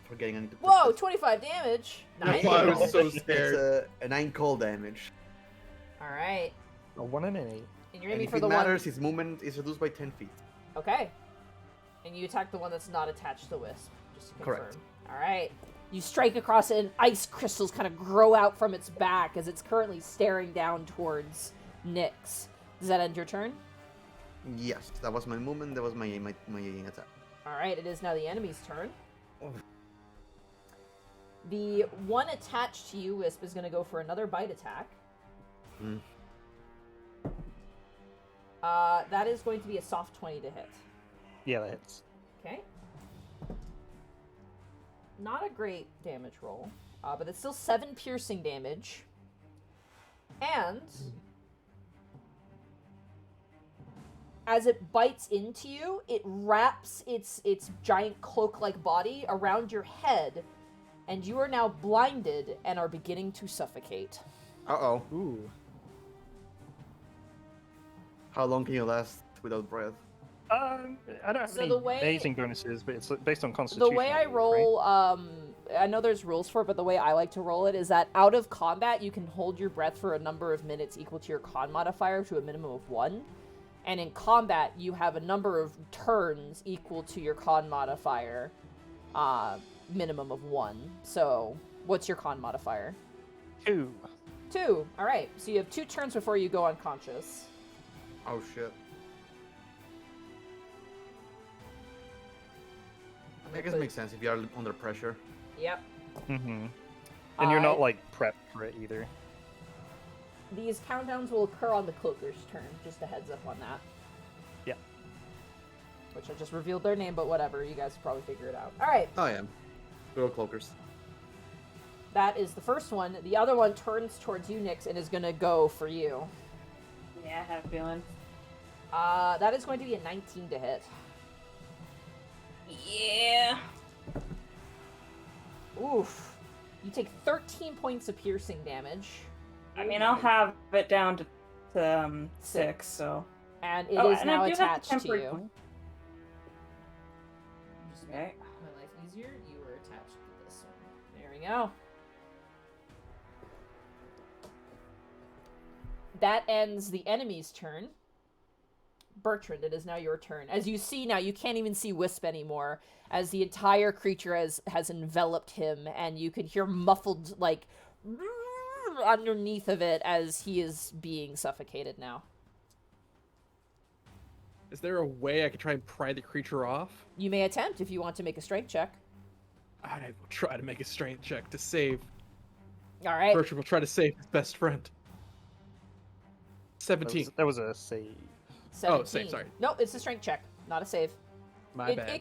Forgetting I need to. put Whoa, this. 25 damage. That's Nice. why I was so It's scared. a 9 cold damage. All right. A 1 and an 8. And you're And aiming if for it the matters, one. his movement is reduced by 10 feet. Okay. And you attack the one that's not attached to Wisp, just to confirm. Correct. All right. You strike across it, and ice crystals kind of grow out from its back as it's currently staring down towards Nyx. Does that end your turn? Yes, that was my movement. That was my attack. All right. It is now the enemy's turn. Oh. The one attached to you, Wisp, is going to go for another bite attack. Hmm. That is going to be a soft 20 to hit. Yeah, that hits. Okay. Not a great damage roll, but it's still 7 piercing damage. And as it bites into you, it wraps its giant cloak-like body around your head, and you are now blinded and are beginning to suffocate. Uh-oh. Ooh. How long can you last without breath? I don't have So any the way- amazing bonuses, but it's based on constitution. The way I believe, right? roll, I know there's rules for it, but the way I like to roll it is that out of combat, you can hold your breath for a number of minutes equal to your con modifier to a minimum of 1. And in combat, you have a number of turns equal to your con modifier, minimum of 1. So, what's your con modifier? 2. 2. All right. So you have 2 turns before you go unconscious. Oh shit. I guess it makes sense if you are under pressure. Yep. Mm-hmm. And you're not Uh, like prepped for it either. These countdowns will occur on the cloaker's turn. Just a heads up on that. Yeah. Which I just revealed their name, but whatever. You guys will probably figure it out. All right. Oh yeah. Little cloakers. That is the first one. The other one turns towards you, Nyx, and is going to go for you. Yeah, I have a feeling. That is going to be a 19 to hit. Yeah. Oof. You take 13 points of piercing damage. I mean, I'll have it down to 6, so. And it Oh, is and I now do have attached to temporary you. point. Just Okay. make my life easier. You were attached to this one. There we go. That ends the enemy's turn. Bertrand, it is now your turn. As you see now, you can't even see Wisp anymore, as the entire creature has enveloped him, and you can hear muffled, like, underneath of it as he is being suffocated now. Is there a way I could try and pry the creature off? You may attempt if you want to make a strength check. I will try to make a strength check to save. All right. Bertram will try to save his best friend. 17. That was a save. 17. Oh, save, sorry. No, it's a strength check, not a save. My bad.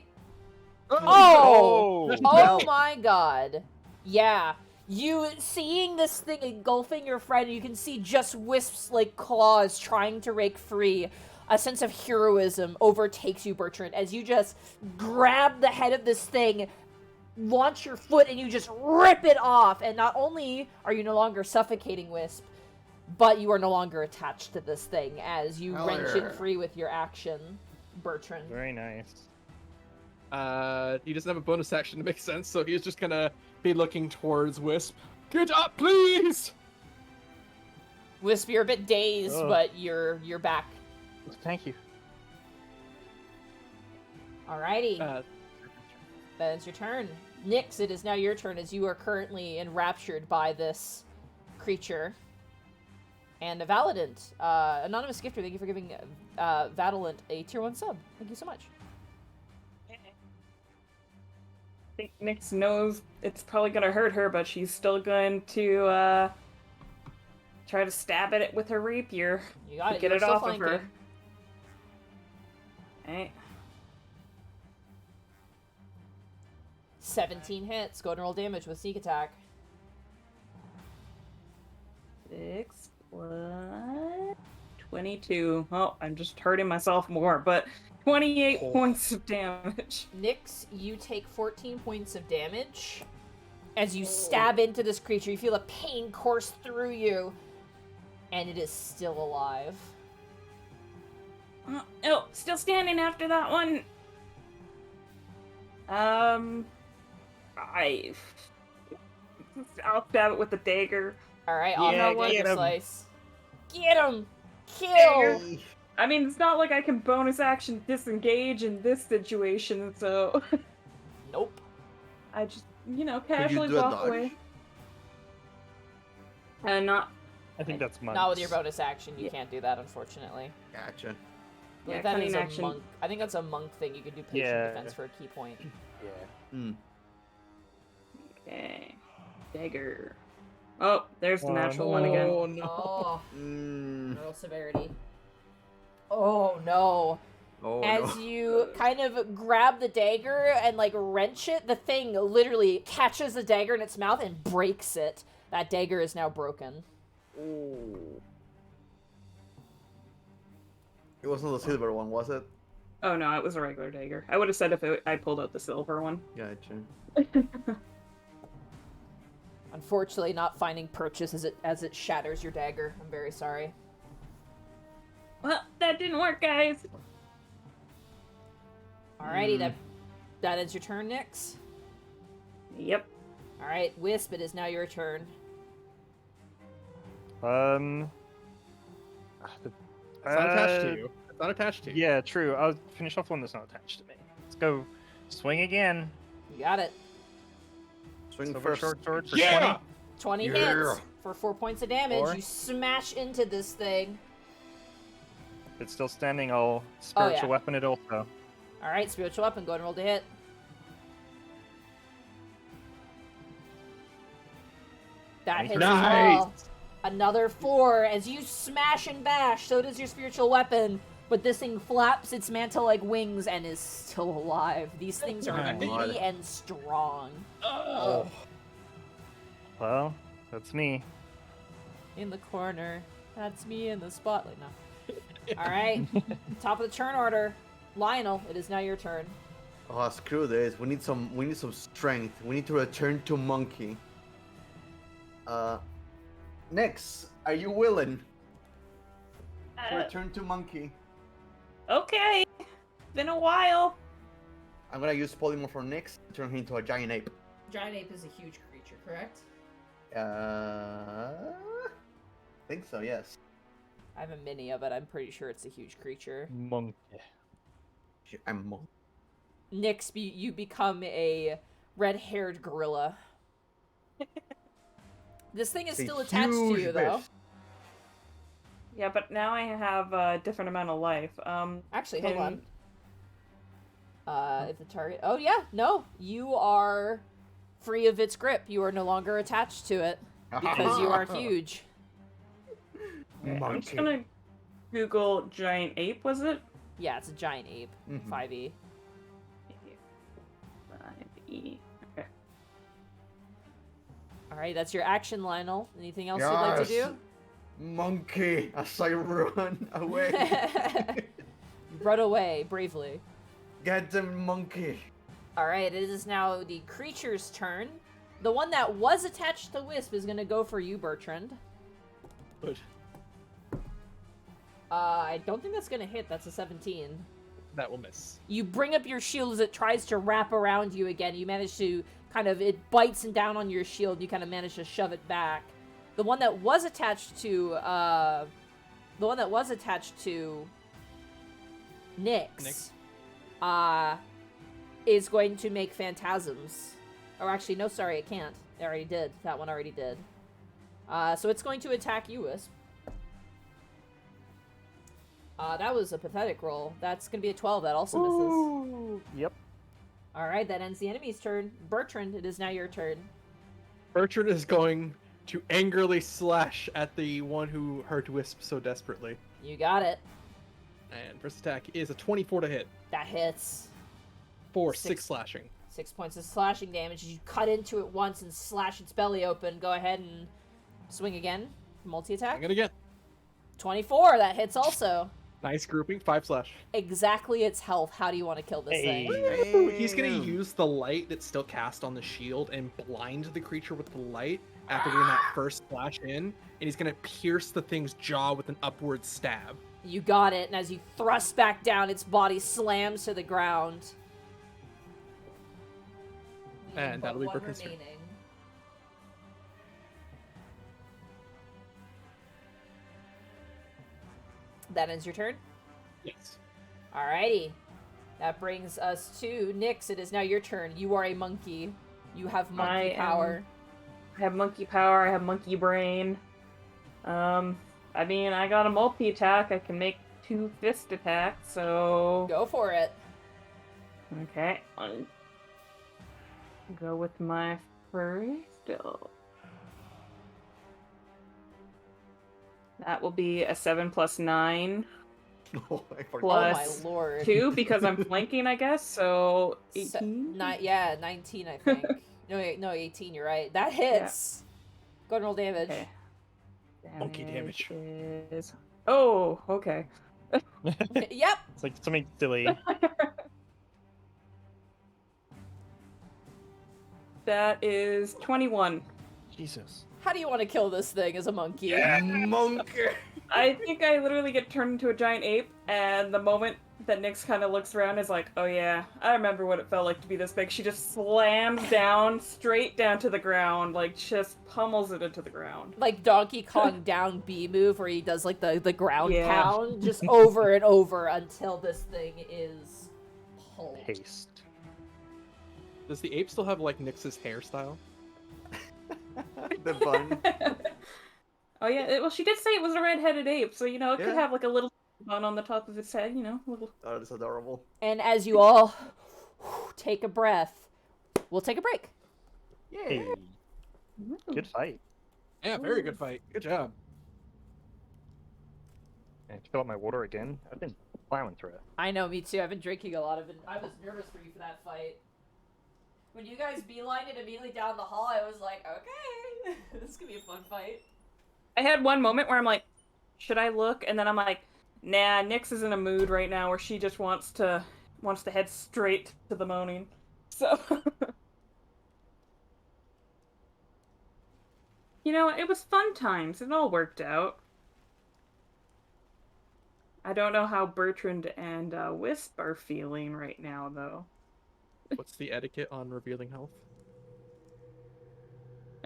Oh! Oh! Oh my god. Yeah. You seeing this thing engulfing your friend, you can see just Wisp's like claws trying to rake free. A sense of heroism overtakes you, Bertrand, as you just grab the head of this thing, launch your foot, and you just rip it off. And not only are you no longer suffocating Wisp, but you are no longer attached to this thing as you Hell wrench yeah. it free with your action, Bertrand. Very nice. He doesn't have a bonus action to make sense, so he's just gonna be looking towards Wisp. Get up, please! Wisp, you're a bit dazed, Ugh. but you're back. Thank you. Alrighty, Uh, that is your turn. Nyx, it is now your turn as you are currently enraptured by this creature. And a Validant, anonymous gifter, thank you for giving Validant a tier 1 sub. Thank you so much. I think Nyx knows it's probably gonna hurt her, but she's still going to try to stab at it with her rapier You got to it. get You're it still off of her. flanking. Alright. 17 hits. Go ahead and roll damage with sneak attack. 6 plus 22. Oh, I'm just hurting myself more, but 28 Oh. points of damage. Nyx, you take 14 points of damage. As you stab into this creature, you feel a pain course through you, and it is still alive. Oh, still standing after that one. I'll stab it with the dagger. Alright, Yeah, off that get dagger him. slice. Get him! Kill! Dagger. I mean, it's not like I can bonus action disengage in this situation, so Nope. I just, Could you casually do a walk dodge? away. Not. I think that's months. Not with your bonus action, you Yeah. can't do that, unfortunately. Gotcha. Like, Yeah, that cunning is a action. monk. I think that's a monk thing. You can do patient Yeah. defense for a key point. Yeah. Hmm. Okay. Dagger. Oh, there's the natural one again. Oh no. Oh, Mm. roll severity. Oh no. Oh As no. you kind of grab the dagger and like wrench it, the thing literally catches the dagger in its mouth and breaks it. That dagger is now broken. Ooh. It wasn't the silver one, was it? Oh no, it was a regular dagger. I would have said if I pulled out the silver one. Gotcha. Unfortunately, not finding purchase as it shatters your dagger. I'm very sorry. Well, that didn't work, guys. Alrighty, that ends your turn, Nyx. Yep. Alright, Wisp, it is now your turn. It's not attached to you. It's not attached to you. Yeah, true. I'll finish off one that's not attached to me. Let's go swing again. You got it. Swing Silver first. short sword for Yeah! 20 Yeah. hits for 4 points of damage. 4. You smash into this thing. 20. If it's still standing, I'll spiritual yeah. weapon it also. Alright, spiritual weapon, go ahead and roll to hit. That hits as well. Another 4. As you smash and bash, so does your spiritual weapon. But this thing flaps its mantle like wings and is still alive. These things are Nice. meaty and strong. Oh. Well, that's me. In the corner. That's me in the spotlight now. Alright. Top of the turn order. Lionel, it is now your turn. Oh, screw this. We need some strength. We need to return to monkey. Next, are you willing to return to monkey? Okay. Been a while. I'm gonna use polymorph for Nyx to turn him into a giant ape. Giant ape is a huge creature, correct? I think so, yes. I have a mini of it. I'm pretty sure it's a huge creature. Monkey. I'm monk. Nyx, you become a red-haired gorilla. This thing is It's a still attached to huge you, though. beast. Yeah, but now I have a different amount of life. Actually, hold Can- on. If the target... Oh, yeah. No. You are free of its grip. You are no longer attached to it. Because you are huge. I'm just Monkey. gonna Google giant ape, was it? Yeah, it's a giant ape. Mhm. 5e. 5E. Okay. Alright, that's your action, Lionel. Anything else you'd like to Yes. do? Monkey, as I run away. Run away, bravely. Get them, monkey. Alright, it is now the creature's turn. The one that was attached to Wisp is gonna go for you, Bertrand. Good. I don't think that's gonna hit. That's a 17. That will miss. You bring up your shield as it tries to wrap around you again. You manage to it bites down on your shield. You kind of manage to shove it back. The one that was attached to, Nyx, is going to make phantasms. Or actually, no, sorry, it can't. It already did. That one already did. So it's going to attack you, Wisp. That was a pathetic roll. That's going to be a 12. That also misses. Ooh. Yep. Alright, that ends the enemy's turn. Bertrand, it is now your turn. Bertrand is going to angrily slash at the one who hurt Wisp so desperately. You got it. And first attack is a 24 to hit. That hits. For Six. 6 slashing. 6 points of slashing damage. You cut into it once and slash its belly open. Go ahead and swing again. Multi-attack. I'm gonna get. 24, that hits also. Nice grouping. 5 slash. Exactly its health. How do you want to kill this thing? Ooh, he's gonna Damn. use the light that's still cast on the shield and blind the creature with the light after doing that first slash in, and he's gonna pierce the thing's jaw with an upward stab. You got it, and as you thrust back down, its body slams to the ground. And that'll be One Bertrand's turn. remaining. That ends your turn? Yes. Alrighty. That brings us to Nyx. It is now your turn. You are a monkey. You have monkey power. I have monkey power. I have monkey brain. I mean, I got a multi-attack. I can make 2 fist attacks, so... Go for it. Okay. I'll go with my first. That will be a 7 plus 9 Oh, I forgot. plus Oh my lord. 2 because I'm flanking, I guess. So 18. 19, I think. No, 18. You're right. That hits. Go and roll damage. Okay. Monkey damage. Is... Oh, okay. Yep. It's like something silly. That is 21. Jesus. How do you want to kill this thing as a monkey? Monkey. I think I literally get turned into a giant ape, and the moment that Nyx kind of looks around is like, oh yeah, I remember what it felt like to be this big. She just slams down, straight down to the ground, like just pummels it into the ground. Like Donkey Kong down B move where he does like the ground Yeah. pound just over and over until this thing is pulped. Haste. Does the ape still have like Nyx's hairstyle? The bun. Oh yeah, well she did say it was a red-headed ape, so you know, it could Yeah. have like a little bun on the top of its head, you know, a little... Oh, that's adorable. And as you all take a breath, we'll take a break. Hey. Good fight. Yeah, very good fight. Good job. I have to fill up my water again. I've been plowing through it. I know, me too. I've been drinking a lot of it. I was nervous for you for that fight. When you guys beelined it immediately down the hall, I was like, okay, this is gonna be a fun fight. I had one moment where I'm like, should I look? And then I'm like, nah, Nyx is in a mood right now where she just wants to head straight to the moaning. So you know, it was fun times. It all worked out. I don't know how Bertrand and Wisp are feeling right now, though. What's the etiquette on revealing health?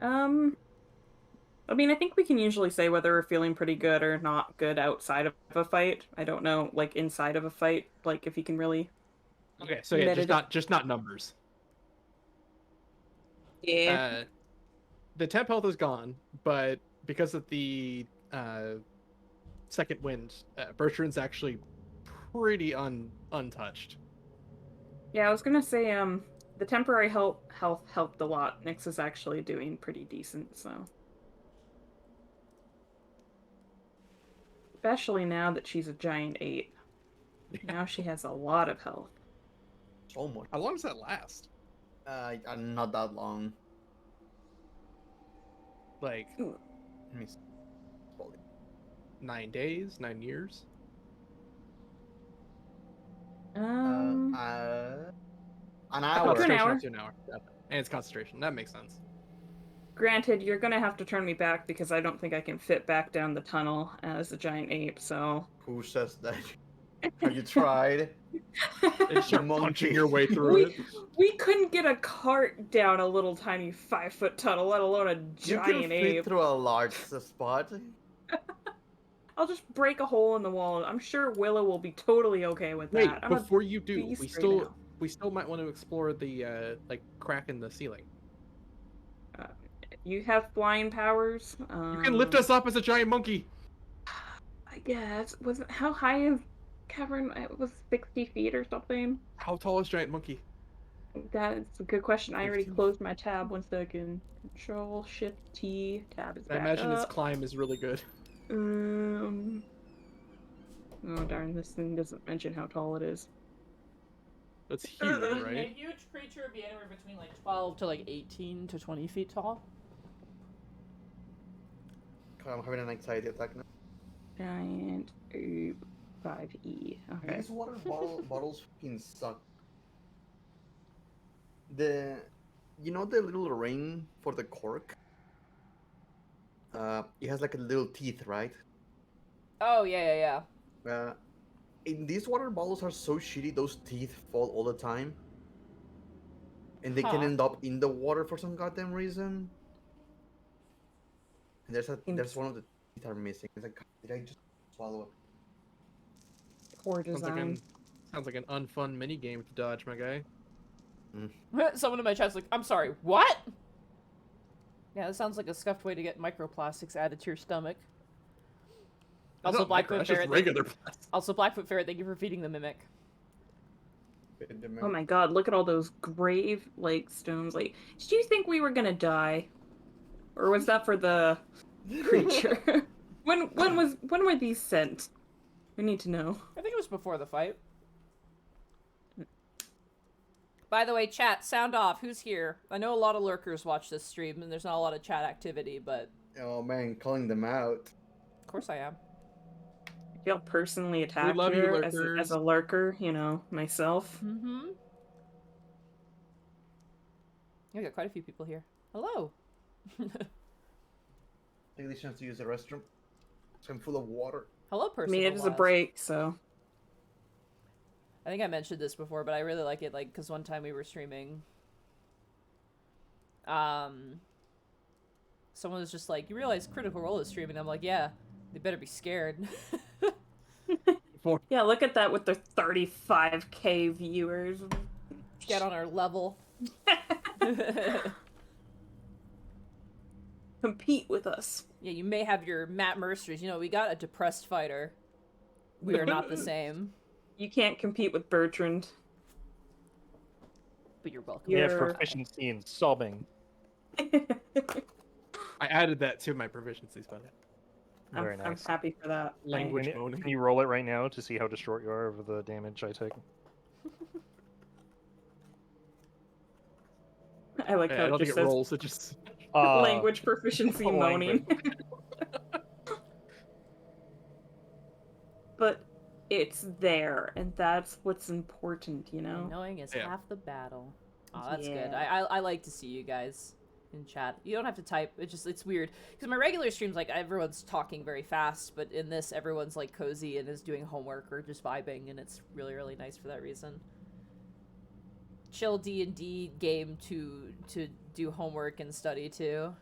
I mean, I think we can usually say whether we're feeling pretty good or not good outside of a fight. I don't know, like inside of a fight, like if you can really. Okay, so yeah, just not numbers. Yeah. The temp health is gone, but because of the second wind, Bertrand's actually pretty untouched. Yeah, I was gonna say, the temporary health helped a lot. Nyx is actually doing pretty decent, so. Especially now that she's a giant ape. Now she has a lot of health. So much. How long does that last? Not that long. Like Let me see. 9 days, 9 years? An Up hour. to an hour. Up to an hour. Yeah. And it's concentration. That makes sense. Granted, you're gonna have to turn me back because I don't think I can fit back down the tunnel as a giant ape, so. Who says that? Have you tried? It's just Monkey. punching your way through it. We couldn't get a cart down a little tiny 5-foot tunnel, let alone a You can giant fit ape. through a large spot. I'll just break a hole in the wall. I'm sure Willow will be totally okay with Wait, that. I'm a before you do, beast we right still might want to explore the like crack in the ceiling. now. You have flying powers. You can lift us up as a giant monkey. I guess. How high is cavern? It was 60 feet or something. How tall is giant monkey? That's a good question. I already 15. closed my tab. 1 second. Control Shift T. Tab is I back imagine its up. climb is really good. Oh darn! This thing doesn't mention how tall it is. That's huge, A right? huge creature would be anywhere between like 12 to like 18 to 20 feet tall. God, I'm having an anxiety attack now. Giant 5E. Okay. These water bottles fucking suck. The, you know the little ring for the cork? It has like a little teeth, right? Oh yeah. In these water bottles are so shitty, those teeth fall all the time. And they can Huh. end up in the water for some goddamn reason. And there's one of the teeth are missing. It's like, God, did I just swallow it? Poor Sounds like design. an unfun mini game to dodge, my guy. Someone in my chat's like, I'm sorry, what? Yeah, that sounds like a scuffed way to get microplastics added to your stomach. That's Also, not micro, Blackfoot that's just Ferret. regular plastic. Also, Blackfoot Ferret, thank you for feeding the mimic. Oh my god, look at all those grave like stones. Like, did you think we were gonna die? Or was that for the creature? when were these sent? We need to know. I think it was before the fight. By the way, chat, sound off. Who's here? I know a lot of lurkers watch this stream, and there's not a lot of chat activity, but... Oh man, calling them out. Of course I am. I feel personally attacked love you, here lurkers. as a lurker, you know, myself. Mm-hmm. We got quite a few people here. Hello. Take the chance to use the restroom. I'm full of water. Hello, I person. mean, it is a break, so. I think I mentioned this before, but I really like it, like, because one time we were streaming, someone was just like, you realize Critical Role is streaming? I'm like, yeah, they better be scared. Yeah, look at that with their 35k viewers. Get on our level. Compete with us. Yeah, you may have your Matt Mercers. You know, we got a depressed fighter. We are not the same. You can't compete with Bertrand. But you're welcome. We have You're- proficiency in sobbing. I added that to my proficiencies, by the way. Very I'm nice. happy for that. Language Can you, moaning. can you roll it right now to see how distraught you are over the damage I take? I like I how don't it think just it says rolls, it just... language proficiency Oh, moaning. But it's there, and that's what's important, you know? Knowing is Yeah. half the battle. Oh, that's good. Yeah. I like to see you guys in chat. You don't have to type. It's weird because my regular streams, like, everyone's talking very fast, but in this everyone's like cozy and is doing homework or just vibing, and it's really nice for that reason. Chill D&D game to do homework and study too.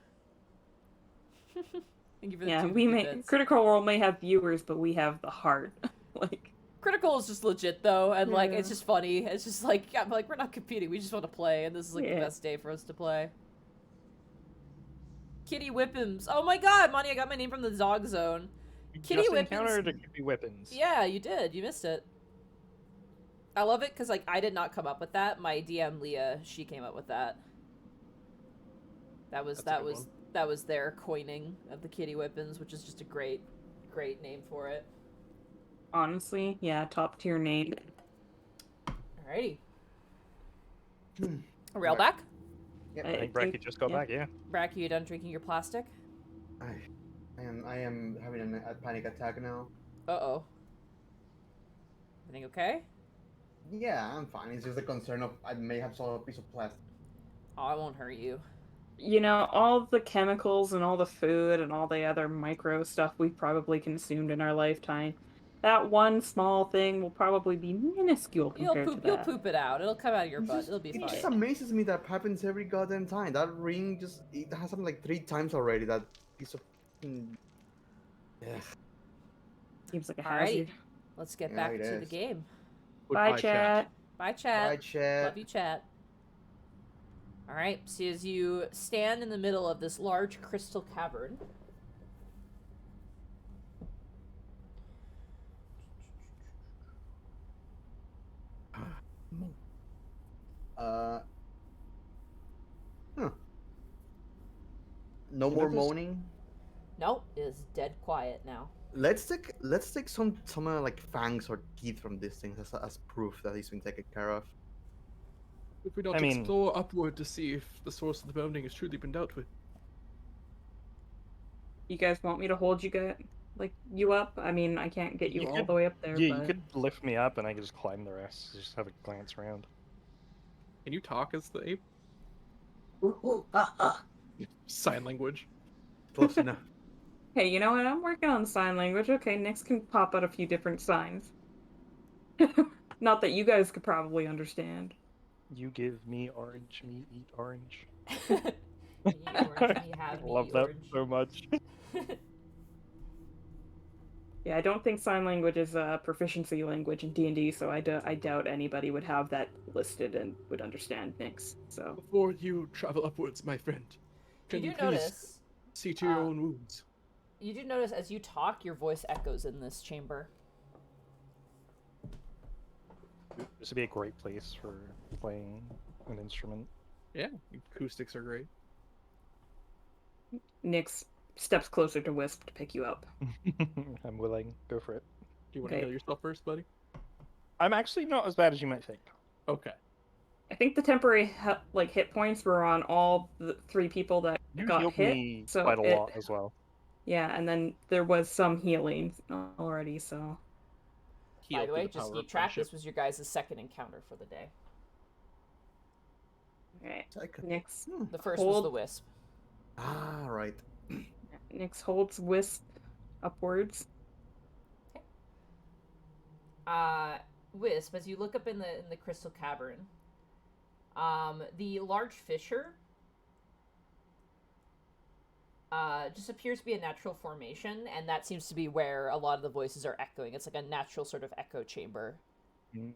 Thank you for the Yeah, 2 we may bits. Critical Role may have viewers, but we have the heart. Like, Critical is just legit though, and like it's Yeah. just funny. It's just like, I'm like, we're not competing. We just want to play, and this is like the Yeah. best day for us to play. Kitty Whippums. Oh my god, Monty, I got my name from the dog zone. You Kitty just Whippins. encountered a Kitty Whippins. Yeah, you did. You missed it. I love it because like I did not come up with that. My DM Leah, she came up with that. That was That's a good one. that was their coining of the Kitty Whippins, which is just a great name for it. honestly, yeah, top tier name. Alrighty. Hmm. Rail back. I think Bracky just got back, yeah. Bracky, you done drinking your plastic? I am having a panic attack now. Uh-oh. Everything okay? Yeah, I'm fine. It's just a concern of I may have swallowed a piece of plastic. Oh, I won't hurt you. You know, all the chemicals and all the food and all the other micro stuff we've probably consumed in our lifetime, that one small thing will probably be minuscule compared to that. You'll poop it out. It'll come out of your butt. It'll be It fine. just amazes me that happens every goddamn time. That ring just it has happened like 3 times already. That piece of yeah. Seems like a Alrighty. hazard. Let's get Yeah, back it to the is. game. Bye, chat. Bye, chat. Right, chat. Love you, chat. Alright, so as you stand in the middle of this large crystal cavern, Huh. No more Notice- moaning. nope, it is dead quiet now. Let's take some like fangs or teeth from this thing as proof that he's been taken care of. If we don't I mean- explore upward to see if the source of the moaning has truly been dealt with. You guys want me to hold you guys like you up? I mean, I can't get you, You all could- the way up there, Yeah, but you could lift me up and I could just climb the rest. Just have a glance around. Can you talk as the ape? Ah. Sign language. Close enough. hey, you know what? I'm working on sign language. Okay, Nyx can pop out a few different signs. Not that you guys could probably understand. You give me orange, me eat orange. Me orange, me have me Love eat that orange. so much. Yeah, I don't think sign language is a proficiency language in D&D, so I doubt anybody would have that listed and would understand Nyx. So Before you travel upwards, my friend, can You you do please notice. see to your own wounds? You do notice as you talk, your voice echoes in this chamber. This would be a great place for playing an instrument. Yeah, acoustics are great. Nyx steps closer to Wisp to pick you up. I'm willing. Go for it. Do you want to Okay. heal yourself first, buddy? I'm actually not as bad as you might think. Okay. I think the temporary hit points were on all the 3 people that You got healed hit. me So quite a lot as well. Yeah, and then there was some healing already, so Heal By the through way, just power keep of track. friendship. This was your guys' second encounter for the day. alright. Second. Nyx The first was the Hold. wisp. Ah, right. Nyx holds Wisp upwards. Wisp, as you look up in the crystal cavern, the large fissure just appears to be a natural formation, and that seems to be where a lot of the voices are echoing. It's like a natural sort of echo chamber. Mm.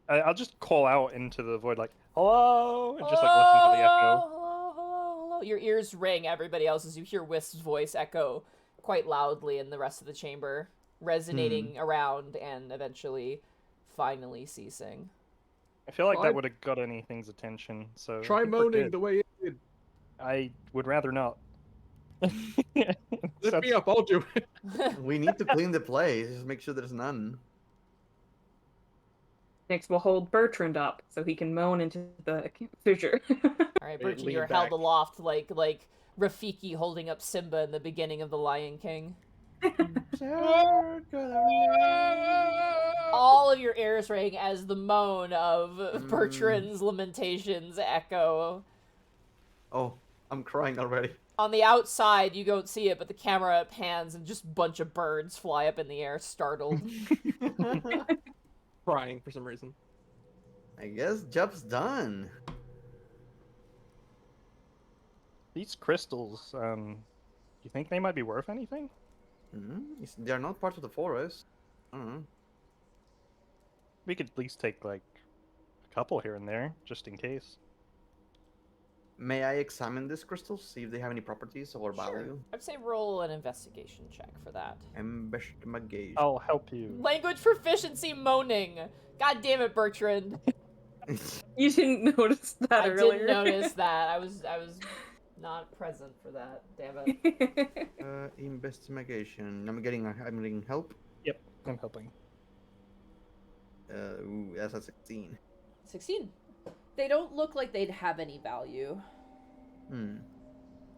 I'll just call out into the void like, hello, and just like listen for the echo. Hello. Your ears ring everybody else as you hear Wisp's voice echo quite loudly in the rest of the chamber, resonating around and eventually finally ceasing. I feel like Try- that would have got anything's attention, so I Try think we're moaning good. the way it did. I would rather not. Lift me up, I'll do it. We need to clean the place. Just make sure there's none. Nyx will hold Bertrand up so he can moan into the fissure. All right, Wait, Bertrand, lean you're held back. aloft like Rafiki holding up Simba in the beginning of The Lion King. All of your ears ring as the moan of Bertrand's lamentations echo. Oh, I'm crying already. On the outside, you don't see it, but the camera pans and just a bunch of birds fly up in the air, startled. Crying for some reason. I guess job's done. These crystals, you think they might be worth anything? They're not part of the forest. I don't know. We could at least take like a couple here and there, just in case. May I examine these crystals, see if they have any properties or value? I'd say roll an investigation check for that. Investigation. I'll help you. Language proficiency moaning. God damn it, Bertrand. You didn't notice that I earlier. didn't notice that. I was not present for that. Damn it. Investigation. I'm getting help. Yep, I'm helping. Ooh, that's a 16. 16. They don't look like they'd have any value. Hmm.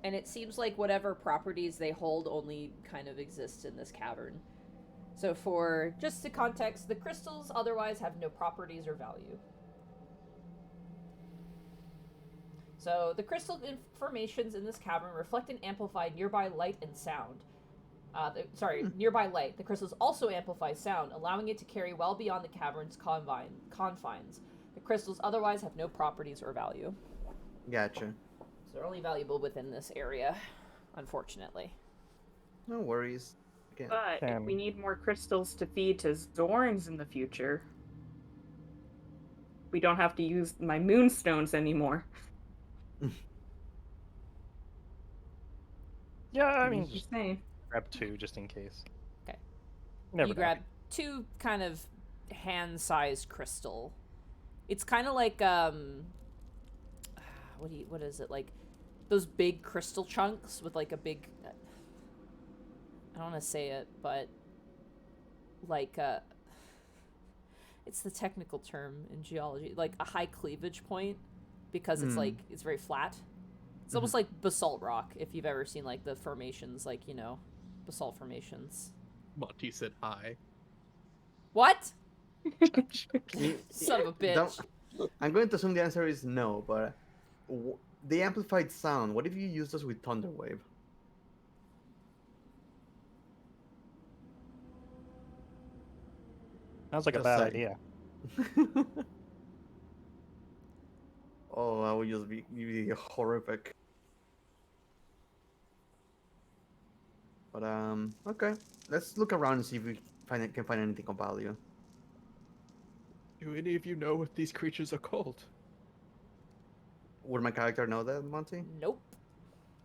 And it seems like whatever properties they hold only kind of exist in this cavern. So for just the context, the crystals otherwise have no properties or value. So the crystal formations in this cavern reflect and amplify nearby light and sound. Nearby light. The crystals also amplify sound, allowing it to carry well beyond the cavern's confines. The crystals otherwise have no properties or value. Gotcha. So they're only valuable within this area, unfortunately. No worries. Okay. But if we need more crystals to feed to Zorns in the future, we don't have to use my moonstones anymore. Yeah, I mean, Just just saying. grab 2 just in case. Okay. Never You know. grab 2 kind of hand-sized crystal. It's kind of like what is it, like those big crystal chunks with like a big, I don't want to say it, but like it's the technical term in geology, like a high cleavage point, because it's like it's very flat. It's almost like basalt rock, if you've ever seen like the formations, like, you know, basalt formations. Monty said hi. What? You- Son of a bitch. I'm going to assume the answer is no, but the amplified sound. What if you use this with Thunderwave? Sounds like a Just bad saying. idea. Oh, that would just be horrific. But okay. Let's look around and see if we can find anything of value. Do any of you know what these creatures are called? Would my character know that, Monty? Nope.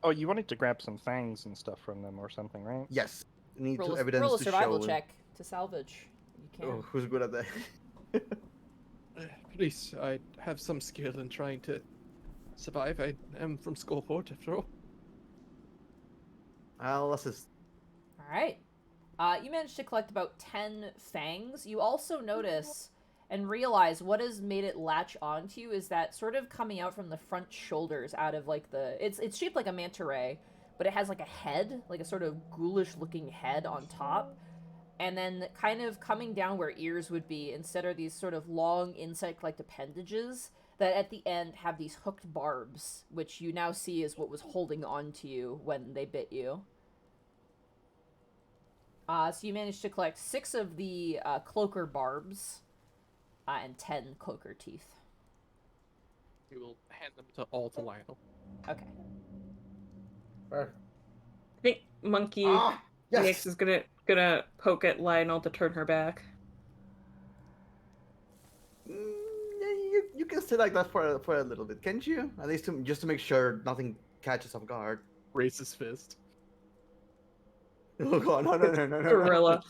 Oh, you wanted to grab some fangs and stuff from them or something, right? Yes. Need Roll to a, evidence roll a to survival show. check to salvage. You can. Oh, who's good at that? Please, I have some skill in trying to survive. I am from Skullport, after all. I'll assist. All right. You managed to collect about 10 fangs. You also notice and realize what has made it latch onto you is that sort of coming out from the front shoulders out of like the... It's shaped like a manta ray, but it has like a head, like a sort of ghoulish looking head on top. And then kind of coming down where ears would be, instead are these sort of long insect-like appendages that at the end have these hooked barbs, which you now see is what was holding on to you when they bit you. So you managed to collect 6 of the cloaker barbs and 10 cloaker teeth. We will hand them to Lionel. Okay. Where? I think Monkey Ah, yes. Nix is gonna poke at Lionel to turn her back. Yeah, you can stay like that for a little bit, can't you? At least just to make sure nothing catches off guard. Raise his fist. Oh god, no. Gorilla.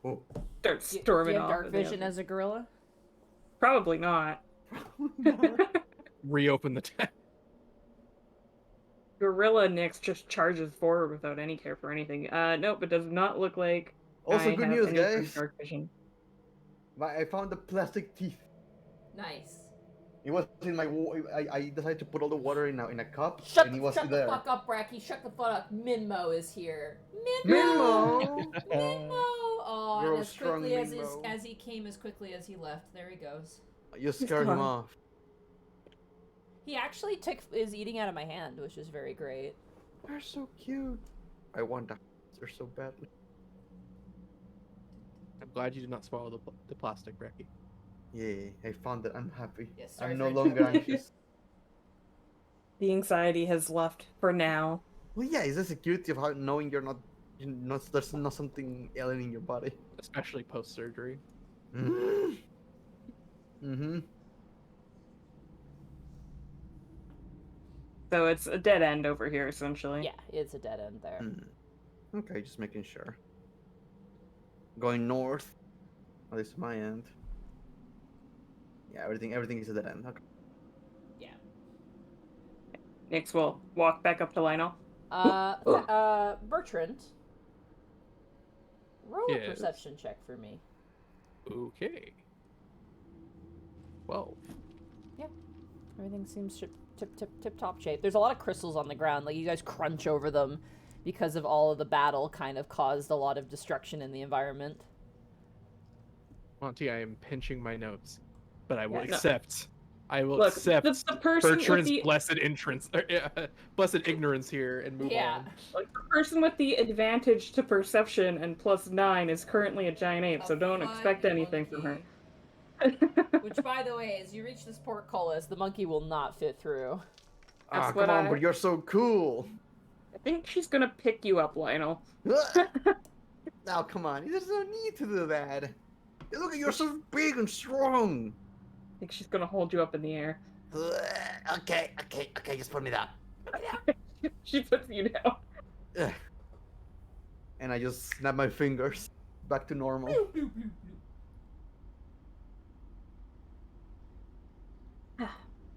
Oh. Start Do storming you have off. dark of the vision other- as a gorilla? Probably not. Reopen the tab. Gorilla Nix just charges forward without any care for anything. Nope, it does not look like Also, I good have news, any sort of guys. dark vision. I found the plastic teeth. Nice. It was in my. I decided to put all the water in a cup, Shut and it the, was shut the there. fuck up, Bracky. Shut the fuck up. Minmo is here. Minmo! Minmo! Oh, Grow and as strong, quickly Minmo. as he came, as quickly as he left. There he goes. You scared him gone. off. He actually is eating out of my hand, which is very great. They're so cute. I want to. They're so badly. I'm glad you did not swallow the plastic, Brecky. Yeah, I found it. I'm happy. Yes, sorry I'm no for longer anxious. The anxiety has left for now. Well, yeah, it's the security of how knowing there's not something alien in your body. Especially post-surgery. Mm-hmm. So it's a dead end over here, essentially. Yeah, it's a dead end there. Okay, just making sure. Going north. At least my end. Yeah, everything is a dead end. Okay. Yeah. Nix will walk back up to Lionel. Bertrand, roll a Yes. perception check for me. Okay. 12. Everything seems tip top shape. There's a lot of crystals on the ground. Like, you guys crunch over them because of all of the battle kind of caused a lot of destruction in the environment. Monty, I am pinching my notes, but I will Yeah. No. accept. I will Look, accept the person with Bertrand's the blessed ignorance here and move Yeah. on. like the person with the advantage to perception and +9 is currently a giant ape, so don't expect anything from her. Which, by the way, as you reach this portcullis, the monkey will not fit through. Ah, That's come what on, I- but you're so cool. I think she's gonna pick you up, Lionel. Now, come on. There's no need to do that. Look, you're so big and strong. I think she's gonna hold you up in the air. Okay, just put me down. She puts you down. Ugh. And I just snap my fingers back to normal.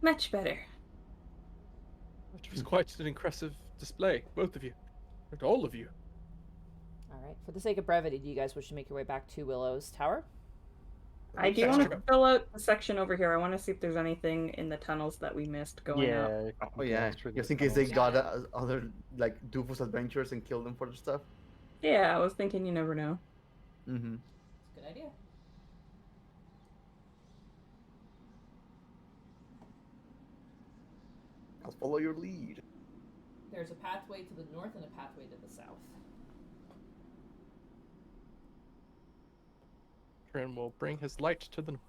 Much better. It was quite an impressive display, both of you. And all of you. All right. For the sake of brevity, do you guys wish to make your way back to Willow's tower? I do want to fill out the section over here. I want to see if there's anything in the tunnels that we missed going up. Yeah. Oh yeah, just in case they got other like Doofus adventures and killed them for the stuff. Yeah, I was thinking you never know. Mm-hmm. It's a good idea. I'll follow your lead. There's a pathway to the north and a pathway to the south. Trin will bring his light to the north.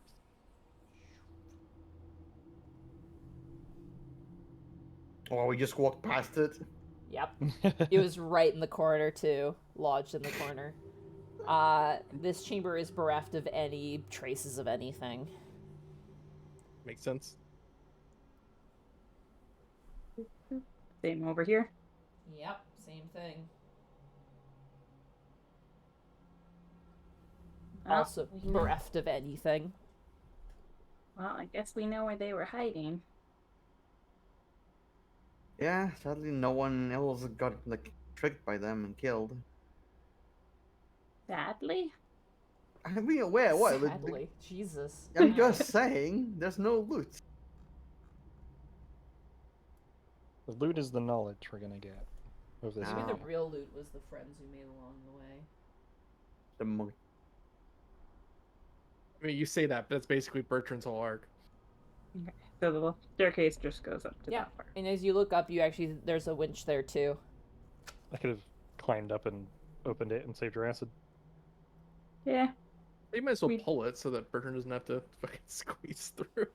Oh, we just walked past it. Yep. It was right in the corner too, lodged in the corner. This chamber is bereft of any traces of anything. Makes sense. Same over here. Yep, same thing. Also bereft of anything. Well, I guess we know where they were hiding. Yeah, sadly no one else got like tricked by them and killed. Sadly? I mean, where? What? Sadly, Jesus. I'm just saying, there's no loot. The loot is the knowledge we're gonna get of this. Maybe Ah. the real loot was the friends we made along the way. The monk. I mean, you say that, but that's basically Bertrand's whole arc. Okay. So the staircase just goes up to Yeah, that part. and as you look up, you actually there's a winch there too. I could have climbed up and opened it and saved your acid. Yeah. You might as well We- pull it so that Bertrand doesn't have to fucking squeeze through.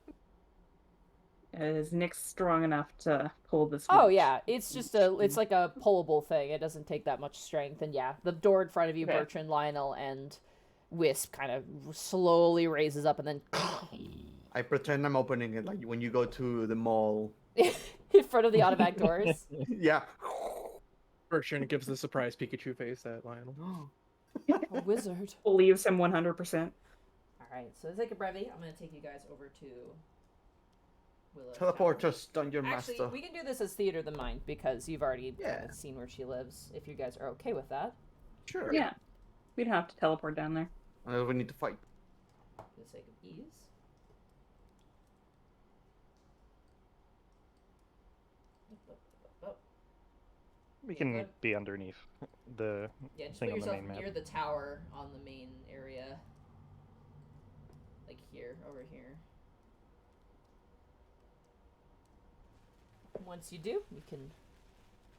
Is Nick strong enough to pull this? Oh winch? yeah, it's just it's like a pullable thing. It doesn't take that much strength, and yeah, the door in front of you, Okay. Bertrand, Lionel, and Wisp kind of slowly raises up, and then I pretend I'm opening it like when you go to the mall. in front of the automatic doors. Yeah. Bertrand gives the surprise Pikachu face at Lionel. A wizard. Believes him 100%. All right, so to take a brevy, I'm gonna take you guys over to Willow. Teleport Tower. us, Dungeon Actually, Master. we can do this as theater than mine because you've already Yeah. kind of seen where she lives. If you guys are okay with that, Sure. Yeah. We don't have to teleport down there. Unless we need to fight. for the sake of ease. We Yeah, can good. be underneath the Yeah, just thing put on the yourself main map. near the tower on the main area. Like here, over here. Once you do, you can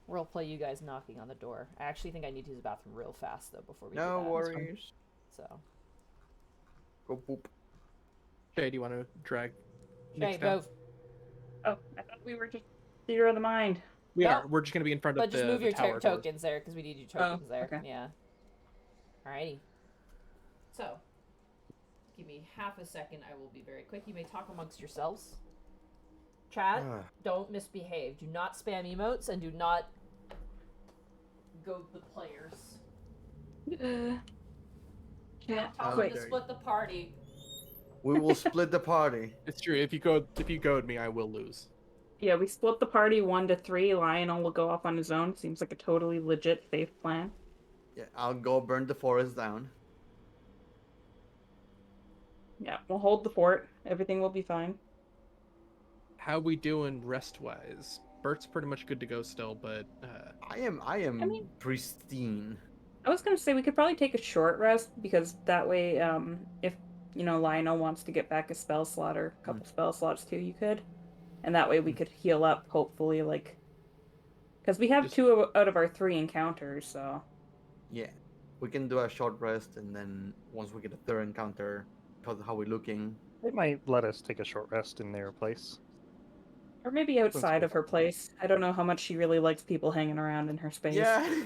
roleplay you guys knocking on the door. I actually think I need to use the bathroom real fast though before we do No that. worries. So, Go poop. Jay, do you want to drag okay, Nick's down? go. Oh, I thought we were just theater of the mind. We No. are. We're just going to be in front But of just the move your tower doors. tokens there because we need your tokens there. okay. Yeah. Alrighty. So, give me half a second. I will be very quick. You may talk amongst yourselves. Chat, Ah. don't misbehave. Do not spam emotes and do not go the players. Yeah. Tell them quick. to split the party. We will split the party. It's true. If you goad me, I will lose. Yeah, we split the party 1 to 3. Lionel will go off on his own. Seems like a totally legit, safe plan. Yeah, I'll go burn the forest down. Yeah, we'll hold the fort. Everything will be fine. How we doing rest-wise? Bert's pretty much good to go still, but I am mean- pristine. I was gonna say we could probably take a short rest because that way, if Lionel wants to get back a spell slot or a couple spell slots too, you could, and that way we could heal up. Hopefully, like, because we have Just- 2 out of our 3 encounters, so Yeah. We can do a short rest and then once we get a third encounter, how we're looking. They might let us take a short rest in their place. or maybe outside good. of her place. I don't know how much she really likes people hanging around in her space. Yeah.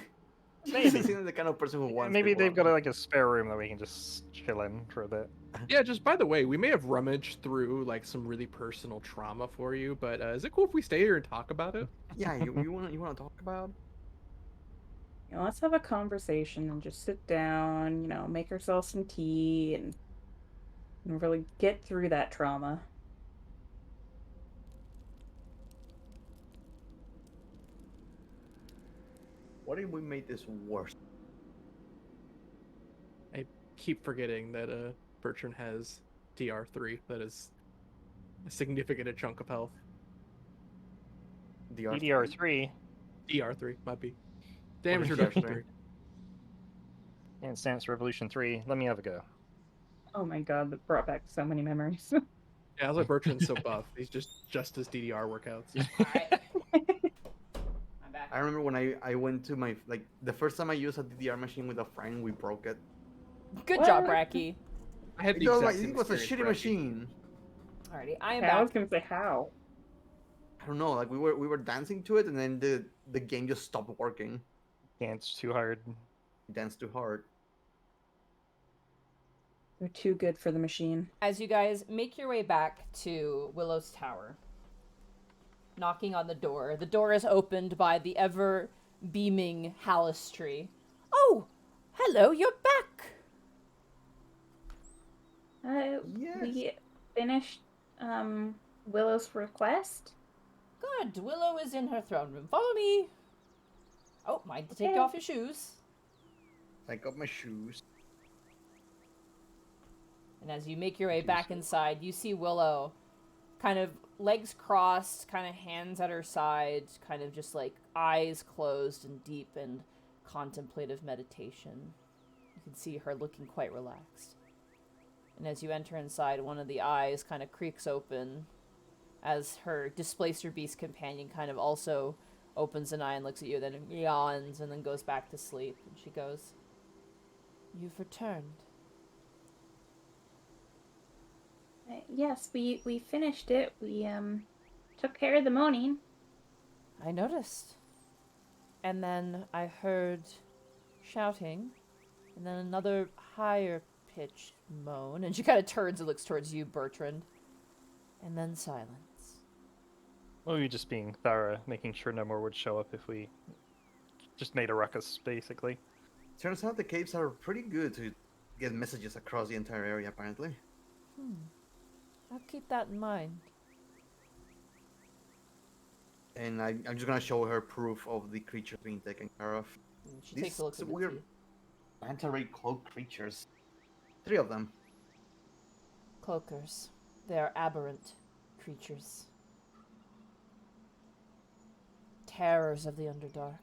Maybe. She's the kind of person who wants Maybe people they've got around. like a spare room that we can just chill in for a bit. yeah. Just by the way, we may have rummaged through like some really personal trauma for you, but is it cool if we stay here and talk about it? Yeah, you wanna talk about? Let's have a conversation and just sit down. Make ourselves some tea and really get through that trauma. What if we made this worse? I keep forgetting that Bertrand has DR3. That is a significant chunk of health. DR3? DDR3 DR3 might be damage is reduction DR3? 3. and Stance Revolution 3. Let me have a go. Oh my god, that brought back so many memories. Yeah, I was like Bertrand's so buff. He's just as DDR workouts. Alright. I'm back. I remember when I went to my, like, the first time I used a DDR machine with a friend, we broke it. Good job, What? Bracky. I had the It was, exact like, same it was a experience, shitty Bracky. machine. Alrighty, I am Yeah, I was back. gonna say how. I don't know, like, we were dancing to it, and then the game just stopped working. Dance too hard. Danced too hard. They're too good for the machine. As you guys make your way back to Willow's Tower, knocking on the door is opened by the ever beaming Halistry. Oh, hello, you're back. Yes. We finished Willow's request. Good. Willow is in her throne room. Follow me. Oh, mind to take Okay. off your shoes. Take off my shoes. And as you make your way back inside, you see Willow kind of legs crossed, kind of hands at her side, kind of just like eyes closed in deep and contemplative meditation. You can see her looking quite relaxed. And as you enter inside, one of the eyes kind of creaks open as her Displacer Beast companion kind of also opens an eye and looks at you, then yawns and then goes back to sleep. And she goes, "You've returned." Yes, we finished it. We took care of the moaning. I noticed. And then I heard shouting, and then another higher pitched moan, and she kind of turns and looks towards you, Bertrand. And then silence. Well, we were just being thorough, making sure no more would show up if we just made a ruckus, basically. Turns out the caves are pretty good to get messages across the entire area, apparently. I'll keep that in mind. And I'm just gonna show her proof of the creatures being taken care of. And she takes a look at the weird teeth. manta-ray cloak creatures. 3 of them. Cloakers. They are aberrant creatures. Terrors of the Underdark.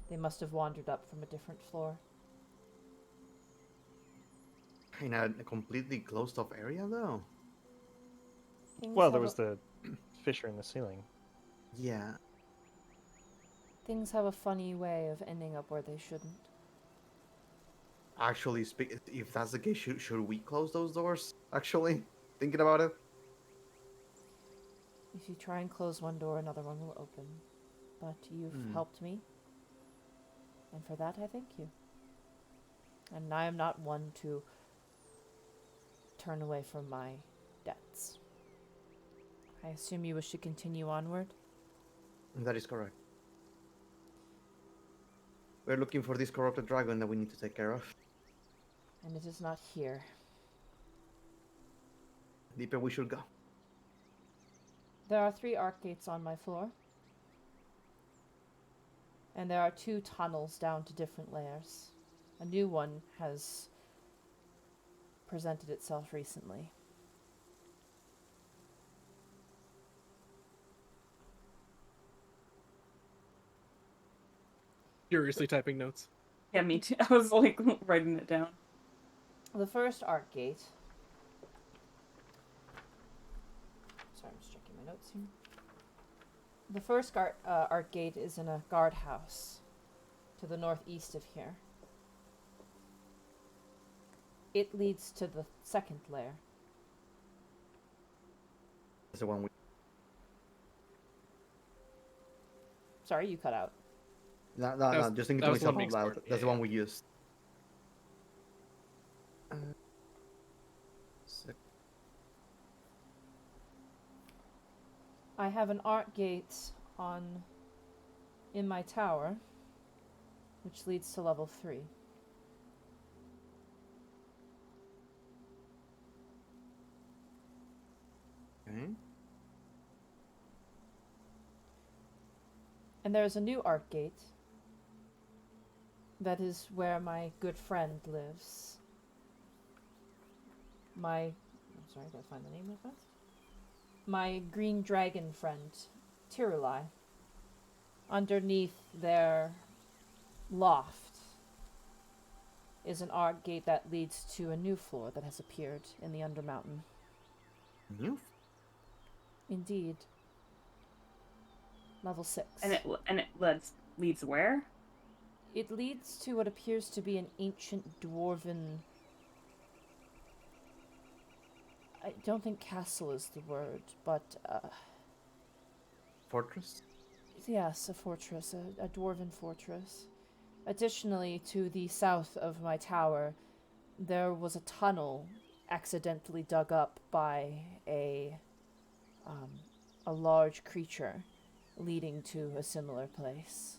They must have wandered up from a different floor. In a completely closed-off area, though. Things Well, there have was the fissure in the ceiling. Yeah. Things have a funny way of ending up where they shouldn't. Actually, if that's the case, should we close those doors? Actually, thinking about it. If you try and close one door, another one will open. But you've helped me. And for that, I thank you. And I am not one to turn away from my debts. I assume you wish to continue onward? That is correct. We're looking for this corrupted dragon that we need to take care of. And it is not here. Deeper we should go. There are 3 arc gates on my floor. And there are 2 tunnels down to different layers. A new one has presented itself recently. Furiously typing notes. Yeah, me too. I was like writing it down. The first arc gate. Sorry, I'm just checking my notes here. The first arc gate is in a guardhouse to the northeast of here. It leads to the second layer. That's the one we. Sorry, you cut out. No, was- just thinking that to was the myself one out we loud. explored. That's the Yeah, one we used. I have an arc gate in my tower, which leads to level 3. Okay. And there's a new arc gate. That is where my good friend lives. Sorry, I gotta find the name real fast. My green dragon friend, Tirulai. Underneath their loft is an arc gate that leads to a new floor that has appeared in the Undermountain. New? Indeed. Level 6. And it leads where? It leads to what appears to be an ancient dwarven... I don't think castle is the word, but Fortress? yes, a fortress, a dwarven fortress. Additionally, to the south of my tower, there was a tunnel accidentally dug up by a large creature leading to a similar place.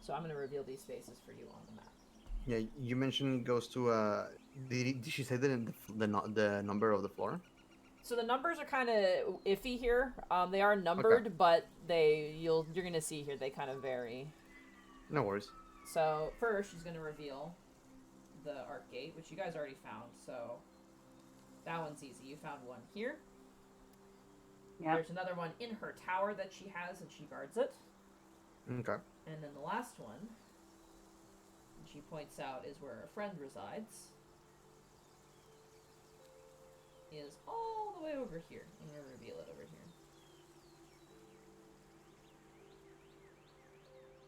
So I'm going to reveal these spaces for you on the map. Yeah, you mentioned it goes to did she say the number of the floor? So the numbers are kind of iffy here. They are numbered, but you're gonna see here they kind of vary. No worries. So first, she's gonna reveal the arc gate, which you guys already found. So that one's easy. You found one here. Yeah. There's another one in her tower that she has, and she guards it. Okay. And then the last one, she points out, is where a friend resides. Is all the way over here. I'm going to reveal it over here.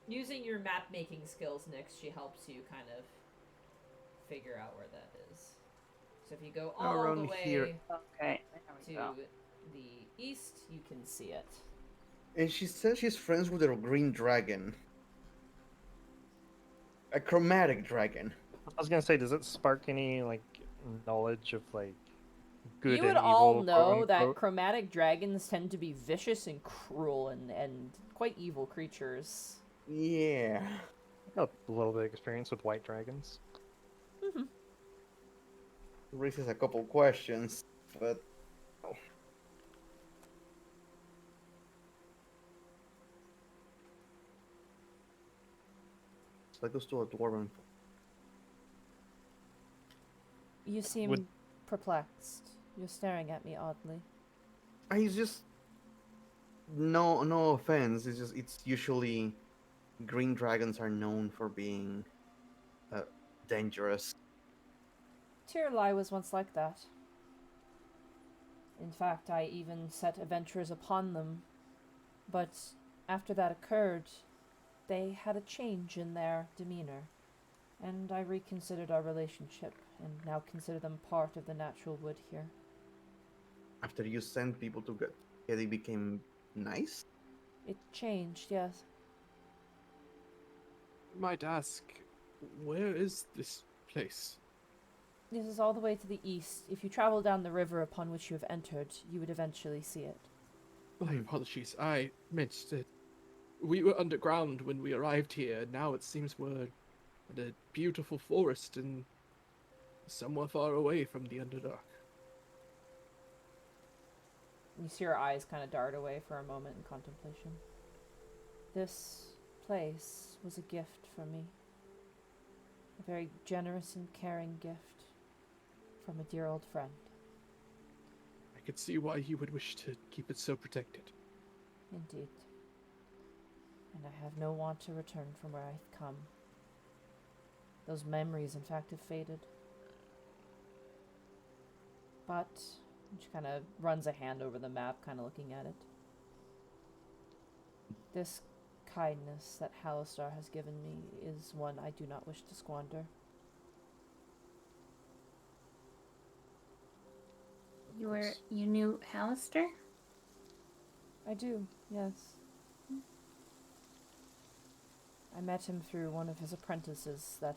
Using your map making skills, Nyx, she helps you kind of figure out where that is. So if you go all Around the way here. Okay. to the east, you can see it. And she says she's friends with a green dragon. A chromatic dragon. I was gonna say, does it spark any like knowledge of like good You would and evil? all know quote, that unquote? chromatic dragons tend to be vicious and cruel and quite evil creatures. Yeah. I got a little bit of experience with white dragons. Raises a couple questions, but so that goes to a dwarven. You seem Would- perplexed. You're staring at me oddly. He's just no offense. It's usually green dragons are known for being dangerous. Tirlai was once like that. In fact, I even set adventurers upon them. But after that occurred, they had a change in their demeanor, and I reconsidered our relationship, and now consider them part of the natural wood here. After you sent people to get, they became nice. It changed, yes. Might ask, where is this place? This is all the way to the east. If you travel down the river upon which you have entered, you would eventually see it. My apologies. I meant that we were underground when we arrived here. Now it seems we're in a beautiful forest and somewhere far away from the Underdark. You see her eyes kind of dart away for a moment in contemplation. This place was a gift for me. A very generous and caring gift from a dear old friend. I could see why you would wish to keep it so protected. Indeed. And I have no want to return from where I've come. Those memories, in fact, have faded. But she kind of runs a hand over the map, kind of looking at it. This kindness that Halistar has given me is one I do not wish to squander. You knew Halister? I do, yes. I met him through one of his apprentices that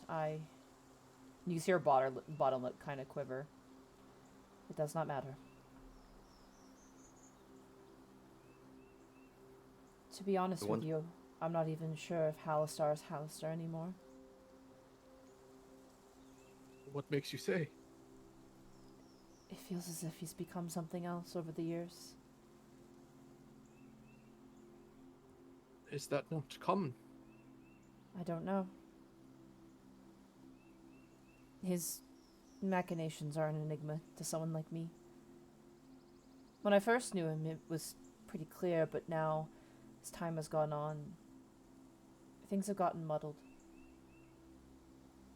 You see her bottom lip kind of quiver. It does not matter. To be honest with you, I'm not even sure if Halistar is Halistar anymore. What makes you say? It feels as if he's become something else over the years. Is that not common? I don't know. His machinations are an enigma to someone like me. When I first knew him, it was pretty clear, but now, as time has gone on, things have gotten muddled.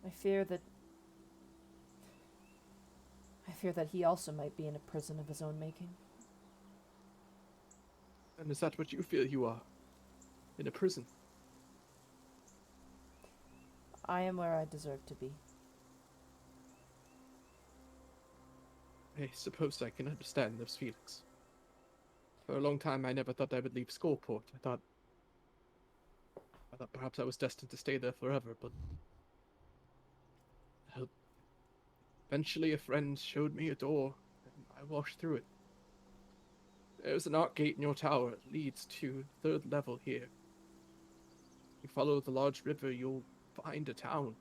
I fear that he also might be in a prison of his own making. And is that what you feel you are? In a prison? I am where I deserve to be. I suppose I can understand those feelings. For a long time, I never thought I would leave Skullport. I thought perhaps I was destined to stay there forever, but well, eventually a friend showed me a door, and I walked through it. There's an arc gate in your tower. It leads to the 3rd level here. You follow the large river, you'll find a town.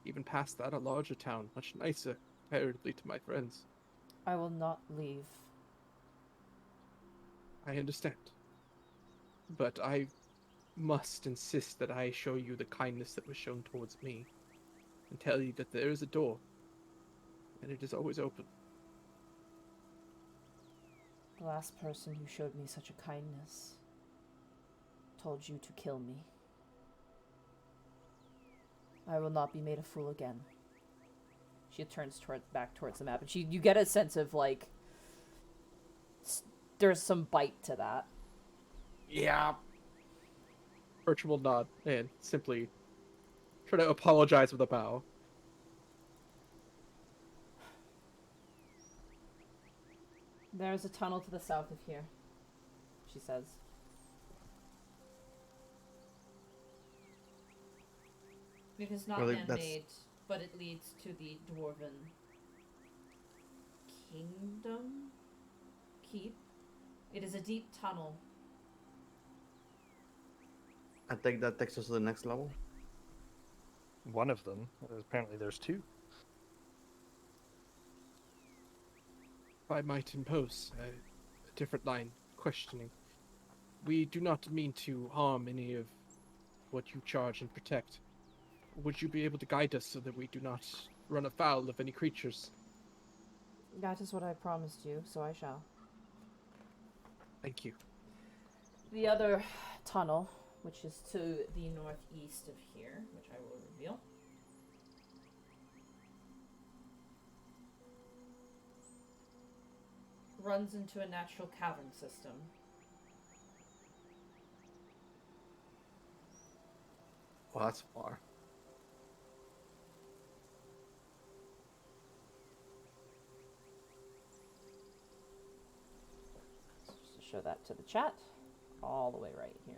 Even past that, a larger town, much nicer, comparatively to my friends. I will not leave. I understand. But I must insist that I show you the kindness that was shown towards me, and tell you that there is a door, and it is always open. The last person who showed me such a kindness told you to kill me. I will not be made a fool again. She turns back towards the map, and you get a sense of, like, there's some bite to that. Yeah. Bertram will nod and simply try to apologize with a bow. There's a tunnel to the south of here, she says. It is not Well, man-made, but it leads to the Dwarven Kingdom? Keep? It is a deep tunnel. I think that takes us to the next level. One of them. Apparently there's 2. If I might impose a different line of questioning. We do not mean to harm any of what you charge and protect. Would you be able to guide us so that we do not run afoul of any creatures? That is what I promised you, so I shall. Thank you. The other tunnel, which is to the northeast of here, which I will reveal. Runs into a natural cavern system. Well, that's far. Just to show that to the chat. All the way right here.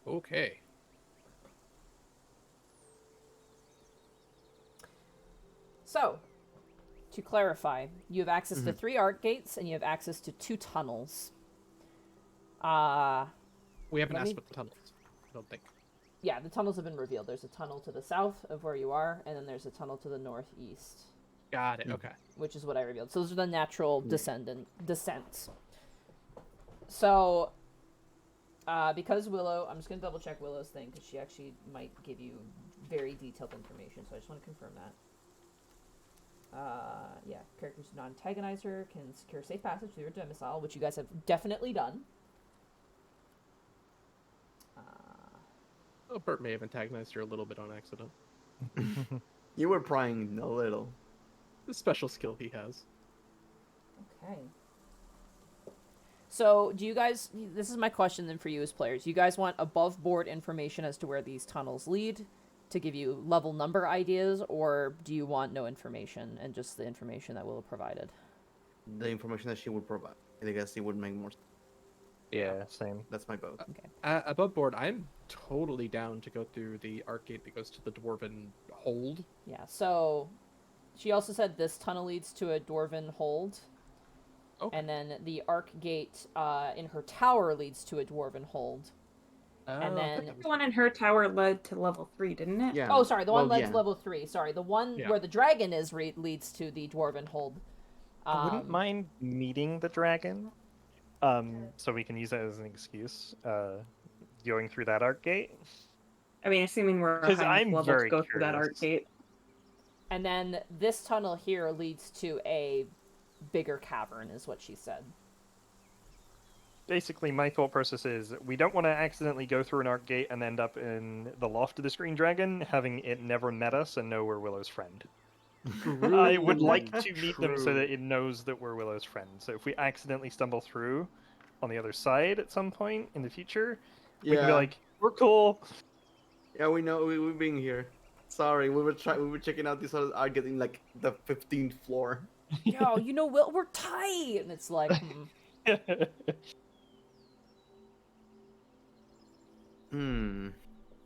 Okay. So, to clarify, you have access to 3 arc gates and you have access to 2 tunnels. We haven't Let asked me- about the tunnels, I don't think. Yeah, the tunnels have been revealed. There's a tunnel to the south of where you are, and then there's a tunnel to the northeast, Got it, okay. which is what I revealed. So those are the natural descents. So, because Willow, I'm just going to double check Willow's thing, because she actually might give you very detailed information, so I just want to confirm that. Yeah, characters who non-antagonize her can secure safe passage through her domicile, which you guys have definitely done. Oh, Bert may have antagonized her a little bit on accident. You were prying a little. The special skill he has. Okay. So, do you guys... This is my question then for you as players. You guys want above-board information as to where these tunnels lead to give you level number ideas, or do you want no information and just the information that Willow provided? The information that she would provide. I guess it would make more sense. Yeah, same. That's my vote. Above board, I'm totally down to go through the arc gate that goes to the Dwarven Hold. Yeah, so... She also said this tunnel leads to a Dwarven Hold. Okay. And then the arc gate in her tower leads to a Dwarven Hold. And then... The one in her tower led to level 3, didn't it? Yeah. Oh, sorry, the one well, led to yeah. level 3. Sorry, the one Yeah. where the dragon is leads to the Dwarven Hold. I wouldn't mind meeting the dragon, so we can use that as an excuse, going through that arc gate. I mean, assuming we're 'Cause high enough I'm level to very go through that curious. arc gate. And then this tunnel here leads to a bigger cavern, is what she said. Basically, my thought process is we don't want to accidentally go through an arc gate and end up in the loft of the Screen Dragon, having it never met us and know we're Willow's friend. I would like to meet them so that it knows that we're Willow's friend. So if we accidentally stumble through on the other side at some point in the future, we can be like, we're cool. Yeah, we know. We've been here. Sorry, we were checking out this other art getting like the 15th floor. Yo, you know, Will, we're tight! And it's like, Hmm.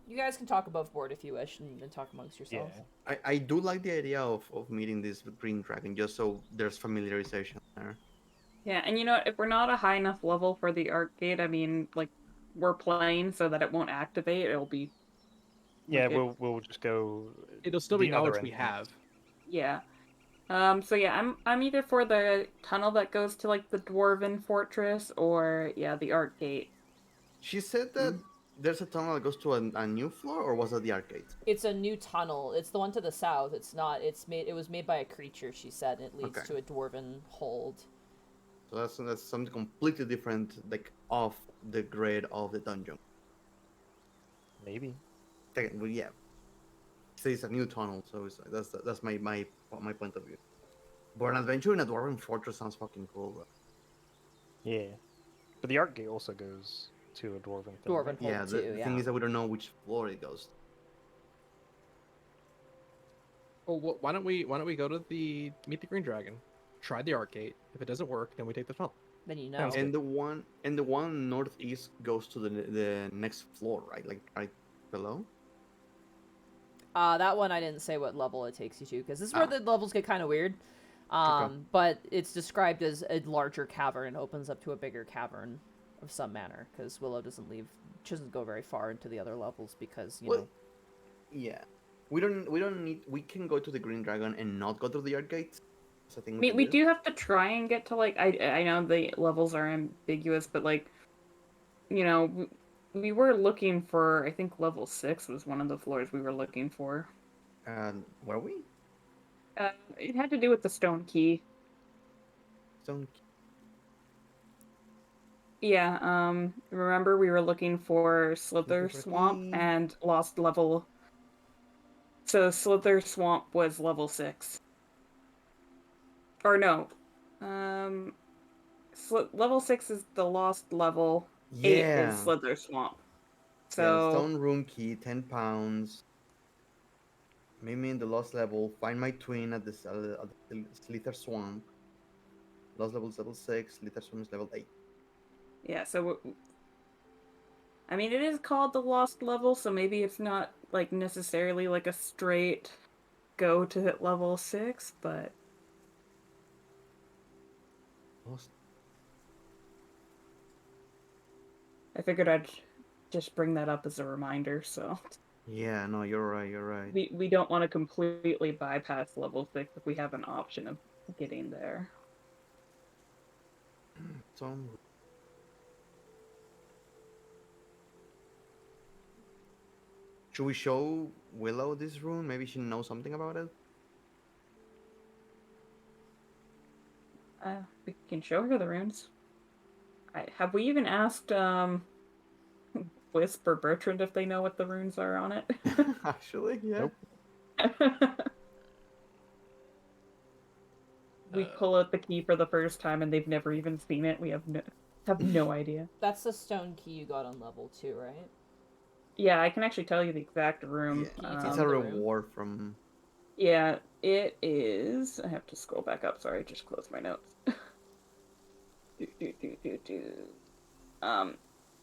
You guys can talk above board if you wish and talk amongst yourselves. Yeah. I do like the idea of meeting this green dragon just so there's familiarization there. Yeah, and you know, if we're not a high enough level for the arcade, I mean, like, we're playing so that it won't activate. It'll be. Yeah, Like it- we'll just go. It'll still be the other knowledge we entrance. have. Yeah. So yeah, I'm either for the tunnel that goes to like the Dwarven Fortress or yeah, the Art Gate. She said that there's a tunnel that goes to a new floor, or was that the arcade? It's a new tunnel. It's the one to the south. It's not. It was made by a creature. She said and it leads Okay. to a dwarven hold. So that's something completely different, like off the grid of the dungeon. Maybe. Well, yeah. So it's a new tunnel, so it's that's my point of view. But an adventure in a dwarven fortress sounds fucking cool. Though. Yeah. But the arc gate also goes to a dwarven thing. Dwarven right? hold Yeah, too. the thing is that we don't know which floor it goes. Well, why don't we go to meet the green dragon, try the arcade. If it doesn't work, then we take the tunnel. Then you know. Sounds And the one northeast goes to the next floor, right? Like right below. That one I didn't say what level it takes you to because this is where the levels get kind of weird. Okay. But it's described as a larger cavern and opens up to a bigger cavern of some manner because Willow doesn't go very far into the other levels because you know. Yeah, we don't need. We can go to the Green Dragon and not go to the arcade. So I think I mean, we do have to try and get to like I know the levels are ambiguous, but like, you know, we were looking for. I think level 6 was one of the floors we were looking for. Were we? It had to do with the stone key. Stone. Yeah, remember we were looking for Slither Slither Swamp key. and lost level. So Slither Swamp was level 6. Or no. Level 6 is the lost level. 8 Yeah. is Slither Swamp. Yeah, So stone room key, 10 pounds. Meet me in the lost level. Find my twin at the Slither Swamp. Lost level is level 6. Slither Swamp is level 8. yeah, so I mean it is called the lost level, so maybe it's not like necessarily like a straight go to hit level 6, but Lost. I figured I'd just bring that up as a reminder, so Yeah, no, you're right. You're right. we don't want to completely bypass level 6 if we have an option of getting there. Stone. Should we show Willow this rune? Maybe she knows something about it. We can show her the runes. Have we even asked Wisp or Bertrand if they know what the runes are on it? Actually, yeah. Nope. We pull out the key for the first time and they've never even seen it. We have no idea. That's the stone key you got on level 2, right? Yeah, I can actually tell you the exact room. Can you It's tell a the room? reward from. Yeah, it is. I have to scroll back up. Sorry, just closed my notes.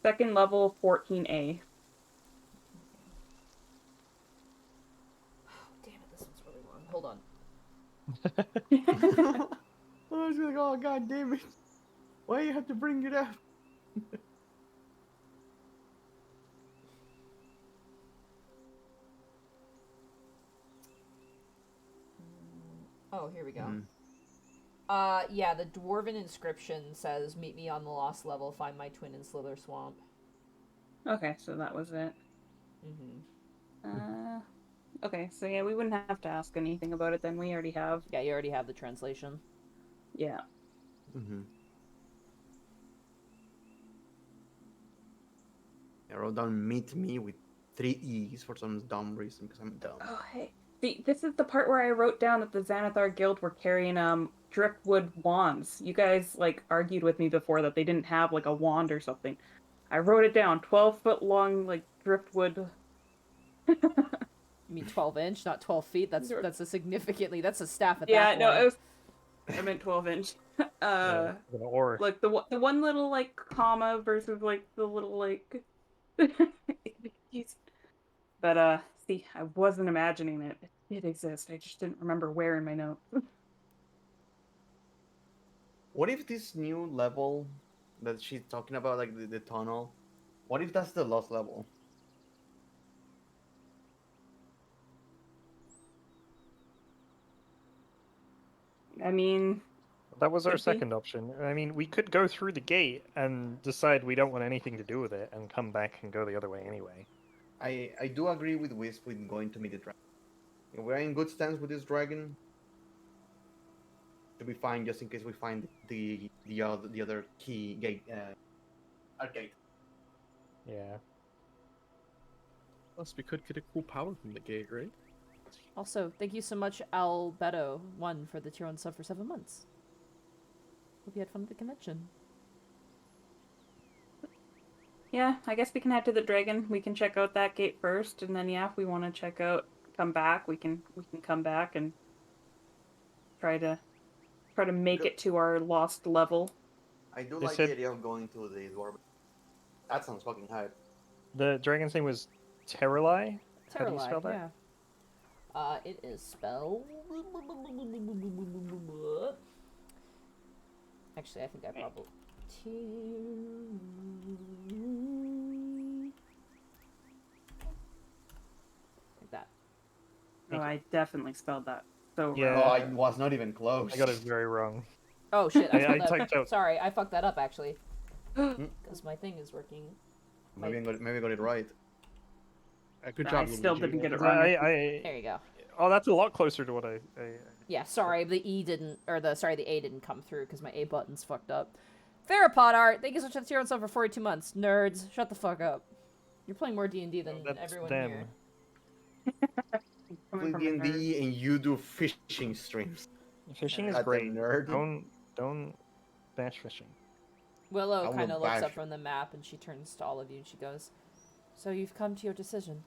Second level, 14A. Damn it, this one's really long. Hold on. I was like, oh god damn it! Why you have to bring it up? Oh, here we go. Mm. Yeah, the dwarven inscription says, "Meet me on the lost level. Find my twin in Slither Swamp." Okay, so that was it. Mm-hmm. Okay, so yeah, we wouldn't have to ask anything about it then. We already have. Yeah, you already have the translation. Yeah. Mm-hmm. I wrote down meet me with 3 E's for some dumb reason because I'm dumb. Oh, hey. See, this is the part where I wrote down that the Xanathar Guild were carrying driftwood wands. You guys like argued with me before that they didn't have like a wand or something. I wrote it down. 12-foot long like driftwood. You mean 12-inch, not 12 feet? That's a staff at Yeah, that no, point. I meant 12-inch. Yeah, an or. Like the one little like comma versus like the little like. But see, I wasn't imagining it. It did exist. I just didn't remember where in my notes. What if this new level that she's talking about, like the tunnel, what if that's the lost level? I mean, That was our could be. second option. I mean, we could go through the gate and decide we don't want anything to do with it and come back and go the other way anyway. I do agree with Wisp with going to meet the dragon. If we're in good stands with this dragon, to be fine just in case we find the other key gate arcade. Yeah. Plus, we could get a cool power from the gate, right? Also, thank you so much, Albedo1, for the tier 1 sub for 7 months. Hope you had fun at the convention. Yeah, I guess we can head to the dragon. We can check out that gate first, and then yeah, if we want to come back, we can come back and try to make it to our lost level. I do They like said- the idea of going to the dwarven. That sounds fucking hype. The dragon's name was Terrali? How do you spell that? Yeah. It is spelled... Actually, I think I probably... Like that. Oh, I definitely spelled that so Yeah. Oh, wrong. I was not even close. I got it very wrong. Oh shit, I spelled that. typed out- Sorry, I fucked that up actually. Because my thing is working. Maybe I got it right. Good I job, still Luigi. didn't get it wrong. There you go. Oh, that's a lot closer to what I Yeah, sorry, the E didn't, or the A didn't come through because my A button's fucked up. Theropod art, thank you so much for the tier 1 sub for 42 months. Nerds, shut the fuck up. You're playing more D&D than that's everyone them. here. Coming Play from a nerd. D&D and you do fishing streams. Fishing is Goddamn great. nerd. Don't bash fishing. I Willow will kind of looks bash up it. from the map and she turns to all of you and she goes, "So you've come to your decision."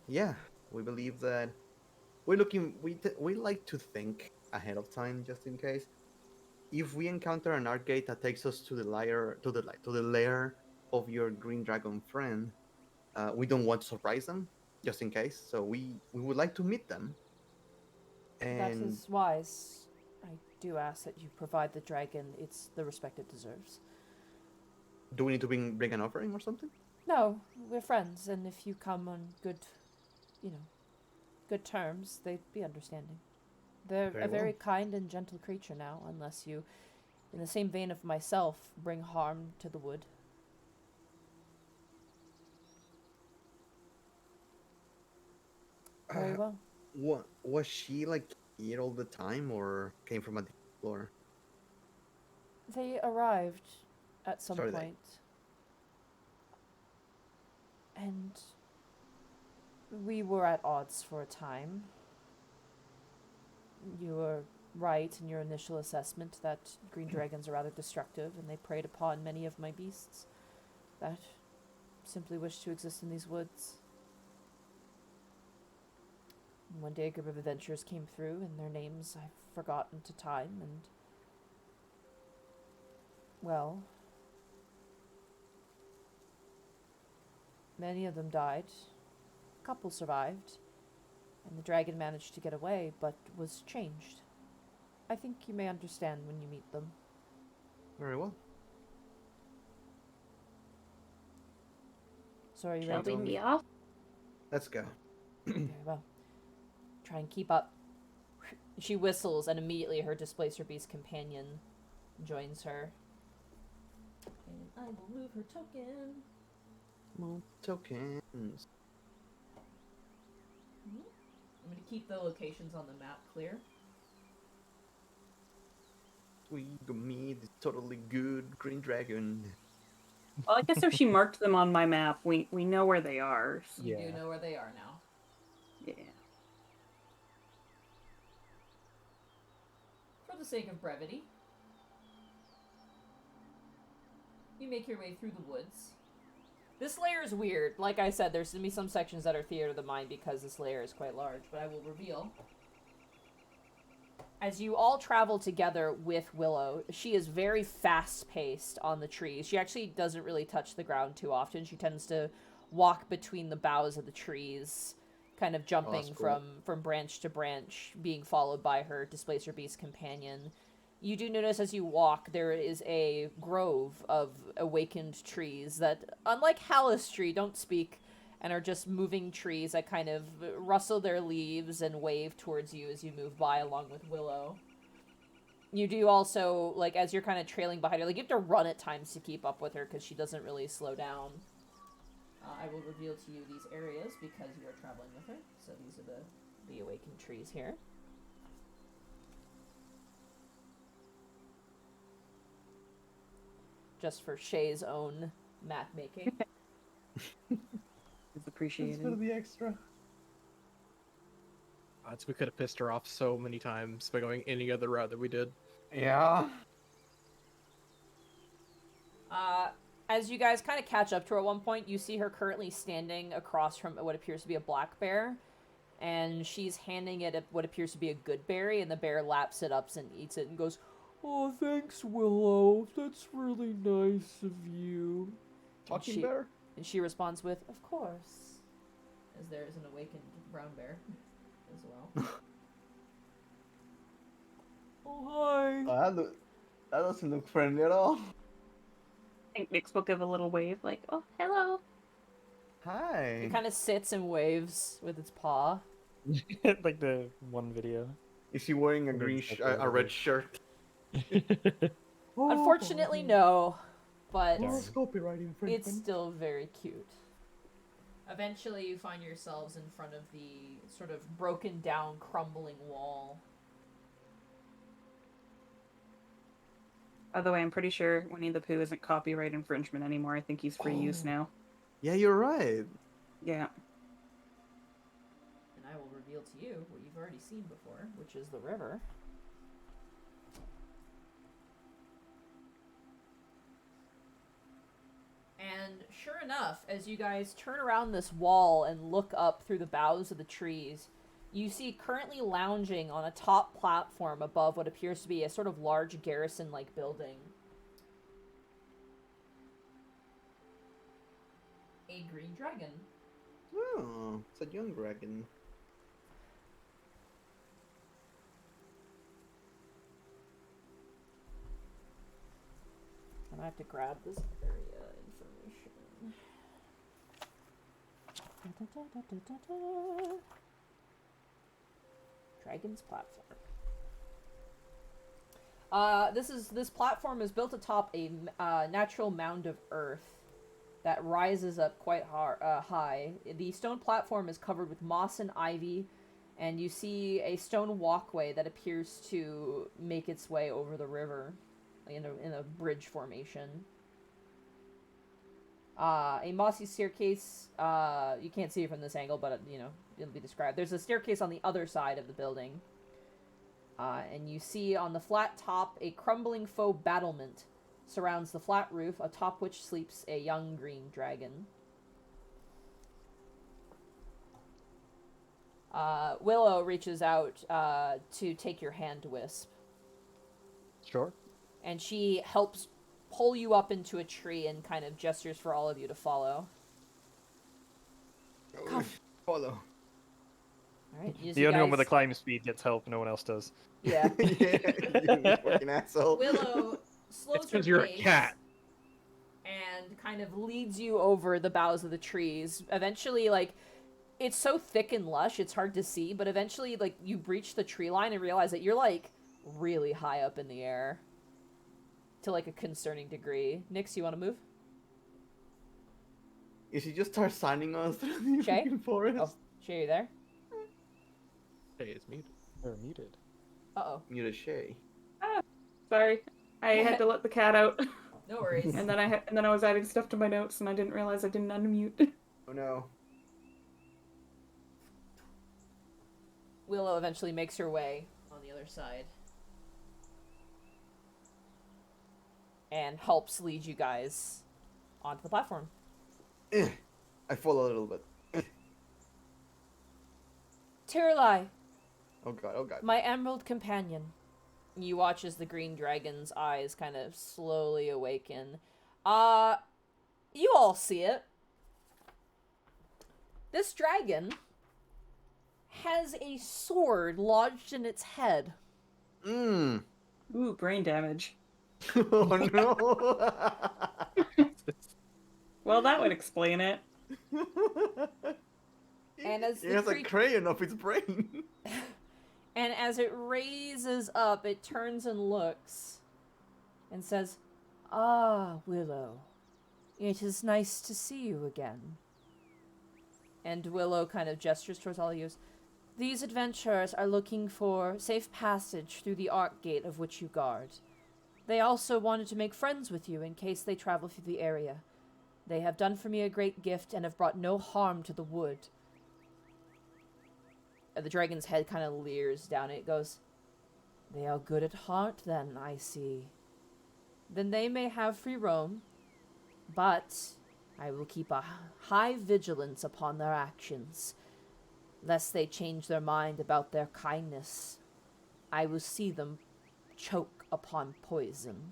Yeah, we believe that we're looking. We like to think ahead of time just in case. If we encounter an art gate that takes us to the lair of your green dragon friend, we don't want to surprise them, just in case. So we would like to meet them. That And is wise. I do ask that you provide the dragon the respect it deserves. do we need to bring an offering or something? No, we're friends, and if you come on good terms, they'd be understanding. They're Very a very well. kind and gentle creature now, unless you, in the same vein of myself, bring harm to the wood. Very well. What was she like here all the time, or came from a different floor? They arrived at some Sorry, point, and we were at odds for a time. You were right in your initial assessment that green dragons are rather destructive, and they preyed upon many of my beasts that simply wish to exist in these woods. And one day a group of adventurers came through, and their names I've forgotten to time, and well, many of them died. A couple survived, and the dragon managed to get away, but was changed. I think you may understand when you meet them. Very well. So are you Shall ready? we be off? Let's go. Very well. Try and keep up. She whistles, and immediately her Displacer Beast companion joins her. And I will move her token. More tokens. keep the locations on the map clear. We meet this totally good green dragon. Well, I guess if she marked them on my map, we know where they are. So. You Yeah. do know where they are now. Yeah. For the sake of brevity, you make your way through the woods. This layer is weird. Like I said, there's going to be some sections that are theater of the mind because this layer is quite large, but I will reveal. As you all travel together with Willow, she is very fast-paced on the trees. She actually doesn't really touch the ground too often. She tends to walk between the boughs of the trees, kind of jumping cool. from branch to branch, being followed by her Displacer Beast companion. You do notice as you walk, there is a grove of awakened trees that, unlike Halistry, don't speak and are just moving trees that kind of rustle their leaves and wave towards you as you move by along with Willow. You do also, like, as you're kind of trailing behind her, like, you have to run at times to keep up with her because she doesn't really slow down. I will reveal to you these areas because you are traveling with her. So these are the awakened trees here. Just for Shay's own map making. It's appreciated. the extra. We could have pissed her off so many times by going any other route that we did. Yeah. As you guys kind of catch up to her at one point, you see her currently standing across from what appears to be a black bear, and she's handing it what appears to be a good berry, and the bear laps it up and eats it and goes, "Oh, thanks, Willow. That's really nice of you." Talking bear? And she responds with, "Of course," as there is an awakened brown bear as well. Oh, hi. That doesn't look friendly at all. I think Nix will give a little wave, like, "Oh, hello." Hi. It kind of sits and waves with its paw. Like the one video. Is he wearing a Maybe green, it's like a red shirt? Unfortunately, no, but Darn. Copyright infringement. it's still very cute. Eventually, you find yourselves in front of the sort of broken down, crumbling wall. By the way, I'm pretty sure Winnie the Pooh isn't copyright infringement anymore. I think he's free use now. Yeah, you're right. Yeah. And I will reveal to you what you've already seen before, which is the river. And sure enough, as you guys turn around this wall and look up through the boughs of the trees, you see currently lounging on a top platform above what appears to be a sort of large garrison-like building. A green dragon. Oh, it's a young dragon. And I have to grab this area information. Dragon's platform. This platform is built atop a natural mound of earth that rises up quite high. The stone platform is covered with moss and ivy, and you see a stone walkway that appears to make its way over the river in a bridge formation. A mossy staircase, you can't see it from this angle, but it'll be described. There's a staircase on the other side of the building. And you see on the flat top a crumbling faux battlement surrounds the flat roof, atop which sleeps a young green dragon. Willow reaches out to take your hand, Wisp. Sure. And she helps pull you up into a tree and kind of gestures for all of you to follow. Come. Follow. Alright, The only one with the climb speed gets help, no one else does. Yeah. You fucking asshole. Willow slows It's her because you're a pace cat. and kind of leads you over the boughs of the trees. Eventually, like, it's so thick and lush, it's hard to see, but eventually, like, you breach the tree line and realize that you're, like, really high up in the air. To, like, a concerning degree. Nix, you want to move? Is he just start signing us through the Shay? fucking forest? Oh, Shay, you there? Hey, it's muted. They're muted. Uh-oh. Muted Shay. Sorry, I had to let the cat out, No worries. and then I was adding stuff to my notes, and I didn't realize I didn't unmute. Oh no. Willow eventually makes her way on the other side. And helps lead you guys onto the platform. I fall a little bit. Tirlai, Oh god, oh god. my emerald companion. You watch as the green dragon's eyes kind of slowly awaken. You all see it. This dragon has a sword lodged in its head. Mmm. Ooh, brain damage. Oh no. Well, that would explain it. And as He the has a crayon of his brain. And as it raises up, it turns and looks and says, "Ah, Willow, it is nice to see you again." And Willow kind of gestures towards all of you. "These adventurers are looking for safe passage through the arc gate of which you guard. They also wanted to make friends with you in case they travel through the area. They have done for me a great gift and have brought no harm to the wood." And the dragon's head kind of leers down. It goes, "They are good at heart, then, I see. Then they may have free roam, but I will keep a high vigilance upon their actions, lest they change their mind about their kindness. I will see them choke upon poison."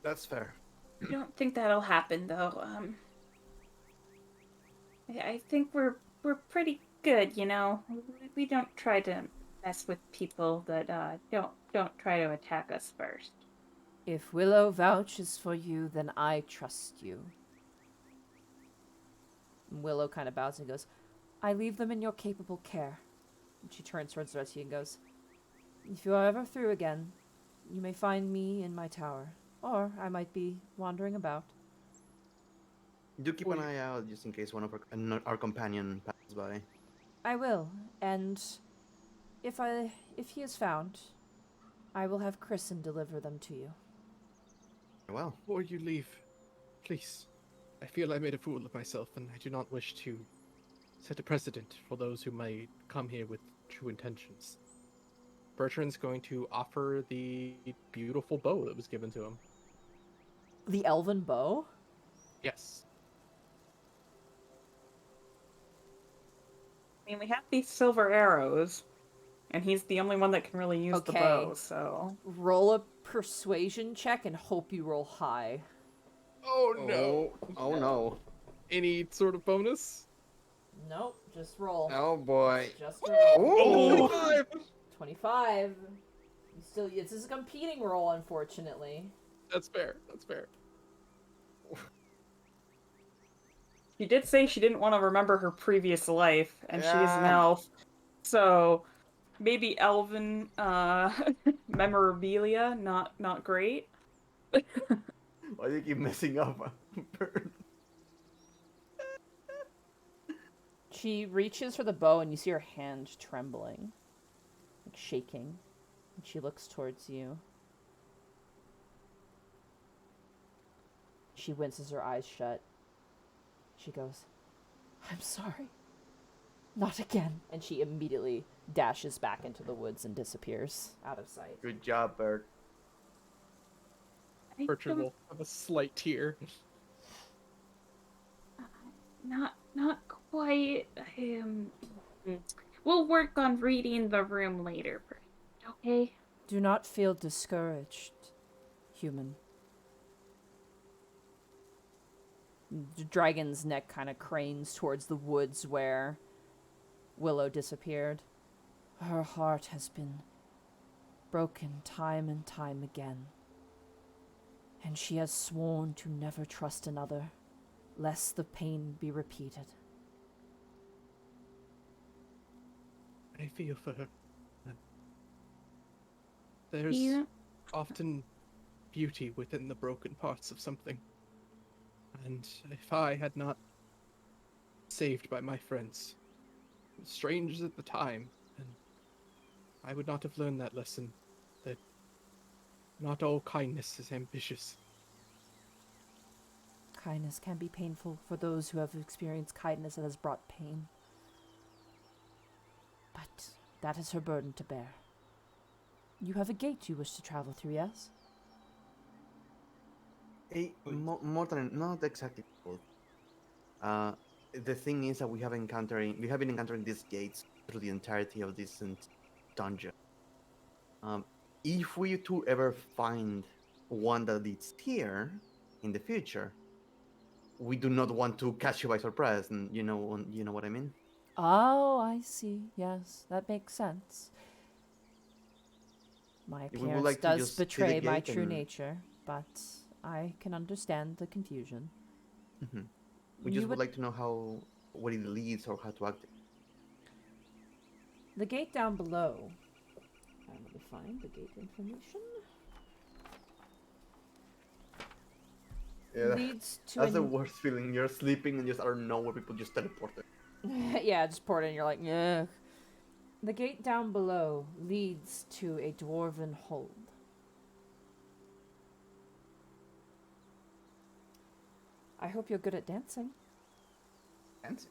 That's fair. I don't think that'll happen, though. I think we're pretty good, you know. We don't try to mess with people that don't try to attack us first. "If Willow vouches for you, then I trust you." And Willow kind of bows and goes, "I leave them in your capable care." And she turns towards the rest of you and goes, "If you are ever through again, you may find me in my tower, or I might be wandering about." Do keep an eye out just in case one of our companion passes by. "I will, and if he is found, I will have Kristen deliver them to you." Well, Before you leave, please. I feel I made a fool of myself, and I do not wish to set a precedent for those who may come here with true intentions. Bertrand's going to offer the beautiful bow that was given to him. The elven bow? Yes. I mean, we have these silver arrows, and he's the only one that can really use the Okay. bow, so... Roll a persuasion check and hope you roll high. Oh no! Oh no. Any sort of bonus? Nope, just roll. Oh boy. Just a roll. Ooh. 25! 25. This is a competing roll, unfortunately. That's fair. That's fair. She did say she didn't want to remember her previous life, and she is an Yeah. elf. So, maybe elven memorabilia, not great. Why do you keep messing up? She reaches for the bow and you see her hand trembling, like shaking. And she looks towards you. She winces, her eyes shut. She goes, "I'm sorry. Not again." And she immediately dashes back into the woods and disappears out of sight. Good job, Bert. I Bertrand don't- will have a slight tear. Not quite. We'll work on reading the room later, okay? Do not feel discouraged, human. The dragon's neck kind of cranes towards the woods where Willow disappeared. Her heart has been broken time and time again, and she has sworn to never trust another, lest the pain be repeated. I feel for her. There's Yeah. often beauty within the broken parts of something. And if I had not saved by my friends, strange at the time, and I would not have learned that lesson, that not all kindness is ambitious. Kindness can be painful for those who have experienced kindness that has brought pain. But that is her burden to bear. You have a gate you wish to travel through, yes? More than not exactly both. The thing is that we have been encountering these gates through the entirety of this dungeon. If we to ever find one that leads here in the future, we do not want to catch you by surprise, and you know what I mean. Oh, I see. Yes, that makes sense. My We would appearance like to does just see the betray my gate true and nature, but I can understand the confusion. Mhm. We You just would like to know what it leads or how to act. The gate down below. Let me find the gate information. Yeah, Leads to that's the worst feeling. You're sleeping and just out of nowhere, people just teleported. yeah, just pour it in. You're like, yeah. The gate down below leads to a dwarven hold. I hope you're good at dancing. Fancy.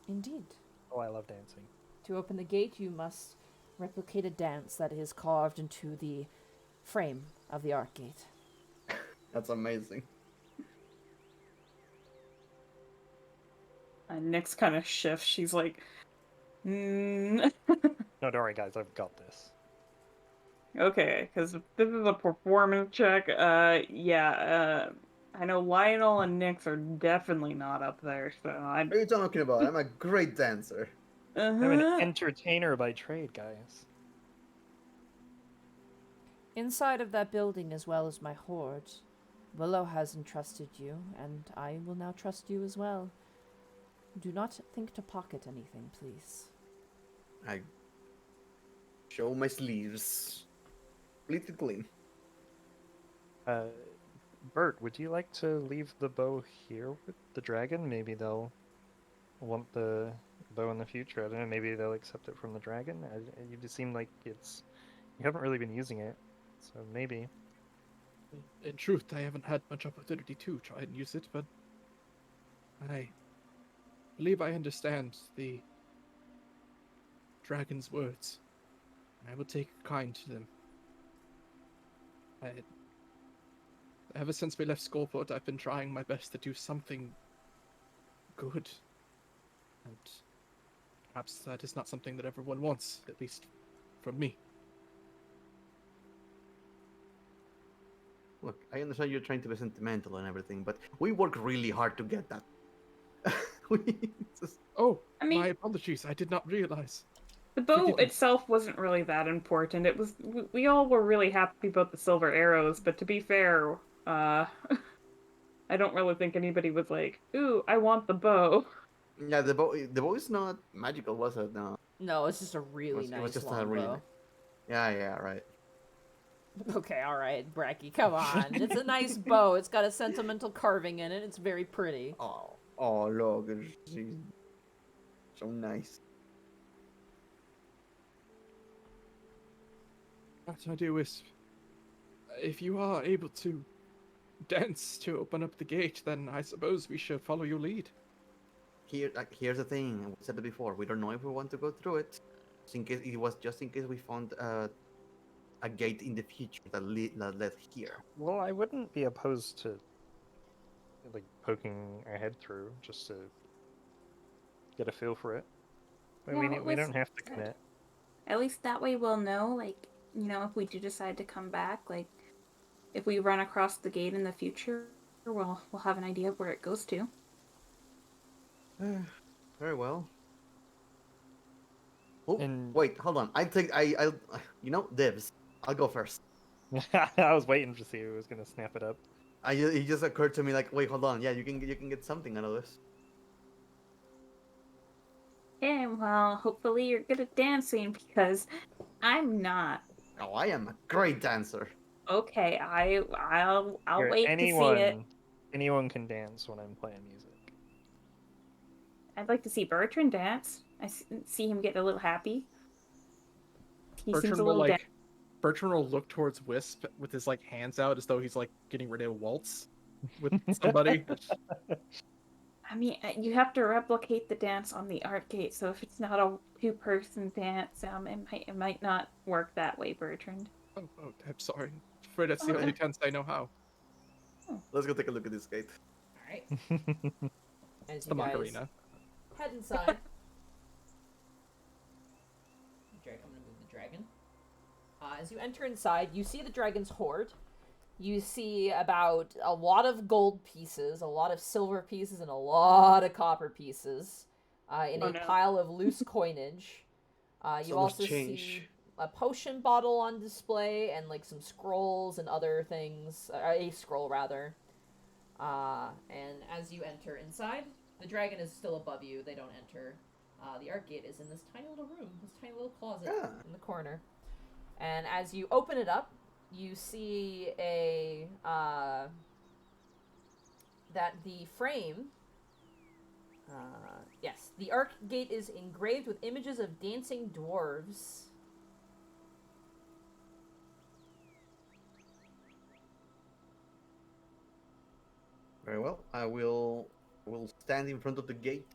Indeed. Oh, I love dancing. To open the gate, you must replicate a dance that is carved into the frame of the arc gate. That's amazing. Nyx kind of shifts. She's like, No, don't worry, guys. I've got this. okay, because this is a performance check. I know Lionel and Nyx are definitely not up there, so I. What are you talking about? I'm a great dancer. I'm an entertainer by trade, guys. Inside of that building, as well as my horde, Willow has entrusted you, and I will now trust you as well. Do not think to pocket anything, please. I show my sleeves. Completely clean. Bert, would you like to leave the bow here with the dragon? Maybe they'll want the bow in the future. I don't know. Maybe they'll accept it from the dragon. You just seem like you haven't really been using it, so maybe. In truth, I haven't had much opportunity to try and use it, but I believe I understand the dragon's words. I will take kind to them. Ever since we left Skullport, I've been trying my best to do something good. And perhaps that is not something that everyone wants, at least from me. Look, I understand you're trying to be sentimental and everything, but we work really hard to get that. Oh, I mean, my apologies. I did not realize. the bow Forgive me. itself wasn't really that important. It was we all were really happy about the silver arrows, but to be fair, I don't really think anybody was like, "Ooh, I want the bow." Yeah, the bow is not magical, was it? No, No, it's just a really it nice was just a long really bow. yeah, right. Okay, alright, Bracky, come on. It's a nice bow. It's got a sentimental carving in it. It's very pretty. Oh, look, she's so nice. What I do is, if you are able to dance to open up the gate, then I suppose we should follow your lead. Here's the thing. We said it before. We don't know if we want to go through it. Just in case we found a gate in the future that led here. Well, I wouldn't be opposed to like poking our head through just to get a feel for it. Yeah, We don't have to commit. At least that way we'll know, like, if we do decide to come back, like, if we run across the gate in the future, we'll have an idea of where it goes to. Very well. Oh, And- wait, hold on. I dibs. I'll go first. I was waiting to see who was gonna snap it up. It just occurred to me like, wait, hold on. Yeah, you can get something out of this. Yeah, well, hopefully you're good at dancing, because I'm not. Oh, I am a great dancer. Okay, I'll Here, wait to see it. Anyone can dance when I'm playing music. I'd like to see Bertrand dance. see him get a little happy. He seems Bertrand a will little down. Bertrand will look towards Wisp with his like hands out as though he's like getting ready to waltz with somebody. I mean, you have to replicate the dance on the art gate, so if it's not a two-person dance, it might not work that way, Bertrand. Oh, I'm sorry. I'm afraid that's the Oh, only dance I know how. Let's go take a look at this gate. All right. As The you guys Macarena. head inside. I'm gonna move the dragon. As you enter inside, you see the dragon's hoard. You see about a lot of gold pieces, a lot of silver pieces, and a lot of copper pieces in Oh, a no. pile of loose coinage. You So much also change. see a potion bottle on display and like some scrolls and other things. A scroll, rather. And as you enter inside, the dragon is still above you. They don't enter. The art gate is in this tiny little room, this tiny little closet in the corner. And as you open it up, you see that the frame. Yes, the art gate is engraved with images of dancing dwarves. Very well. I will stand in front of the gate.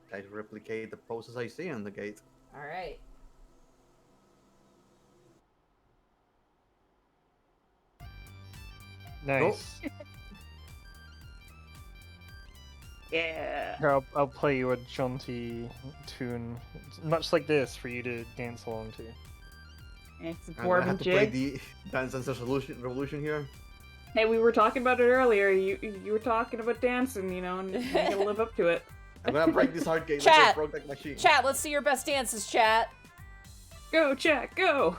Try to replicate the poses I see on the gate. All right. Nice. Yeah. Here, I'll play you a jaunty tune, much like this, for you to dance along to. It's a I'm gonna dwarven have to play jig. the Dance Dance Revolution here. Hey, we were talking about it earlier. You were talking about dancing, you know, and you gotta live up to it. I'm gonna break this hard gate Chat! like I broke that machine. Chat, let's see your best dances, chat. Go, chat, go!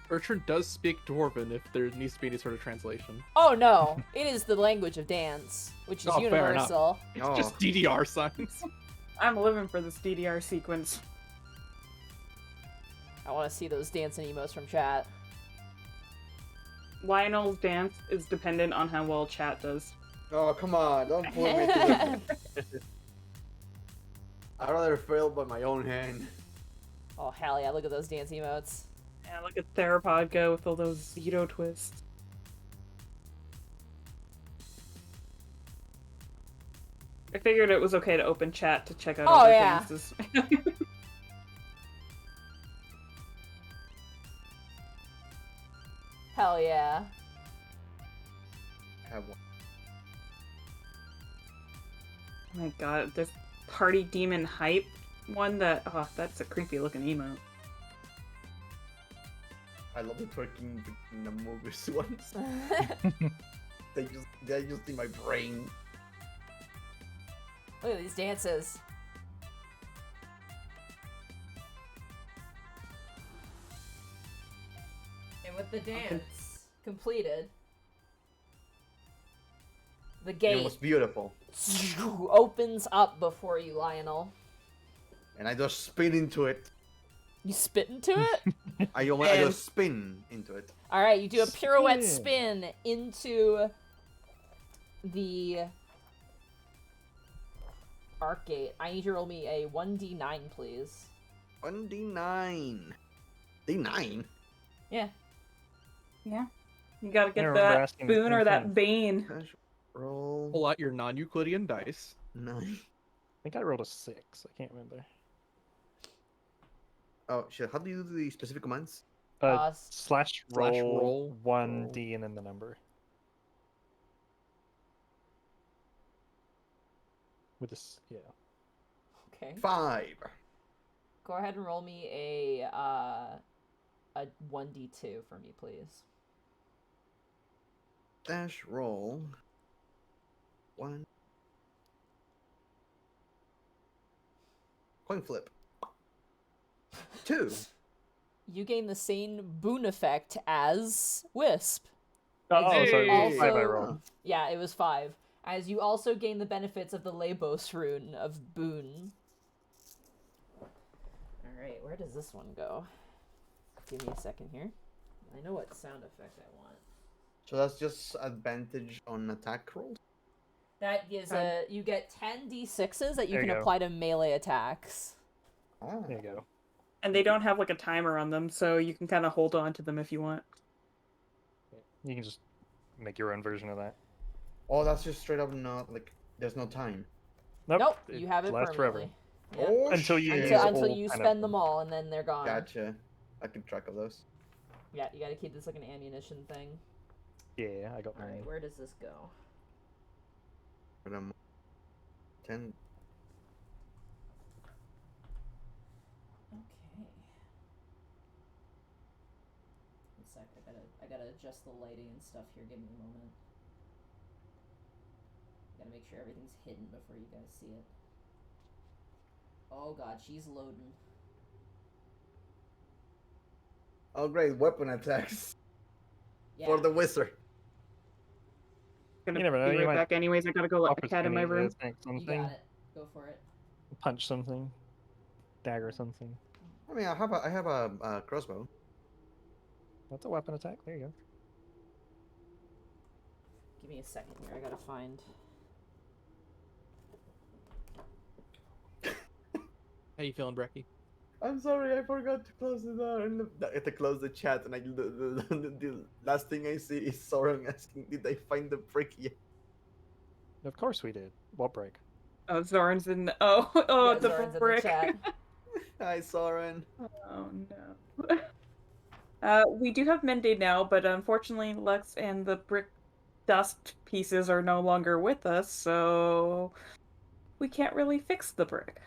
Bertrand does speak Dwarven if there needs to be any sort of translation. Oh no, it is the language of dance, which is Oh, fair enough. universal. It's Oh. just DDR signs. I'm living for this DDR sequence. I want to see those dancing emotes from chat. Lionel's dance is dependent on how well chat does. Oh, come on, don't put me to the... I'd rather fail by my own hand. Oh hell yeah, look at those dance emotes. Yeah, look at Theropod go with all those Zito twists. I figured it was okay to open chat to check out Oh, other yeah. dances. Hell yeah. Have one. Oh my god, this Party Demon Hype one that... Oh, that's a creepy looking emote. I love the twerking in the movies ones. They're just in my brain. Look at these dances. And with the dance completed, the It gate was beautiful. opens up before you, Lionel. And I just spin into it. You spit into it? I And- just spin into it. Alright, you do a pirouette Spin. spin into the arc gate. I need you to roll me a 1d9, please. 1d9. D9? Yeah. Yeah. You gotta I get remember that asking the boon same or that thing. bane. Cash roll. Pull out your non-Euclidean dice. 9. I think I rolled a 6. I can't remember. Oh shit, how do you do the specific commands? Slash Slash roll, roll, 1d and then the number. With this, yeah. Okay. 5. Go ahead and roll me a 1d2 for me, please. Dash roll. 1. Coin flip. 2. You gain the same boon effect as Wisp. Oh, sorry, Also- 5 I rolled. Yeah, it was 5. As you also gain the benefits of the Labos rune of boon. Alright, where does this one go? Give me a second here. I know what sound effect I want. So that's just advantage on attack rolls? That is you get 10 d6s that you There can you go. apply to melee attacks. Ah. There you go. And they don't have like a timer on them, so you can kind of hold on to them if you want. You can just make your own version of that. Oh, that's just straight up not like there's no time. Nope, it you have it lasts permanently. forever. Yep. Oh, Until you shit. use Until all you kind spend of them all, and then they're gone. Gotcha. I keep track of those. Yeah, you gotta keep this like an ammunition thing. Yeah, I got All right, mine. where does this go? But I'm 10. Okay. One sec, I gotta adjust the lighting and stuff here. Give me a moment. Gotta make sure everything's hidden before you guys see it. Oh god, she's loading. Oh, great. Weapon attacks Yeah. for the wizard. Gonna You never know, be you right might back anyways. I gotta go let the cat in my Opportunity room. to think You something, got it. Go for it. punch something, dagger something. I mean, I have a crossbow. That's a weapon attack. There you go. Give me a second here. I gotta find. How you feeling, Brecky? I'm sorry, I forgot to close the door. And I had to close the chat, and the last thing I see is Soren asking, "Did I find the brick yet?" Of course we did. What break? Oh, Zoran's in the... Oh, Yeah, the Zoran's in the brick. chat. Hi, Soren. Oh, no. We do have Mende now, but unfortunately Lex and the brick dust pieces are no longer with us, so we can't really fix the brick.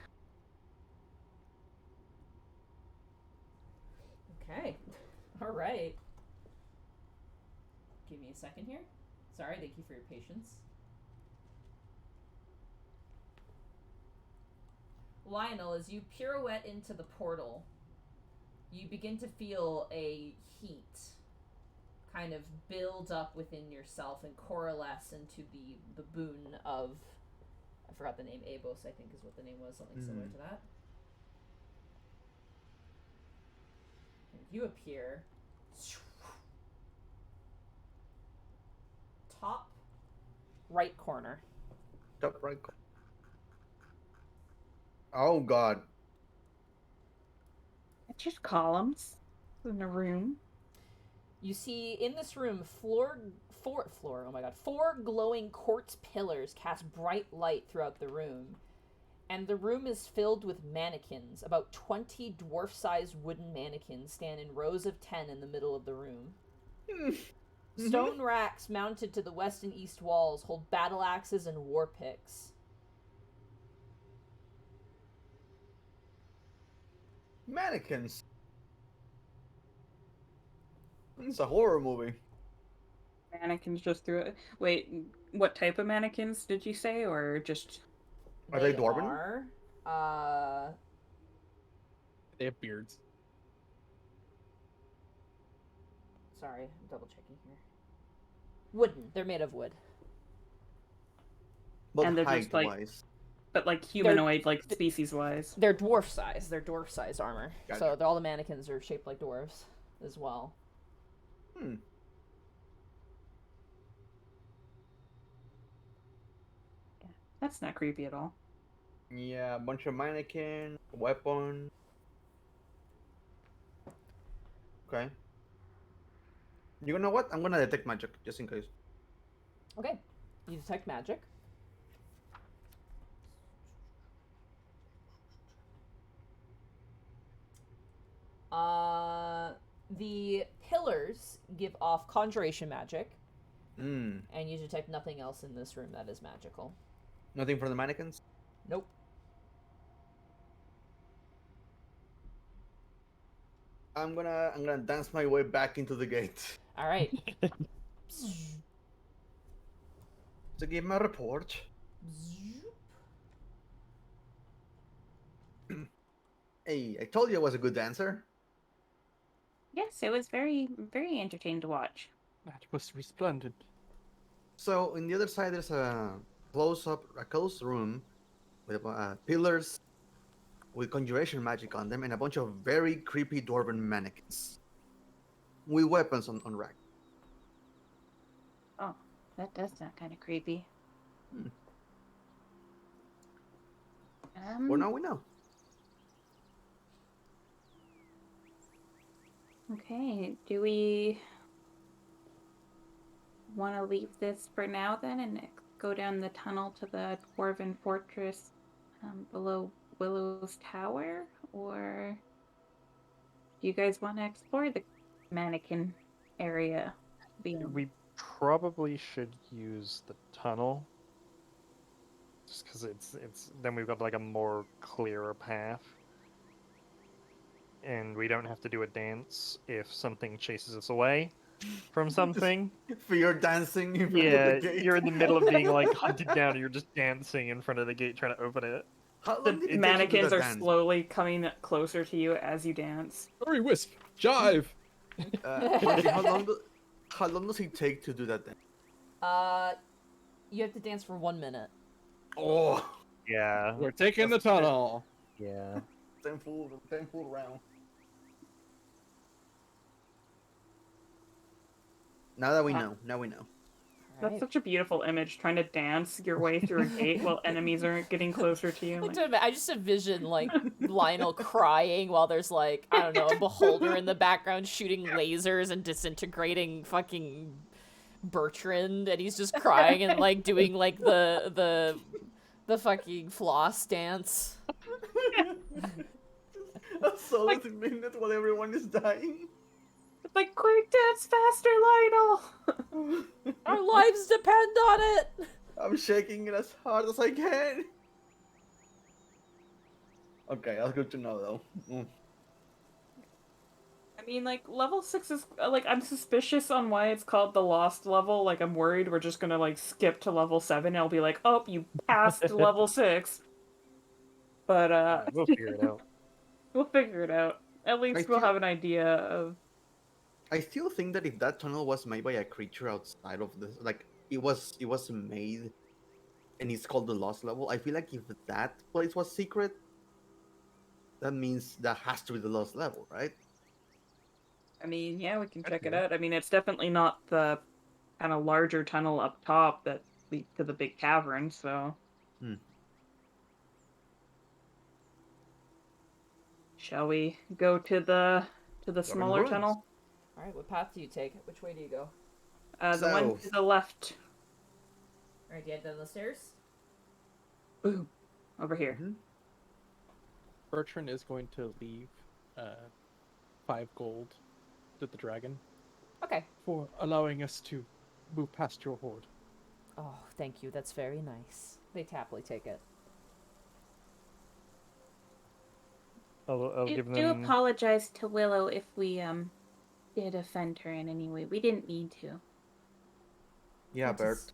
Okay. All right. Give me a second here. Sorry, thank you for your patience. Lionel, as you pirouette into the portal, you begin to feel a heat kind of build up within yourself and coalesce into the boon of, I forgot the name, Abos, I think is what the name was, something similar to that. And you appear top right corner. Top right. Oh God. It's just columns in a room. You see in this room four glowing quartz pillars cast bright light throughout the room. And the room is filled with mannequins. About 20 dwarf-sized wooden mannequins stand in rows of 10 in the middle of the room. Stone racks mounted to the west and east walls hold battle axes and war picks. Mannequins. It's a horror movie. Mannequins just through it. Wait, what type of mannequins did you say, or just... Are they dwarven? They have beards. Sorry, I'm double checking here. Wooden. They're made of wood. But And they're just, like, height-wise. But like humanoid, like species-wise? They're dwarf size. They're dwarf size armor. Gotcha. So all the mannequins are shaped like dwarves as well. That's not creepy at all. Yeah, a bunch of mannequin, weapon. Okay. You know what? I'm gonna detect magic just in case. Okay. You detect magic. The pillars give off conjuration magic, and you detect nothing else in this room that is magical. Nothing for the mannequins? Nope. I'm gonna dance my way back into the gate All right. to give my report. Hey, I told you I was a good dancer. Yes, it was very, very entertaining to watch. That was resplendent. So in the other side, there's a close room with pillars with conjuration magic on them and a bunch of very creepy dwarven mannequins with weapons on rack. Oh, that does sound kind of creepy. Well, now we know. Okay, do we want to leave this for now then and go down the tunnel to the Dwarven Fortress below Willow's Tower? Or do you guys want to explore the mannequin area beyond? We probably should use the tunnel. Just because it's then we've got like a more clearer path. And we don't have to do a dance if something chases us away from something. Fear dancing in front of Yeah, the gate. you're in the middle of being like hunted down and you're just dancing in front of the gate trying to open it. How long did it take you to do Mannequins that are dance? slowly coming closer to you as you dance. Hurry, Wisp! Jive! Marcy, how long does it take to do that dance? You have to dance for 1 minute. Oh, Yeah. We're taking the tunnel. Yeah. 10 full round. Now that we know. That's Right. such a beautiful image, trying to dance your way through a gate while enemies are getting closer to you. Like, I just envision like Lionel crying while there's like, I don't know, a beholder in the background shooting lasers and disintegrating fucking Bertrand, and he's just crying and like doing like the fucking floss dance. A solid minute while everyone is dying. it's like, quick, dance faster, Lionel! Our lives depend on it. I'm shaking it as hard as I can. Okay, that's good to know though. I mean, like, level 6 is, like, I'm suspicious on why it's called the Lost level. Like, I'm worried we're just gonna, like, skip to level 7 and I'll be like, oh, you passed level 6. But, We'll figure it out. we'll figure it out. At least we'll still- have an idea of... I still think that if that tunnel was made by a creature outside of this, like it was made, and it's called the Lost Level. I feel like if that place was secret, that means that has to be the Lost Level, right? I mean, yeah, we can check it Okay. out. I mean, it's definitely not the kind of larger tunnel up top that leads to the big cavern, so... Hmm. Shall we go to the smaller ruins. tunnel? All right, what path do you take? Which way do you go? The one to South. the left. All right, do you head down the stairs? Boom. Over here. Bertrand is going to leave 5 gold to the dragon Okay. for allowing us to move past your horde. Oh, thank you. That's very nice. They happily take it. I'll give Do them. apologize to Willow if we did offend her in any way. We didn't mean to. Yeah, It Bert. is-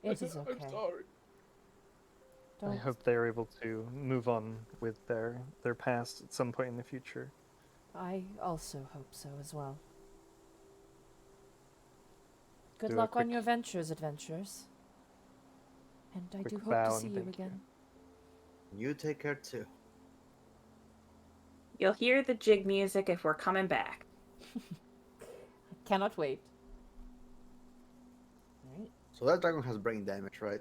It is okay. I'm sorry. I Don't. hope they're able to move on with their past at some point in the future. I also hope so as well. Good Do a luck on quick- your ventures, adventurers. And I quick do hope bow to and see you thank you. again. You take care too. You'll hear the jig music if we're coming back. Cannot wait. Alright. So that dragon has brain damage, right?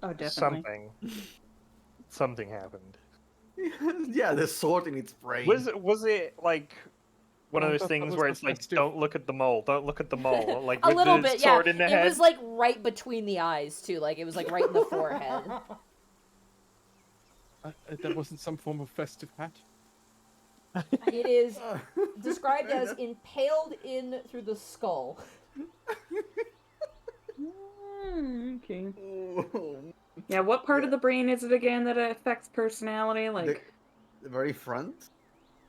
Oh, definitely. Something happened. Yeah, the sword in its brain. Was it like one of I those thought that things was where the it's like, festive- don't look at the mole, don't look at the mole, like A with little the bit, yeah. sword in the It head. was like right between the eyes too. Like it was like right in the forehead. That wasn't some form of festive hat. It is described as impaled in through the skull. Okay. Oh, Yeah, what part of Yeah. the brain is it again that affects personality? Like, the very front?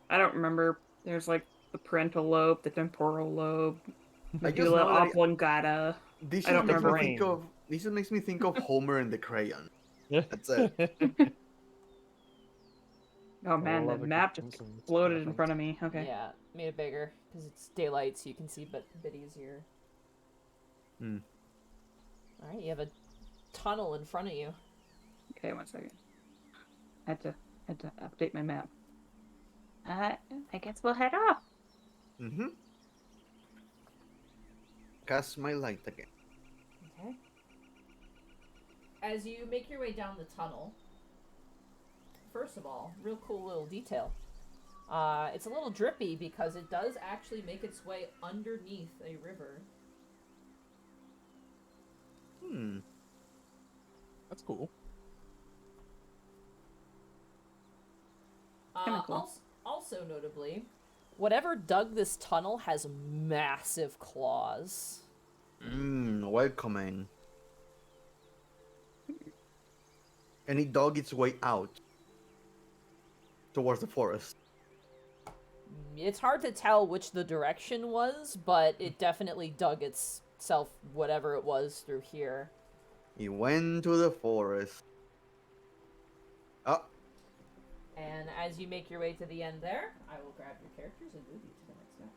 I don't remember. There's like the parental lobe, the temporal lobe, I just medulla know that oblongata. this I don't just makes me remember. think of this just makes me think of Homer and the crayon. That's it. Oh man, the love a good map just Simpsons exploded in reference. front of me. Okay. Yeah, made it bigger because it's daylight, so you can see a bit easier. Hmm. All right, you have a tunnel in front of you. Okay, 1 second. Had to update my map. I guess we'll head off. Mm-hmm. Cast my light again. Okay. As you make your way down the tunnel, first of all, real cool little detail. It's a little drippy because it does actually make its way underneath a river. That's cool. Kinda cool. Also notably, whatever dug this tunnel has massive claws. Welcoming. And it dug its way out towards the forest. It's hard to tell which the direction was, but it definitely dug itself, whatever it was, through here. He went to the forest. Oh, And as you make your way to the end there, I will grab your characters and move you to the next map.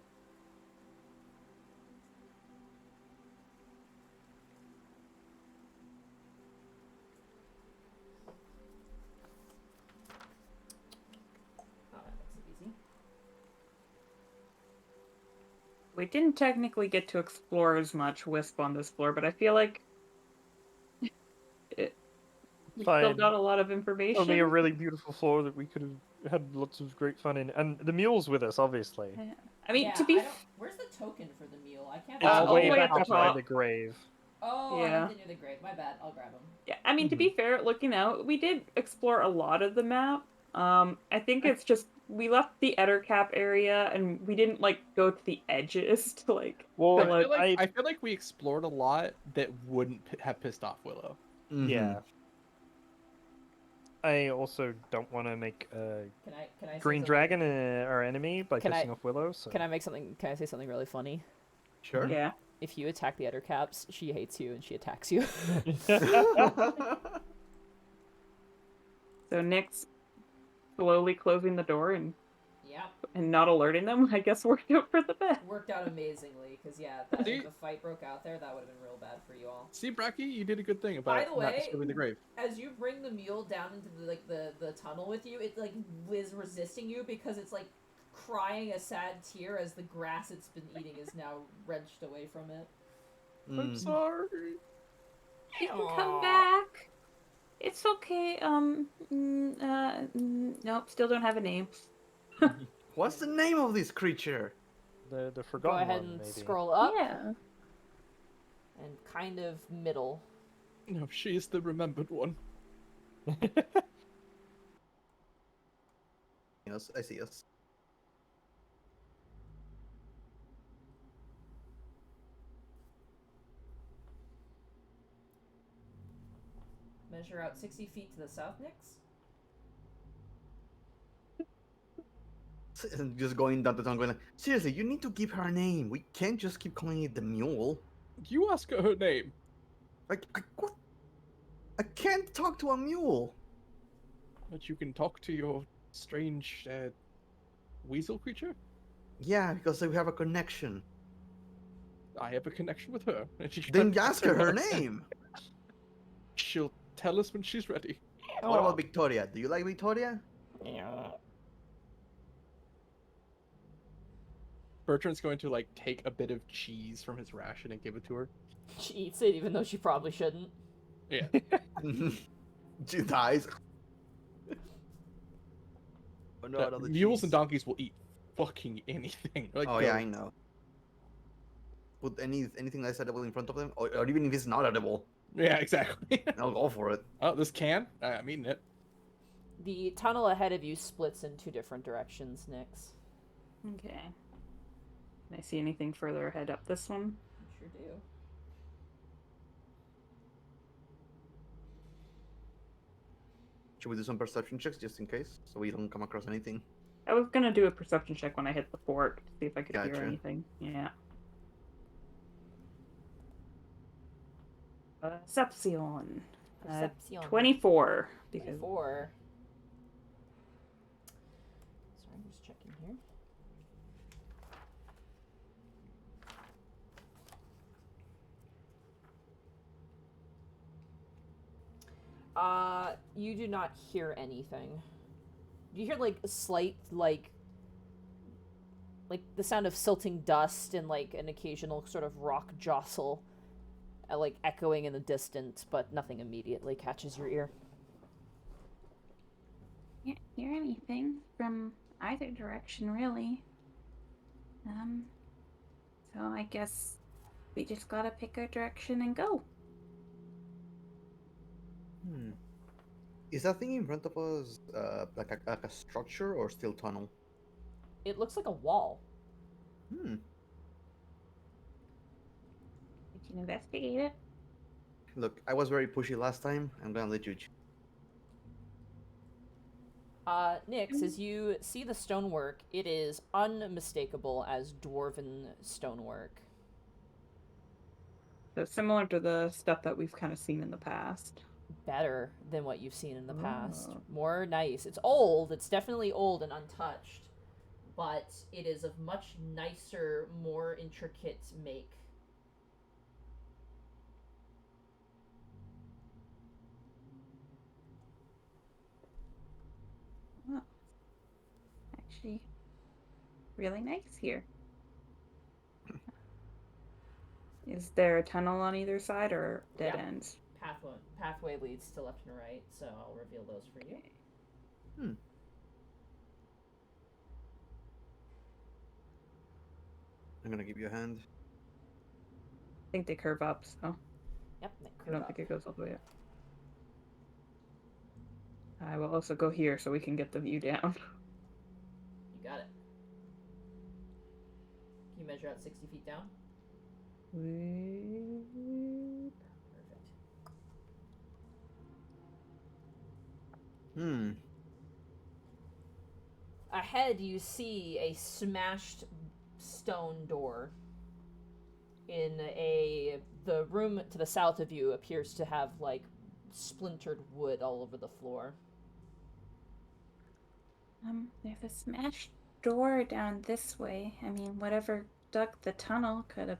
Oh, that makes it easy. We didn't technically get to explore as much Wisp on this floor, but I feel like we still Fine. got a lot of information. Only a really beautiful floor that we could have had lots of great fun in, and the mule's with us, obviously. Yeah. I mean, Yeah, to be where's the token for the mule? I can't. It's all way the way back at the up by top. the grave. Oh, Yeah. I didn't near the grave. My bad. I'll grab him. Yeah, I mean, to be fair, looking out, we did explore a lot of the map. I think it's just we left the Ettercap area and we didn't like go to the edges to like. Well, fill out- I feel like we explored a lot that wouldn't have pissed off Willow. Yeah. I also don't want to make Can I say Green something? Dragon our enemy by Can I- pissing off Willow. So. Can I say something really funny? Sure. Yeah. If you attack the Ettercaps, she hates you and she attacks you. So Nick's slowly closing the door and Yep. not alerting them, I guess worked out for the best. Worked out amazingly, because if the fight broke out there, that would have been real bad for you all. See, Bracky, you did a good thing By about the not way, disturbing the grave. As you bring the mule down into the tunnel with you, it is resisting you because it's crying a sad tear as the grass it's been eating is now wrenched away from it. I'm sorry. You can come back. It's okay. Nope, still don't have a name. What's the name of this creature? The Go forgotten ahead one, and maybe. scroll up Yeah. and kind of middle. No, she is the remembered one. Yes, I see us. Measure out 60 feet to the south, Nix. Just going down the tunnel, going like, seriously, you need to give her a name. We can't just keep calling it the mule. You ask her her name. What? I can't talk to a mule. But you can talk to your strange weasel creature. Yeah, because we have a connection. I have a connection with her. And she Then ask her her name. She'll tell us when she's ready. What about Victoria? Do you like Victoria? Yeah. Bertrand's going to take a bit of cheese from his ration and give it to her. She eats it even though she probably shouldn't. Yeah. She dies. Oh, no, Yeah, another mules cheese. and donkeys will eat fucking anything. Oh yeah, I know. Put anything that's edible in front of them, or even if it's not edible, Yeah, exactly. I'll go for it. Oh, this can? I'm eating it. The tunnel ahead of you splits in two different directions, Nix. Okay. Can I see anything further ahead up this one? You sure do. Should we do some perception checks just in case, so we don't come across anything? I was gonna do a perception check when I hit the fort to see if I could hear Gotcha. anything. Yeah. Perception. Perception. 24. Because 24. Sorry, I'm just checking here. You do not hear anything. You hear a slight like the sound of silting dust and an occasional sort of rock jostle, echoing in the distance, but nothing immediately catches your ear. Can't hear anything from either direction, really. So I guess we just gotta pick our direction and go. Hmm. Is that thing in front of us like a structure or still tunnel? It looks like a wall. Hmm. We can investigate it. Look, I was very pushy last time. I'm gonna let you. Nix, as you see the stonework, it is unmistakable as dwarven stonework. So similar to the stuff that we've kind of seen in the past. Better than what you've seen in the past. Oh. More nice. It's old. It's definitely old and untouched, but it is of much nicer, more intricate make. Well, actually, really nice here. Is there a tunnel on either side or dead Yeah. ends? Pathway leads to left and right, so I'll reveal those for you. Hmm. I'm gonna give you a hand. I think they curve up, so Yep, they I curve don't up. think it goes all the way up. I will also go here so we can get the view down. You got it. Can you measure out 60 feet down? Perfect. Hmm. Ahead, you see a smashed stone door. The room to the south of you appears to have like splintered wood all over the floor. There's a smashed door down this way. I mean, whatever dug the tunnel could have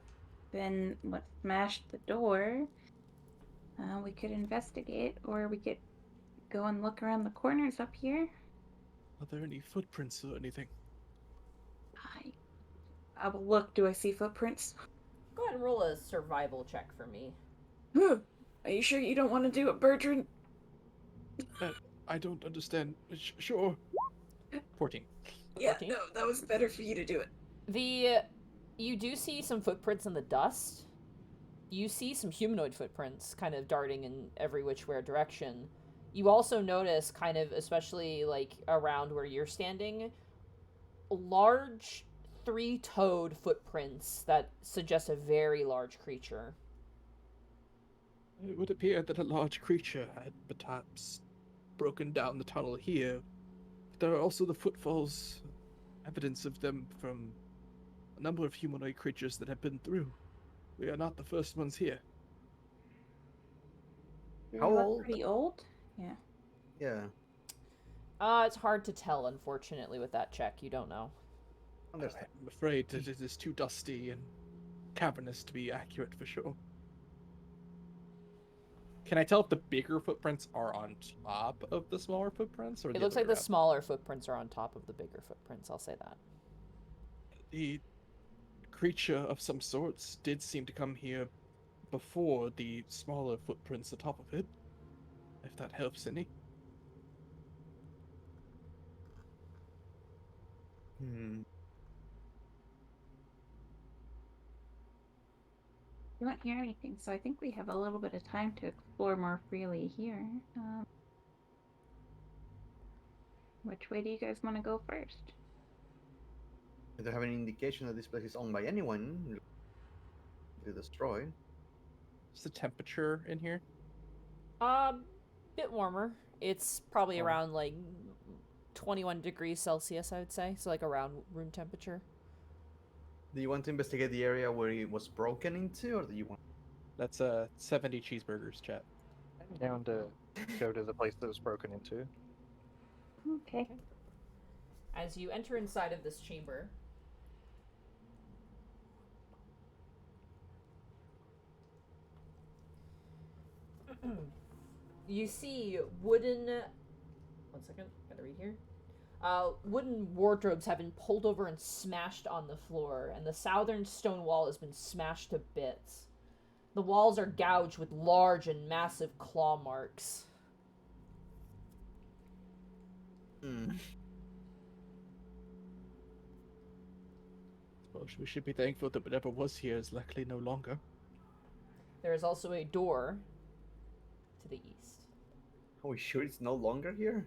been what smashed the door. We could investigate, or we could go and look around the corners up here. Are there any footprints or anything? I will look. Do I see footprints? Go ahead and roll a survival check for me. Are you sure you don't want to do it, Bertrand? I don't understand. Sure. 14. Yeah, 14? no, that was better for you to do it. You do see some footprints in the dust. You see some humanoid footprints kind of darting in every which way direction. You also notice kind of, especially like around where you're standing, large three-toed footprints that suggest a very large creature. It would appear that a large creature had perhaps broken down the tunnel here. There are also the footfalls, evidence of them from a number of humanoid creatures that have been through. We are not the first ones here. Do How they look old? pretty old? Yeah. Yeah. It's hard to tell, unfortunately, with that check. You don't know. Understand. I'm afraid that it is too dusty and cavernous to be accurate for sure. Can I tell if the bigger footprints are on top of the smaller footprints, or It looks like the smaller footprints are on top of the bigger footprints, I'll say that. the creature of some sorts did seem to come here before the smaller footprints atop of it, if that helps any. Hmm. We won't hear anything, so I think we have a little bit of time to explore more freely here. Which way do you guys want to go first? Do they have any indication that this place is owned by anyone? To destroy. What's the temperature in here? Bit warmer. It's probably Oh. around like 21 degrees Celsius, I would say. So like around room temperature. Do you want to investigate the area where it was broken into, or do you want? That's 70 cheeseburgers, chat. I'm down to go to the place that was broken into. Okay. As you enter inside of this chamber, you see wooden. One second, gotta read here. Wooden wardrobes have been pulled over and smashed on the floor, and the southern stone wall has been smashed to bits. The walls are gouged with large and massive claw marks. Mm. Well, we should be thankful that whatever was here is luckily no longer. There is also a door to the east. Are we sure it's no longer here?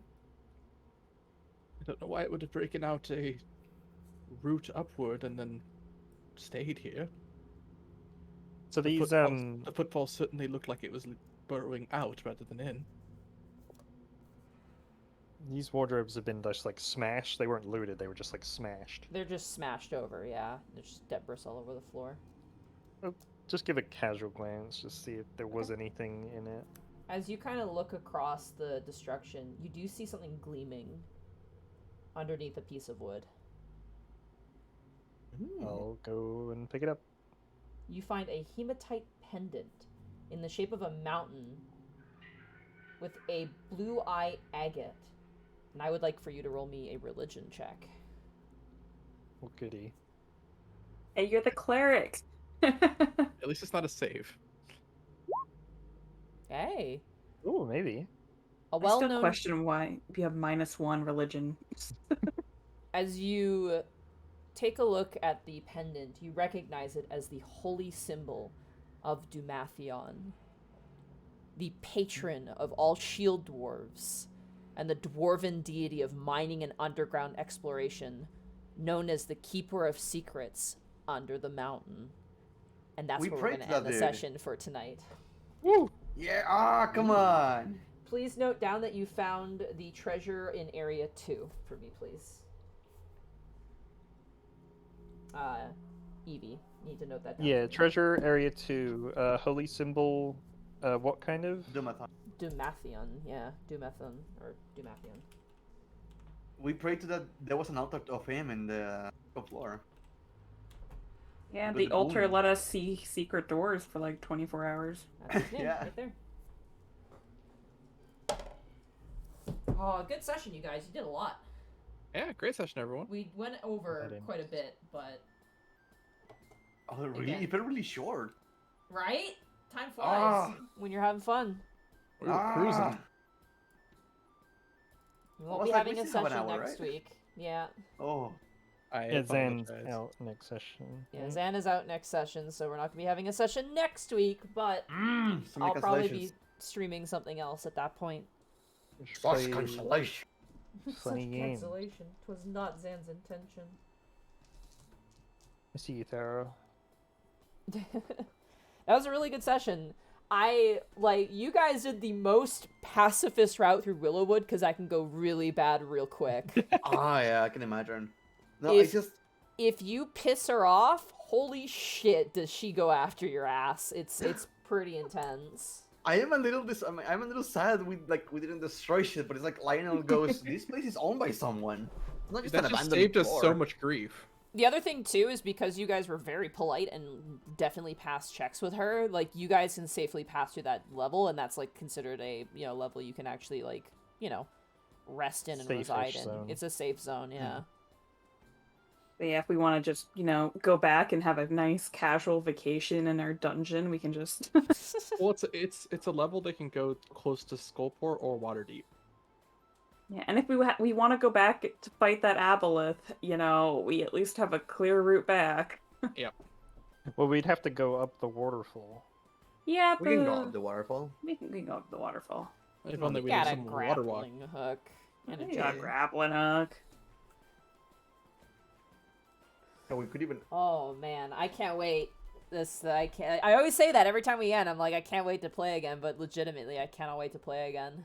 I don't know why it would have broken out a route upward and then stayed here. So The these the footfall certainly looked like it was burrowing out rather than in. these wardrobes have been just like smashed. They weren't looted. They were just like smashed. They're just smashed over, yeah. There's just debris all over the floor. Just give a casual glance, just see if there was anything in it. As you kind of look across the destruction, you do see something gleaming underneath a piece of wood. I'll go and pick it up. You find a hematite pendant in the shape of a mountain with a blue eye agate. And I would like for you to roll me a religion check. Oh, goody. Hey, you're the cleric. At least it's not a save. Hey. Oh, maybe. A I still well-known... question why you have -1 religion. As you take a look at the pendant, you recognize it as the holy symbol of Dumathion, the patron of all shield dwarves, and the dwarven deity of mining and underground exploration, known as the Keeper of Secrets under the mountain. And that's We where we're prayed going to to end that the dude. session for tonight. Woo! Yeah, come on! Please note down that you found the treasure in Area 2 for me, please. Evie, you need to note that down. Yeah, for me. treasure area 2. Holy symbol. What kind of? Dumathon. Dumathion, yeah. Dumathion, or Dumathion. We prayed to that there was an altar of him in the top floor. Yeah, With the the altar boom. let us see secret doors for like 24 hours. That's his name, Yeah. right there. Oh, good session, you guys. You did a lot. Yeah, great session, everyone. We went over That in. quite a bit, but... Oh, really? Again. It felt really short. Right? Time flies Ah. when you're having fun. We were cruising. We I won't was be like, having we a still have an session hour, next right? week. Yeah. Oh. I Yeah, Zan's apologize. out next session. Yeah, right? Zan is out next session, so we're not going to be having a session next week, but So many I'll probably be cancellations. streaming something else at that point. We should Such play cancellation. funny Such games. cancellation. 'Twas not Zan's intention. I see you, Tharo. That was a really good session. You guys did the most pacifist route through Willowwood, because I can go really bad real quick. Ah, yeah, I can imagine. No, If- it's just... If you piss her off, holy shit, does she go after your ass. It's pretty intense. I am a little I'm a little sad we didn't destroy shit, but it's like Lionel goes, this place is owned by someone. It's not just That an just abandoned saved us floor. so much grief. The other thing, too, is because you guys were very polite and definitely passed checks with her, like, you guys can safely pass through that level, and that's, like, considered a, level you can actually, like, rest in and Safe-ish reside in. zone. It's a safe zone, yeah. But yeah, if we want to just, go back and have a nice casual vacation in our dungeon, we can just. Well, it's a level that can go close to Skullport or Waterdeep. Yeah, and if we want to go back to fight that aboleth, we at least have a clear route back. Well, we'd have to go up the waterfall. Yeah, We can go up the waterfall. we can go up the waterfall. If No, only You we had got a some water walk. grappling hook and a We got a jug. grappling hook. So we could even... Oh, man, I can't wait. I always say that every time we end. I'm like, I can't wait to play again, but legitimately, I cannot wait to play again.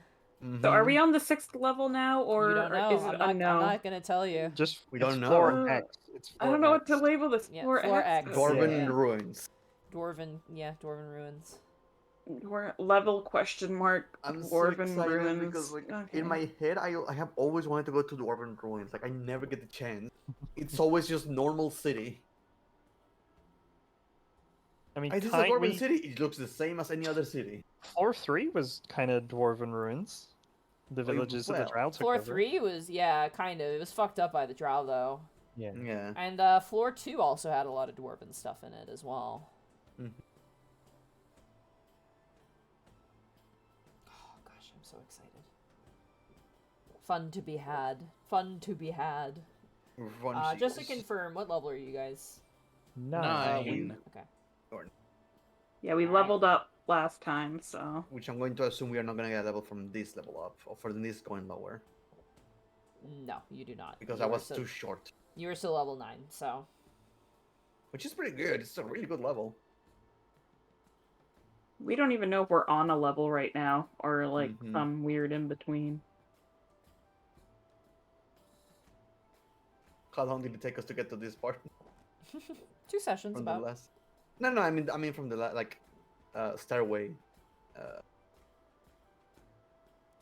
So are we on the 6th level now, or You don't know. is it I'm unknown? not gonna tell you. Just We it's don't know. floor X. It's I don't know what to floor X. label this. Yeah, Floor floor X. X. Dwarven Yeah. ruins. Dwarven ruins. We're level question mark I'm so Dwarven excited ruins. because like Okay. in my head I have always wanted to go to Dwarven ruins. Like I never get the chance. It's always just normal city. I mean, This is a Dwarven city. It looks the same as any other city. Floor 3 was kind of dwarven ruins. The Oh, villages that the well, drow took Floor over. 3 was, kind of. It was fucked up by the drow, though. Yeah. Yeah. And floor 2 also had a lot of dwarven stuff in it as well. Mhm. Oh gosh, I'm so excited. Fun to be had. Fun to be had. Run Just to sequels. confirm, what level are you guys? 9. Okay. Yeah, we Alright. leveled up last time, so Which I'm going to assume we are not going to get a level from this level up, or for this going lower, No, you do not. because You I were was still, too short. You were still level 9, so. Which is pretty good. It's a really good level. we don't even know if we're on a level right now or like Mhm. some weird in between. How long did it take us to get to this part? 2 sessions From about. the last? No, I mean from the stairway.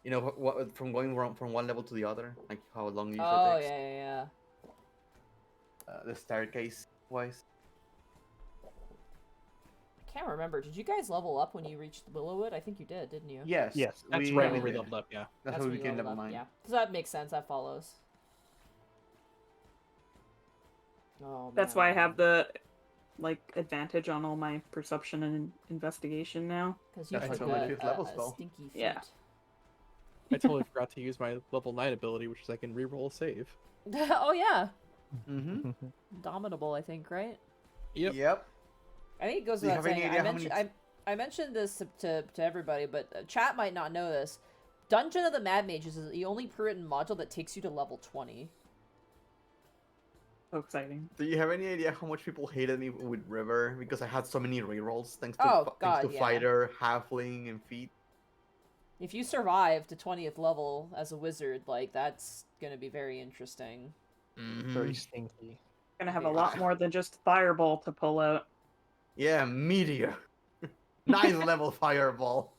You know what from going from one level to the other, like how long it usually Oh, takes. yeah. The staircase wise. I can't remember. Did you guys level up when you reached Willowwood? I think you did, didn't you? Yes. Yes. That's we right we when we did. leveled up, yeah. That's how when we you became leveled level up, 9. Yeah. So that makes sense. That follows. Oh, That's why I man. have the like advantage on all my perception and investigation now. Because you That's took like only 5th level a spell. stinky feat. Yeah. I totally forgot to use my level 9 ability, which is I can reroll a save. Oh, yeah. Mm-hmm. Dominable, I think, right? Yep. I think it goes Do you without have any saying. idea how many I mentioned this to everybody, but chat might not know this. Dungeon of the Mad Mages is the only pre-written module that takes you to level 20. So exciting. Do you have any idea how much people hated me with River because I had so many rerolls thanks to Oh, thanks God, to yeah. Fighter, Halfling, and Feet? If you survive to 20th level as a wizard, like, that's gonna be very interesting. Very stinky. Gonna have a Yeah. lot more than just fireball to pull out. Yeah, Meteor. 9th level Fireball.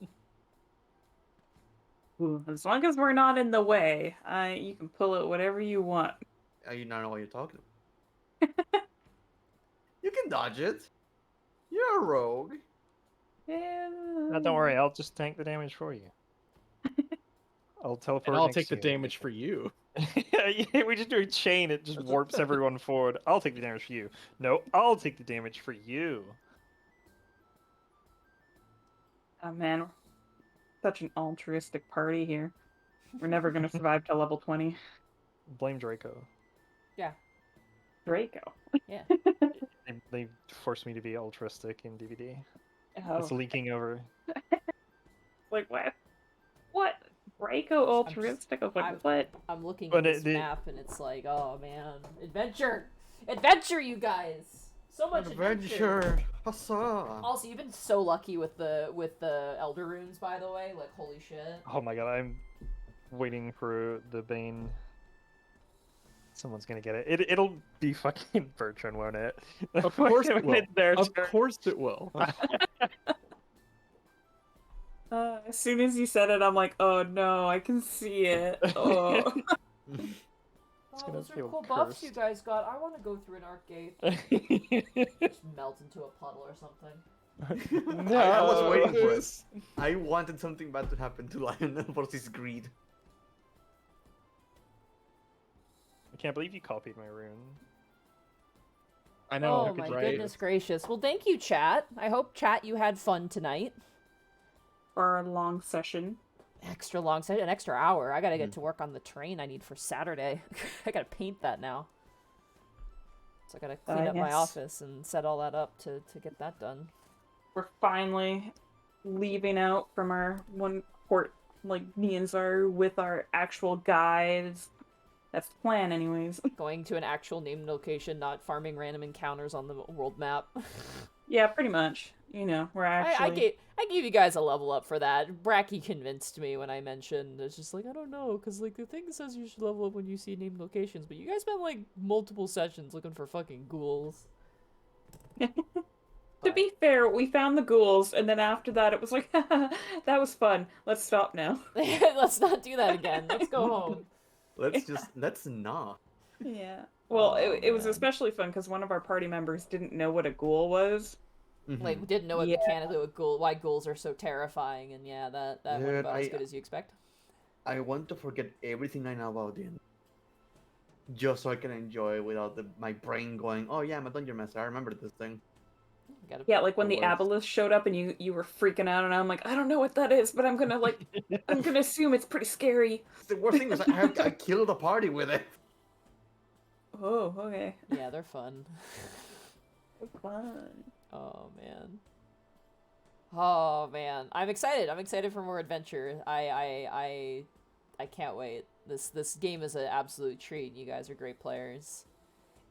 Ooh, as long as we're not in the way, you can pull out whatever you want. You don't know what you're talking about. You can dodge it. You're a rogue. No, don't worry, I'll just tank the damage for you. I'll teleport And I'll next take to the you. damage for you. Yeah, we just do a chain, it just warps everyone forward. I'll take the damage for you. No, I'll take the damage for you. Oh man, such an altruistic party here. We're never gonna survive to level 20. Blame Draco. Draco. Yeah. They forced me to be altruistic in DVD. Oh, It's leaking over. like what? What? Draco altruistic? I was like, what? I'm looking But at this map and it's like, oh man, adventure, you guys, so much adventure. Huzzah! Also, you've been so lucky with the Elder Runes, by the way. Like, holy shit. Oh my god, I'm waiting for the Bane. Someone's gonna get it. It'll be fucking Bertrand, won't it? Of course it When will. it's their Of turn. course it will. As soon as you said it, I'm like, oh no, I can see it. Oh. Oh, gonna those are feel cool buffs cursed. you guys got. I want to go through an arc gate. Just melt into a puddle or something. No. I was waiting for it. I wanted something bad to happen to Lionel for his greed. I can't believe you copied my rune. I know, Oh my right? goodness gracious. Well, thank you, chat. I hope, chat, you had fun tonight. For a long session. Extra long session, an extra hour. I gotta get to work on the train I need for Saturday. I gotta paint that now. So I gotta clean up my yes. office and set all that up to get that done. We're finally leaving out from our one port, like Nianzar, with our actual guides. That's the plan, anyways. Going to an actual named location, not farming random encounters on the world map. Yeah, pretty much. You know, we're actually. I gave you guys a level up for that. Bracky convinced me when I mentioned. It's just like, I don't know, because like the thing says you should level up when you see named locations, but you guys spent like multiple sessions looking for fucking ghouls. To be fair, we found the ghouls, and then after that, it was like, that was fun. Let's stop now. Let's not do that again. Let's go home. Let's not. Yeah. Well, Oh, it was man. especially fun because one of our party members didn't know what a ghoul was. Like, we didn't know what Yeah. mechanically why ghouls are so terrifying, and yeah, that went Dude, about as good as you expect. I want to forget everything I know about the end, just so I can enjoy it without my brain going, "Oh yeah, I'm a dungeon master. I remember this thing." Gotta Yeah, like when the worst. aboleth showed up and you were freaking out, and I'm like, I don't know what that is, but I'm gonna assume it's pretty scary. The worst thing was I killed a party with it. Oh, okay. Yeah, they're fun. Fun. Oh man. Oh man. I'm excited. I'm excited for more adventure. I can't wait. This game is an absolute treat. You guys are great players.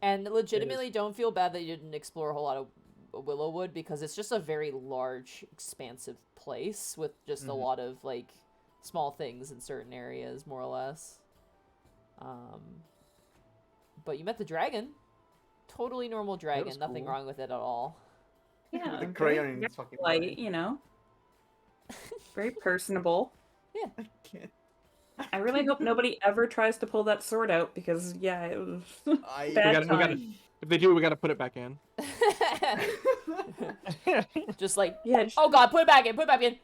And legitimately don't feel bad that you didn't explore a whole lot of Willowwood, because it's just a very large, expansive place with just a lot of like small things in certain areas, more or less. But you met the dragon. Totally normal dragon. Nothing cool. wrong with it at all. Yeah. The very- crayon in very his fucking light, brain. you know. Very personable. I can't. I really hope nobody ever tries to pull that sword out, because yeah, it was bad we gotta, time. if they do, we gotta put it back in. Just like, Yeah. oh god, put it back in, put it back in.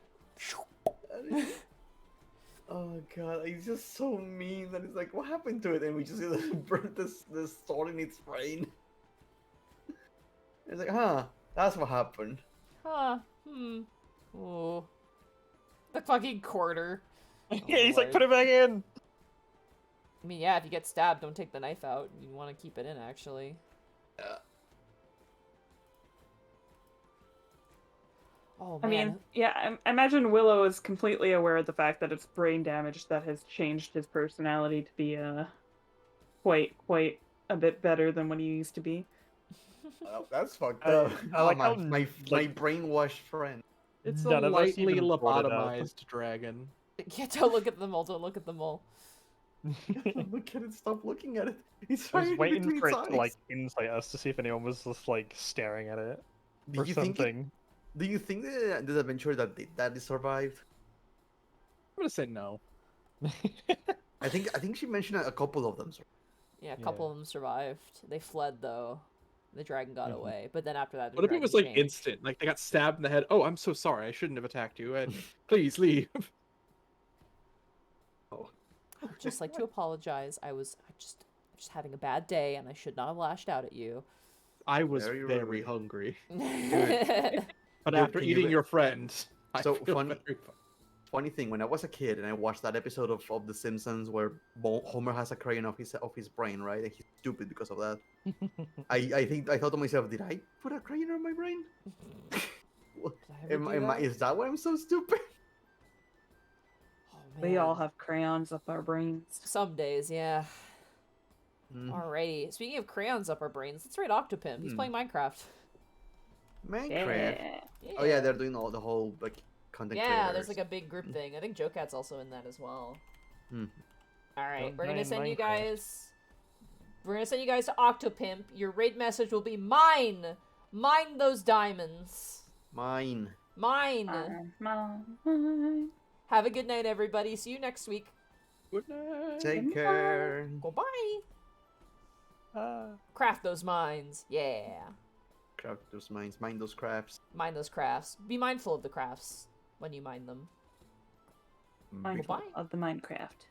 Oh god, he's just so mean that it's like, what happened to it? And we just burnt this sword in its brain. It's like, huh, that's what happened. Huh. Oh. The fucking quarter. Yeah, he's like, Lord. put it back in. I mean, yeah, if you get stabbed, don't take the knife out. You want to keep it in, actually. Yeah. Oh, man. I mean, yeah, I imagine Willow is completely aware of the fact that it's brain damage that has changed his personality to be quite a bit better than what he used to be. Oh, that's fucked I- up. I like how, my like- brainwashed friend. It's a None of us lightly even brought it up. lobotomized dragon. Yeah, don't look at them all, don't look at them all. Look at it, stop looking at it. He's I was trying waiting between for its it to eyes. like insight us to see if anyone was just like staring at it Do or you think something. do you think the adventure that survived? I'm gonna say no. I think she mentioned a couple of them. Yeah, a couple of them survived. They fled, though. The dragon got Mhm. away. But then after that, the What if it dragon was like changed. instant? Like they got stabbed in the head. Oh, I'm so sorry. I shouldn't have attacked you. And please leave. I'd just like to apologize. I was just having a bad day, and I should not have lashed out at you. I was Very very rude. hungry. Yeah, But Dude, after can you eating re- your friend, I So feel funny- very fun. Funny thing, when I was a kid and I watched that episode of The Simpsons where Homer has a crayon of his brain, right? And he's stupid because of that. I thought to myself, did I put a crayon on my brain? Is that why I'm so stupid? Oh, We all man. have crayons up our brains. Some days, yeah. Mm. Alrighty. Speaking of crayons up our brains, let's rate Octopimp. He's playing Minecraft. Minecraft. Yeah. Oh yeah, they're doing all the whole like content Yeah, creators. there's like a big group thing. I think Jokat's also in that as well. Hmm. Alright, Don't we're gonna mind send you Minecraft. guys. We're gonna send you guys to Octopimp. Your raid message will be mine. Mine those diamonds. Mine. Mine. Mine. Have a good night, everybody. See you next week. Good night. Take care. Goodbye. Ah. Craft those mines. Yeah. Craft those mines. Mine those crafts. Mine those crafts. Be mindful of the crafts when you mine them. Mindful Goodbye. of the Minecraft.